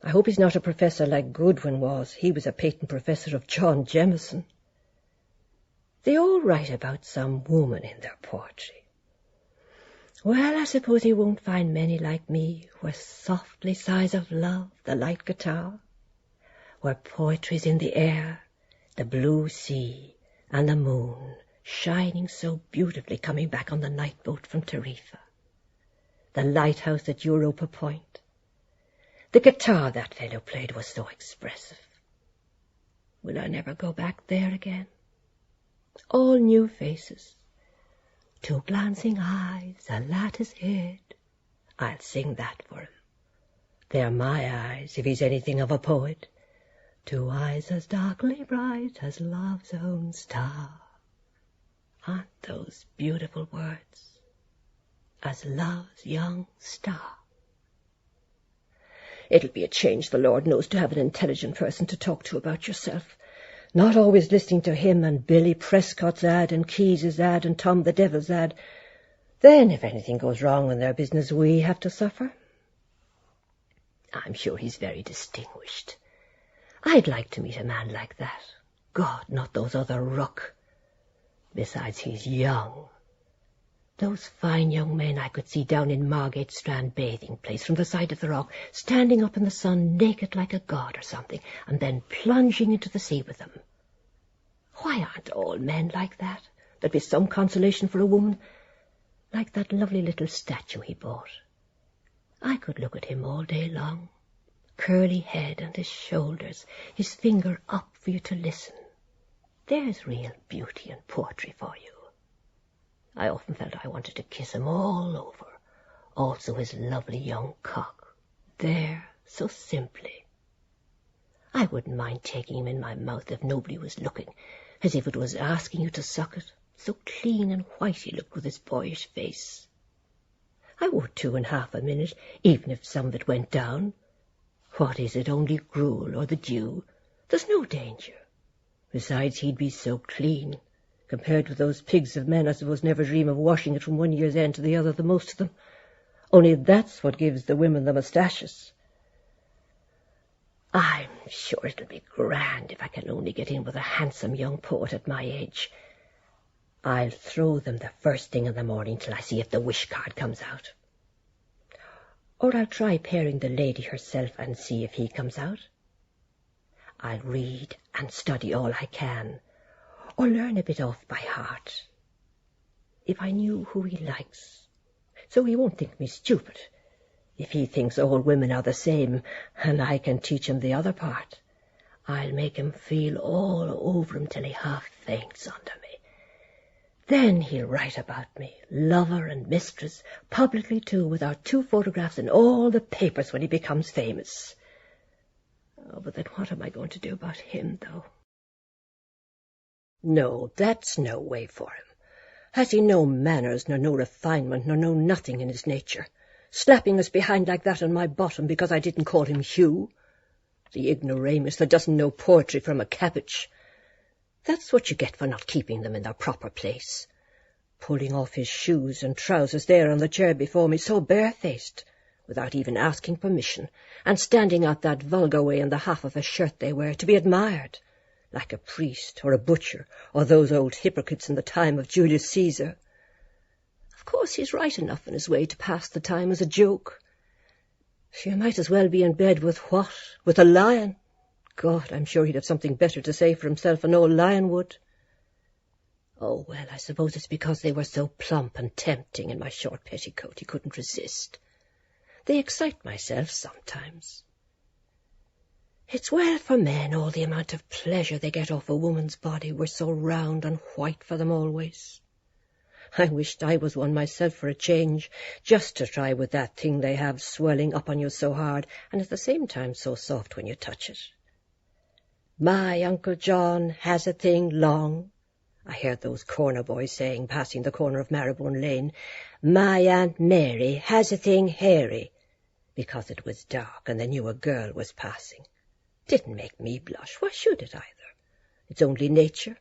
I hope he's not a professor like Goodwin was. He was a patent professor of John Jemison. They all write about some woman in their poetry. Well, I suppose he won't find many like me, where softly sighs of love the light guitar, where poetry's in the air, the blue sea, and the moon shining so beautifully coming back on the night boat from Tarifa, the lighthouse at Europa Point. The guitar that fellow played was so expressive. Will I never go back there again? All new faces. 2 glancing eyes, a lattice head. I'll sing that for him. They're my eyes, if he's anything of a poet. 2 eyes as darkly bright as love's own star. Aren't those beautiful words? As love's young star. It'll be a change, the Lord knows, to have an intelligent person to talk to about yourself. Not always listening to him and Billy Prescott's ad and Keyes's ad and Tom the Devil's ad. Then, if anything goes wrong in their business, we have to suffer. I'm sure he's very distinguished. I'd like to meet a man like that. God, not those other ruck. Besides, he's young. Those fine young men I could see down in Margate Strand bathing place from the side of the rock, standing up in the sun naked like a god or something, and then plunging into the sea with them. Why aren't all men like that? There'd be some consolation for a woman, like that lovely little statue he bought. I could look at him all day long, curly head and his shoulders, his finger up for you to listen. There's real beauty and poetry for you. I often felt I wanted to kiss him all over, also his lovely young cock, there, so simply. I wouldn't mind taking him in my mouth if nobody was looking, as if it was asking you to suck it, so clean and white he looked with his boyish face. I would too in half a minute, even if some of it went down. What is it, only gruel or the dew? There's no danger. Besides, he'd be so clean. Compared with those pigs of men, I suppose never dream of washing it from one year's end to the other, the most of them. Only that's what gives the women the moustaches. I'm sure it'll be grand if I can only get in with a handsome young poet at my age. I'll throw them the first thing in the morning till I see if the wish card comes out. Or I'll try pairing the lady herself and see if he comes out. I'll read and study all I can, or learn a bit off by heart. If I knew who he likes, so he won't think me stupid. If he thinks all women are the same, and I can teach him the other part, I'll make him feel all over him till he half faints under me. Then he'll write about me, lover and mistress, publicly too, with our 2 photographs in all the papers when he becomes famous. Oh, but then what am I going to do about him, though? No, that's no way for him. Has he no manners, nor no refinement, nor no nothing in his nature? Slapping us behind like that on my bottom because I didn't call him Hugh. The ignoramus that doesn't know poetry from a cabbage. That's what you get for not keeping them in their proper place. pulling off his shoes and trousers there on the chair before me, so barefaced, without even asking permission, and standing out that vulgar way in the half of a shirt they wear, to be admired, like a priest or a butcher or those old hypocrites in the time of Julius Caesar. Of course he's right enough in his way to pass the time as a joke. She might as well be in bed with what? With a lion? God, I'm sure he'd have something better to say for himself, an old lion would. Oh, well, I suppose it's because they were so plump and tempting in my short petticoat he couldn't resist. They excite myself sometimes. It's well for men, all the amount of pleasure they get off a woman's body. We're so round and white for them always. I wished I was one myself for a change, just to try with that thing they have swelling up on you so hard, and at the same time so soft when you touch it. My Uncle John has a thing long, I heard those corner boys saying, passing the corner of Marrowbone Lane. My Aunt Mary has a thing hairy, because it was dark and they knew a girl was passing. Didn't make me blush. Why should it either? It's only nature.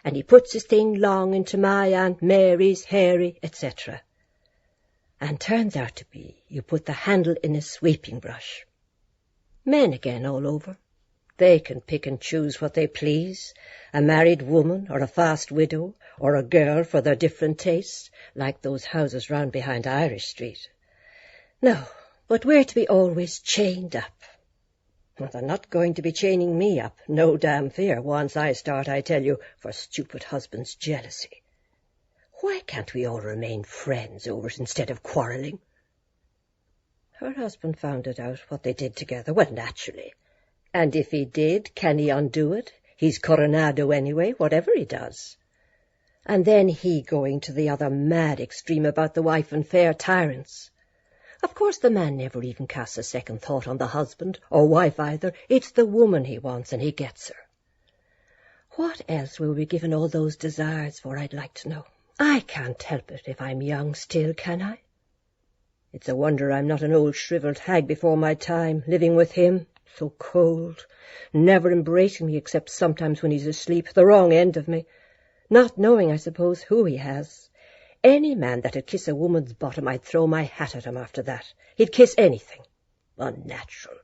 And he puts his thing long into my Aunt Mary's hairy, etc. And turns out to be you put the handle in a sweeping brush. Men again all over. They can pick and choose what they please, a married woman or a fast widow or a girl for their different tastes, like those houses round behind Irish Street. No, but we're to be always chained up. Well, they're not going to be chaining me up, no damn fear, once I start, I tell you, for stupid husband's jealousy. Why can't we all remain friends over it instead of quarrelling? Her husband found it out, what they did together, well, naturally. And if he did, can he undo it? He's Coronado anyway, whatever he does. And then he going to the other mad extreme about the wife and fair tyrants. Of course the man never even casts a second thought on the husband, or wife either. It's the woman he wants, and he gets her. What else will we give in all those desires for, I'd like to know? I can't help it if I'm young still, can I? It's a wonder I'm not an old shriveled hag before my time, living with him. So cold, never embracing me except sometimes when he's asleep, the wrong end of me, not knowing, I suppose, who he has. Any man that'd kiss a woman's bottom, I'd throw my hat at him after that. He'd kiss anything. Unnatural.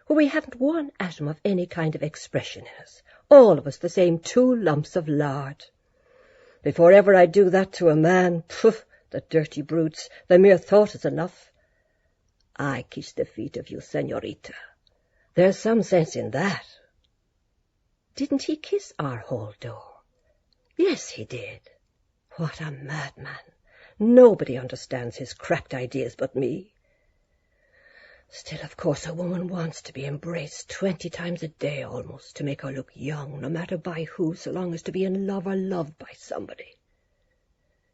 Well, we haven't one atom of any kind of expression in us. All of us the same 2 lumps of lard. Before ever I'd do that to a man, poof, the dirty brutes, the mere thought is enough. I kiss the feet of you, señorita. There's some sense in that. Didn't he kiss our hall door? Yes, he did. What a madman. Nobody understands his cracked ideas but me. Still, of course, a woman wants to be embraced 20 times a day almost, to make her look young, no matter by who, so long as to be in love or loved by somebody.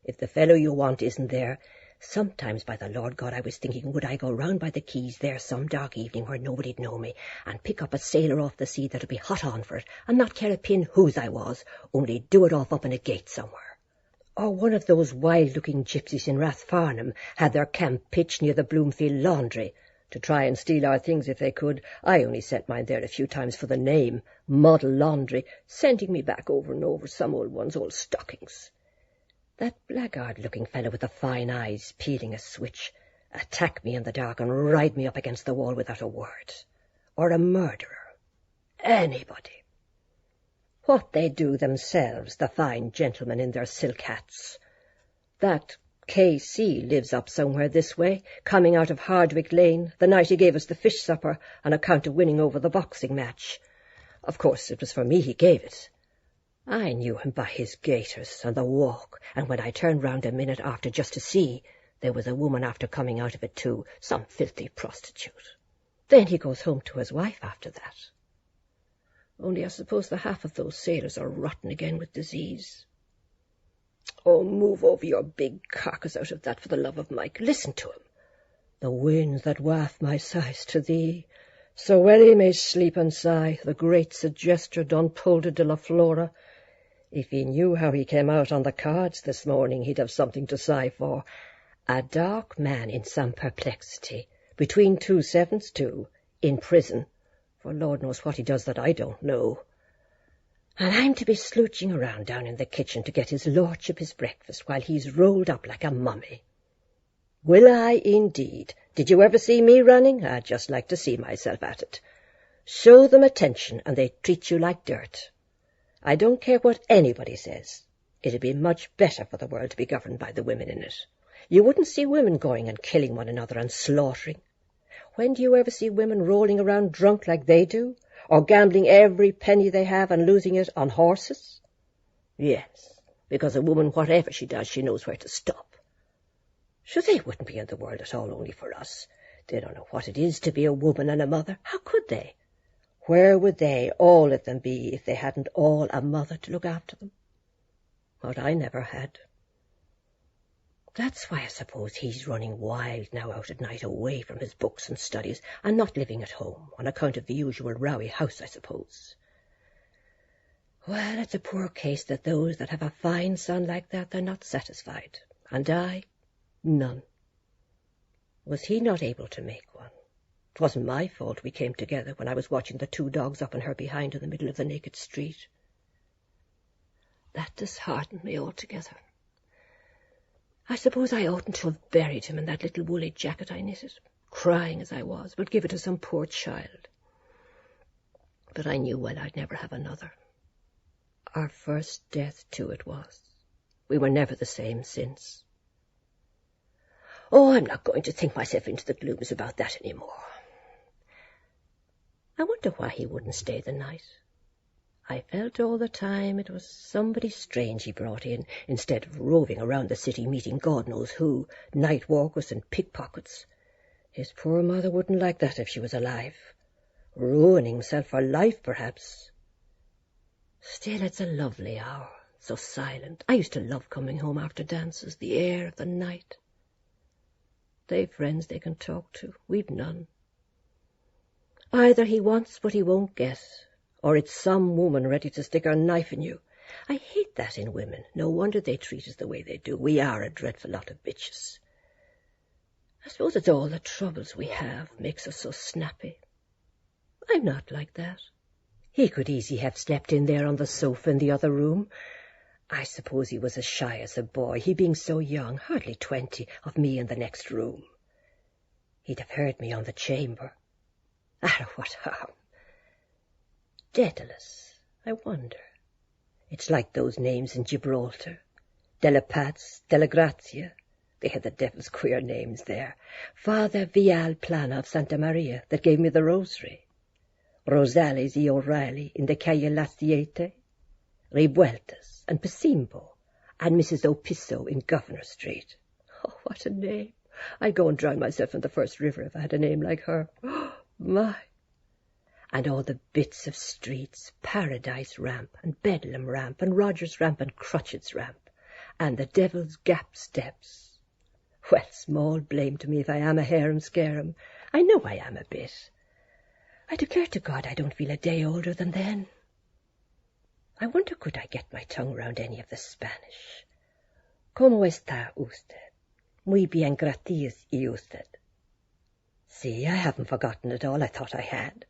If the fellow you want isn't there, sometimes, by the Lord God, I was thinking, would I go round by the quays there some dark evening where nobody'd know me, and pick up a sailor off the sea that'd be hot on for it, and not care a pin whose I was, only do it off up in a gate somewhere. Or one of those wild-looking gypsies in Rathfarnham had their camp pitched near the Bloomfield Laundry, to try and steal our things if they could. I only sent mine there a few times for the name, Model Laundry, sending me back over and over some old one's old stockings. That blackguard-looking fellow with the fine eyes, peeling a switch, attack me in the dark and ride me up against the wall without a word. Or a murderer. Anybody. What they do themselves, the fine gentlemen in their silk hats. That K.C. lives up somewhere this way, coming out of Hardwick Lane, the night he gave us the fish supper on account of winning over the boxing match. Of course, it was for me he gave it. I knew him by his gaiters and the walk, and when I turned round a minute after just to see, there was a woman after coming out of it too, some filthy prostitute. Then he goes home to his wife after that. Only I suppose the half of those sailors are rotten again with disease. Oh, move over your big carcass out of that for the love of Mike. Listen to him. The winds that waft my sighs to thee, so well he may sleep and sigh, the great suggester Don Poldo de la Flora. If he knew how he came out on the cards this morning, he'd have something to sigh for. A dark man in some perplexity, between 2 sevens too, in prison, for Lord knows what he does that I don't know. And I'm to be slouching around down in the kitchen to get his lordship his breakfast while he's rolled up like a mummy. Will I, indeed? Did you ever see me running? I'd just like to see myself at it. Show them attention, and they treat you like dirt. I don't care what anybody says. It'd be much better for the world to be governed by the women in it. You wouldn't see women going and killing one another and slaughtering. When do you ever see women rolling around drunk like they do? Or gambling every penny they have and losing it on horses? Yes, because a woman, whatever she does, she knows where to stop. Sure, they wouldn't be in the world at all only for us. They don't know what it is to be a woman and a mother. How could they? Where would they, all of them, be if they hadn't all a mother to look after them? What I never had. That's why I suppose he's running wild now out at night away from his books and studies and not living at home on account of the usual rowy house, I suppose. Well, it's a poor case that those that have a fine son like that, they're not satisfied. And I, none. Was he not able to make one? It wasn't my fault we came together when I was watching the 2 dogs up and her behind in the middle of the naked street. That disheartened me altogether. I suppose I oughtn't to have buried him in that little woolly jacket I knitted, crying as I was, but give it to some poor child. But I knew well I'd never have another. Our first death, too, it was. We were never the same since. Oh, I'm not going to think myself into the glooms about that any more. I wonder why he wouldn't stay the night. I felt all the time it was somebody strange he brought in, instead of roving around the city meeting God knows who, night walkers and pickpockets. His poor mother wouldn't like that if she was alive. Ruining himself for life, perhaps. Still, it's a lovely hour, so silent. I used to love coming home after dances, the air of the night. They've friends they can talk to. We've none. Either he wants what he won't get, or it's some woman ready to stick her knife in you. I hate that in women. No wonder they treat us the way they do. We are a dreadful lot of bitches. I suppose it's all the troubles we have makes us so snappy. I'm not like that. He could easily have slept in there on the sofa in the other room. I suppose he was as shy as a boy, he being so young, hardly 20, of me in the next room. He'd have heard me on the chamber. Ah, what harm? Daedalus, I wonder. It's like those names in Gibraltar. Della Paz, Della Grazia. They had the devil's queer names there. Father Vial Plana of Santa Maria, that gave me the rosary. Rosales y O'Reilly in the Calle Las Siete. Revueltas and Pasimbo, and Mrs. Opisso in Governor Street. Oh, what a name! I'd go and drown myself in the first river if I had a name like her. Oh, my! And all the bits of streets, Paradise Ramp, and Bedlam Ramp, and Rogers Ramp, and Crutchett's Ramp, and the Devil's Gap Steps. Well, small blame to me if I am a harum-scarum. I know I am a bit. I declare to God I don't feel a day older than then. I wonder could I get my tongue round any of the Spanish. ¿Cómo está usted? Muy bien, gracias, y usted. See, I haven't forgotten it all. I thought I had.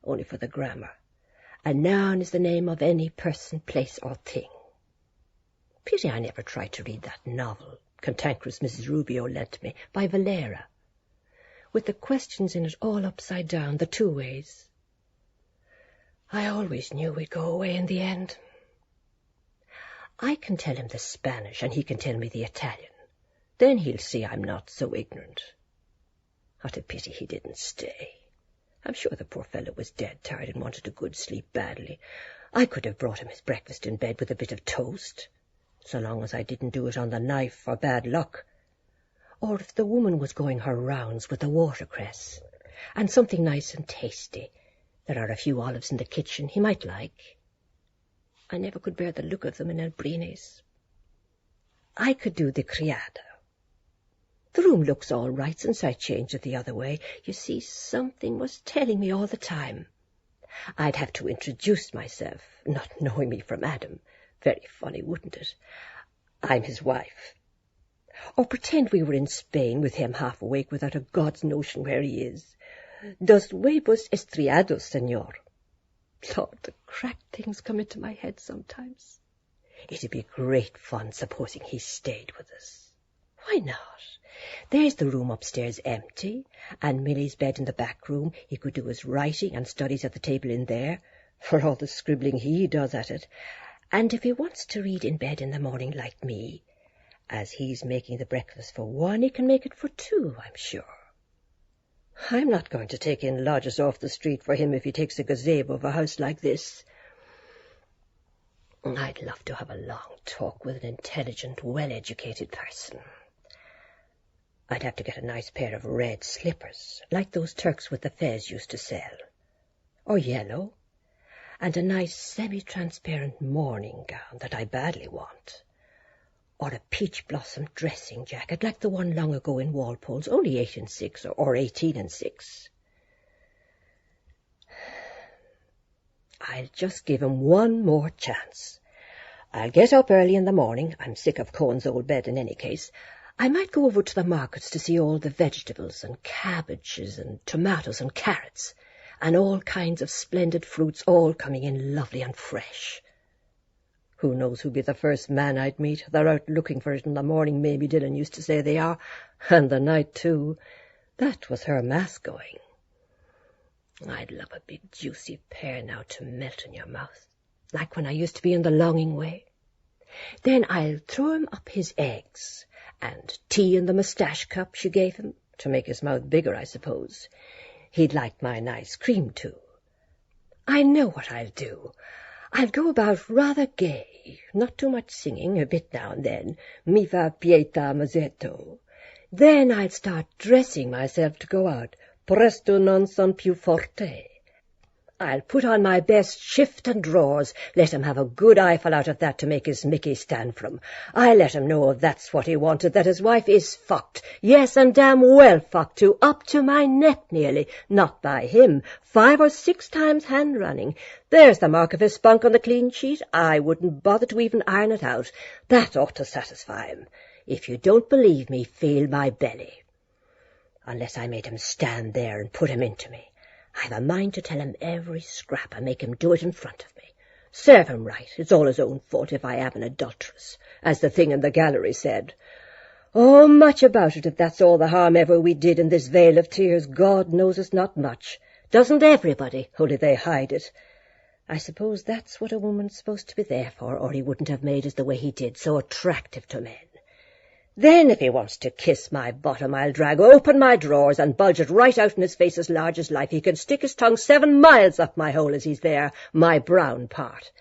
Only for the grammar. A noun is the name of any person, place, or thing. Pity I never tried to read that novel, Cantankerous Mrs. Rubio lent me, by Valera, with the questions in it all upside down, the 2 ways. I always knew we'd go away in the end. I can tell him the Spanish, and he can tell me the Italian. Then he'll see I'm not so ignorant. What a pity he didn't stay. I'm sure the poor fellow was dead tired and wanted a good sleep badly. I could have brought him his breakfast in bed with a bit of toast, so long as I didn't do it on the knife for bad luck. Or if the woman was going her rounds with the watercress, and something nice and tasty. There are a few olives in the kitchen he might like. I never could bear the look of them in El Brines. I could do the criada. The room looks all right since I changed it the other way. You see, something was telling me all the time. I'd have to introduce myself, not knowing me from Adam. Very funny, wouldn't it? I'm his wife. Or pretend we were in Spain with him half awake without a God's notion where he is. Dos huevos estriados, señor. Lord, the cracked things come into my head sometimes. It'd be great fun supposing he stayed with us. Why not? There's the room upstairs empty, and Milly's bed in the back room. He could do his writing and studies at the table in there, for all the scribbling he does at it. And if he wants to read in bed in the morning like me, as he's making the breakfast for one, he can make it for two, I'm sure. I'm not going to take in lodgers off the street for him if he takes a gazebo of a house like this. I'd love to have a long talk with an intelligent, well-educated person. I'd have to get a nice pair of red slippers, like those Turks with the fez used to sell, or yellow, and a nice semi-transparent morning gown that I badly want, or a peach-blossom dressing jacket like the one long ago in Walpole's, only 8 and 6, or 18 and 6. I'll just give him one more chance. I'll get up early in the morning. I'm sick of Cohen's old bed in any case. I might go over to the markets to see all the vegetables and cabbages and tomatoes and carrots and all kinds of splendid fruits, all coming in lovely and fresh. Who knows who'll be the first man I'd meet? They're out looking for it in the morning, Mamie Dillon used to say they are, and the night too. That was her math going. I'd love a big juicy pear now to melt in your mouth, like when I used to be in the longing way. Then I'll throw him up his eggs, and tea in the moustache cup she gave him, to make his mouth bigger, I suppose. He'd like my nice cream, too. I know what I'll do. I'll go about rather gay, not too much singing, a bit now and then, mi fa pieta mazzetto. Then I'll start dressing myself to go out, presto non son più forte. I'll put on my best shift and drawers, let him have a good eyeful out of that to make his Mickey stand for him. I'll let him know that's what he wanted, that his wife is fucked. Yes, and damn well fucked too, up to my neck nearly, not by him, 5 or 6 times hand-running. There's the mark of his spunk on the clean sheet. I wouldn't bother to even iron it out. That ought to satisfy him. If you don't believe me, feel my belly. Unless I made him stand there and put him into me. I've a mind to tell him every scrap and make him do it in front of me. Serve him right. It's all his own fault if I am an adulteress, as the thing in the gallery said. Oh, much about it, if that's all the harm ever we did in this vale of tears. God knows it's not much. Doesn't everybody, only they hide it. I suppose that's what a woman's supposed to be there for, or he wouldn't have made us the way he did, so attractive to men. Then if he wants to kiss my bottom, I'll drag open my drawers and bulge it right out in his face as large as life. He can stick his tongue 7 miles up my hole as he's there, my brown part.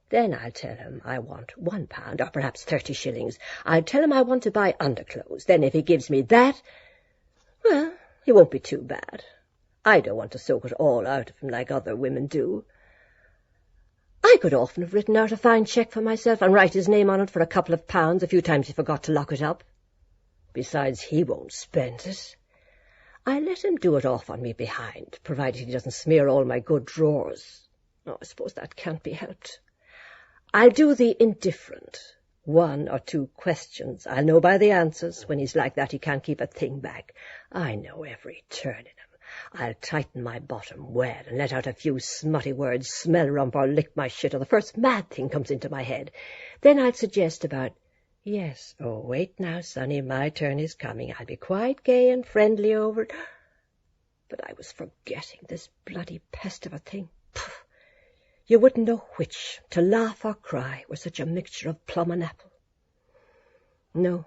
Then I'll tell him I want £1, or perhaps 30 shillings. I'll tell him I want to buy underclothes. Then if he gives me that, well, he won't be too bad. I don't want to soak it all out of him like other women do. I could often have written out a fine cheque for myself and write his name on it for a couple of pounds, a few times he forgot to lock it up. Besides, he won't spend it. I let him do it off on me behind, provided he doesn't smear all my good drawers. Oh, I suppose that can't be helped. I'll do the indifferent. 1 or 2 questions. I'll know by the answers. When he's like that, he can't keep a thing back. I know every turn in him. I'll tighten my bottom well and let out a few smutty words, smell rump or lick my shit, or the first mad thing comes into my head. Then I'll suggest about, yes, oh, wait now, sonny, my turn is coming. I'll be quite gay and friendly over it. But I was forgetting this bloody pest of a thing. Pooh. You wouldn't know which, to laugh or cry, were such a mixture of plum and apple. No,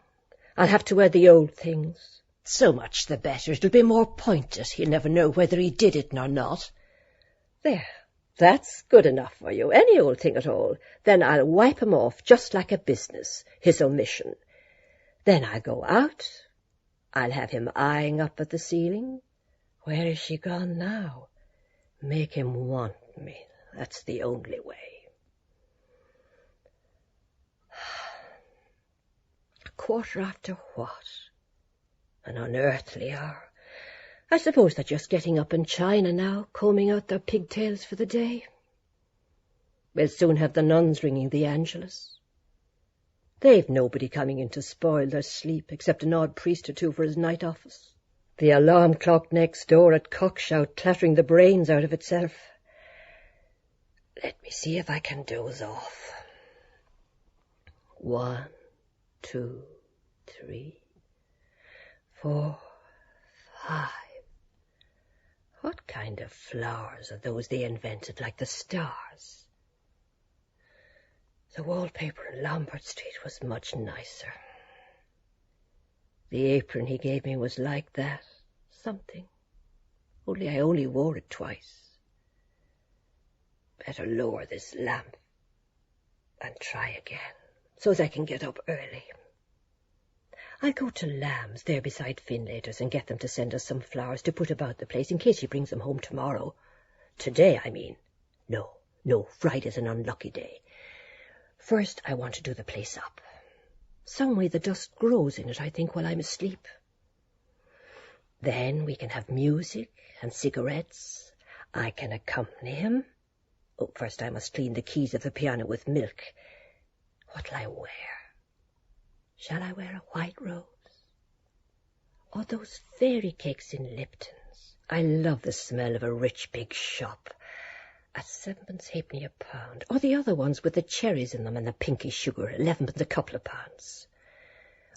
I'll have to wear the old things. So much the better. It'll be more pointed. He'll never know whether he did it or not. There, that's good enough for you. Any old thing at all. Then I'll wipe him off just like a business, his omission. Then I'll go out. I'll have him eyeing up at the ceiling. Where is she gone now? Make him want me. That's the only way. 1:15 what? An unearthly hour. I suppose they're just getting up in China now, combing out their pigtails for the day. We'll soon have the nuns ringing the Angelus. They've nobody coming in to spoil their sleep, except an odd priest or two for his night office. The alarm clock next door at cockshout clattering the brains out of itself. Let me see if I can doze off. 1, 2, 3, 4, 5. What kind of flowers are those they invented, like the stars? The wallpaper in Lombard Street was much nicer. The apron he gave me was like that, something, only I only wore it twice. Better lower this lamp and try again, so as I can get up early. I'll go to Lamb's there beside Finlater's and get them to send us some flowers to put about the place in case he brings them home tomorrow. Today, I mean. No, Friday's an unlucky day. First, I want to do the place up. Some way the dust grows in it, I think, while I'm asleep. Then we can have music and cigarettes. I can accompany him. Oh, first I must clean the keys of the piano with milk. What'll I wear? Shall I wear a white rose? Or those fairy cakes in Lipton's? I love the smell of a rich big shop. At 7 halfpenny a pound. Or the other ones with the cherries in them and the pinky sugar, 11 a couple of pounds.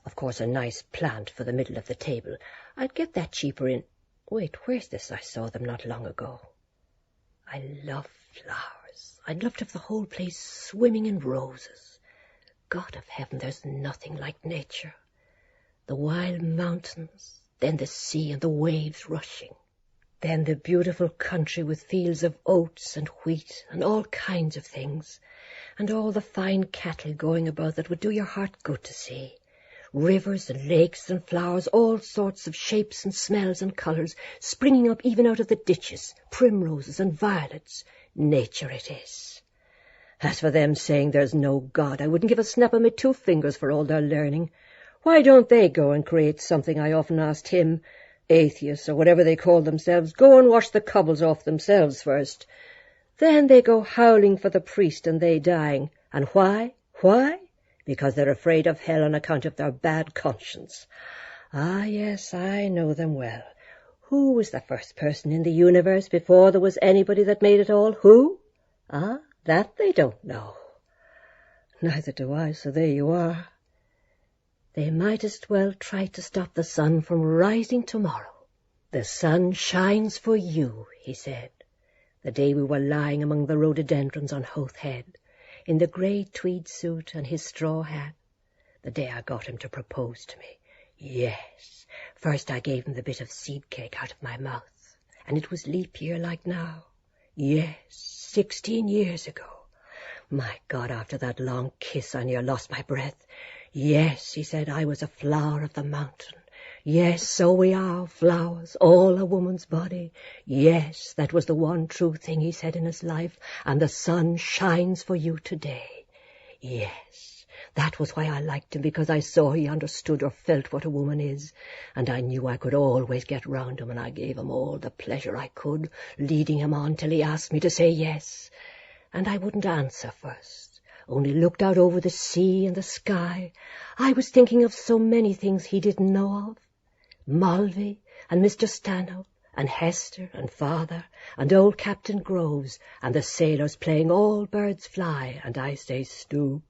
Of course, a nice plant for the middle of the table. I'd get that cheaper in... Wait, where's this? I saw them not long ago. I love flowers. I'd love to have the whole place swimming in roses. God of heaven, there's nothing like nature. The wild mountains, then the sea and the waves rushing. Then the beautiful country with fields of oats and wheat and all kinds of things, and all the fine cattle going about that would do your heart good to see. Rivers and lakes and flowers, all sorts of shapes and smells and colours, springing up even out of the ditches, primroses and violets. Nature it is. As for them saying there's no God, I wouldn't give a snap of my 2 fingers for all their learning. Why don't they go and create something? I often asked him. Atheists, or whatever they call themselves, go and wash the cobbles off themselves first. Then they go howling for the priest and they dying. And why? Why? Because they're afraid of hell on account of their bad conscience. Ah, yes, I know them well. Who was the first person in the universe before there was anybody that made it all? Who? Ah, that they don't know. Neither do I, so there you are. They might as well try to stop the sun from rising tomorrow. The sun shines for you, he said, the day we were lying among the rhododendrons on Howth Head, in the grey tweed suit and his straw hat, the day I got him to propose to me. Yes, first I gave him the bit of seed cake out of my mouth, and it was leap year like now. Yes, 16 years ago. My God, after that long kiss I near lost my breath. Yes, he said, I was a flower of the mountain. Yes, so we are, flowers, all a woman's body. Yes, that was the one true thing he said in his life, and the sun shines for you today. Yes, that was why I liked him, because I saw he understood or felt what a woman is, and I knew I could always get round him, and I gave him all the pleasure I could, leading him on till he asked me to say yes. And I wouldn't answer first, only looked out over the sea and the sky. I was thinking of so many things he didn't know of. Mulvey and Mr. Stanhope and Hester and Father and old Captain Groves and the sailors playing All Birds Fly and I Say Stoop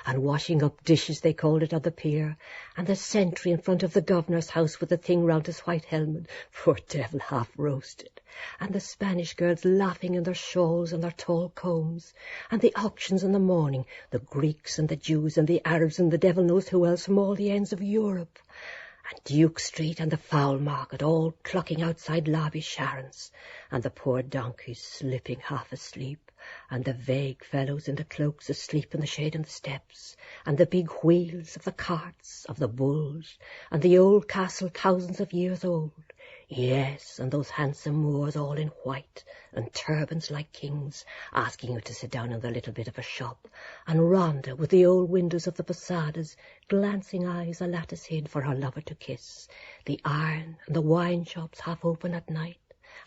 and washing up dishes, they called it, on the pier, and the sentry in front of the governor's house with the thing round his white helmet, poor devil, half roasted, and the Spanish girls laughing in their shawls and their tall combs, and the auctions in the morning, the Greeks and the Jews and the Arabs and the devil knows who else from all the ends of Europe, and Duke Street and the Fowl Market all clucking outside Lobby Sharon's, and the poor donkeys slipping half asleep, and the vague fellows in the cloaks asleep in the shade on the steps, and the big wheels of the carts, of the bulls, and the old castle thousands of years old. Yes, and those handsome Moors all in white, and turbans like kings, asking you to sit down in the little bit of a shop, and Rhonda with the old windows of the posadas, glancing eyes a lattice hid for her lover to kiss, the iron and the wine shops half open at night,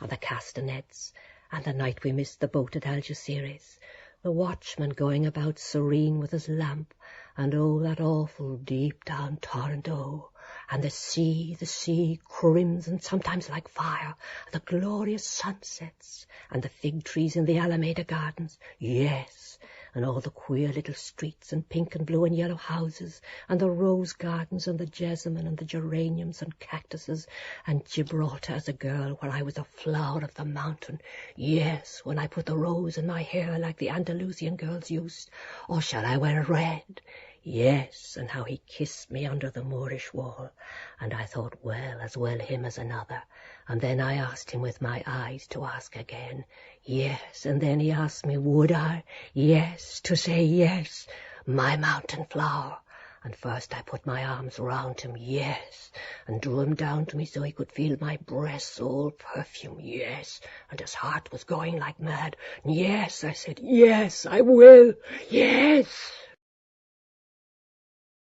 and the castanets, and the night we missed the boat at Algeciras, the watchman going about serene with his lamp, and oh, that awful deep down torrent, oh, and the sea, crimson, sometimes like fire, and the glorious sunsets, and the fig trees in the Alameda Gardens, yes, and all the queer little streets and pink and blue and yellow houses, and the rose gardens and the jessamine and the geraniums and cactuses, and Gibraltar as a girl where I was a flower of the mountain, yes, when I put the rose in my hair like the Andalusian girls used, or shall I wear red? Yes, and how he kissed me under the Moorish wall, and I thought, well him as another, and then I asked him with my eyes to ask again, yes, and then he asked me, would I? Yes, to say yes, my mountain flower. And first I put my arms round him, yes, and drew him down to me so he could feel my breasts all perfume, yes, and his heart was going like mad. Yes, I said, yes, I will, yes.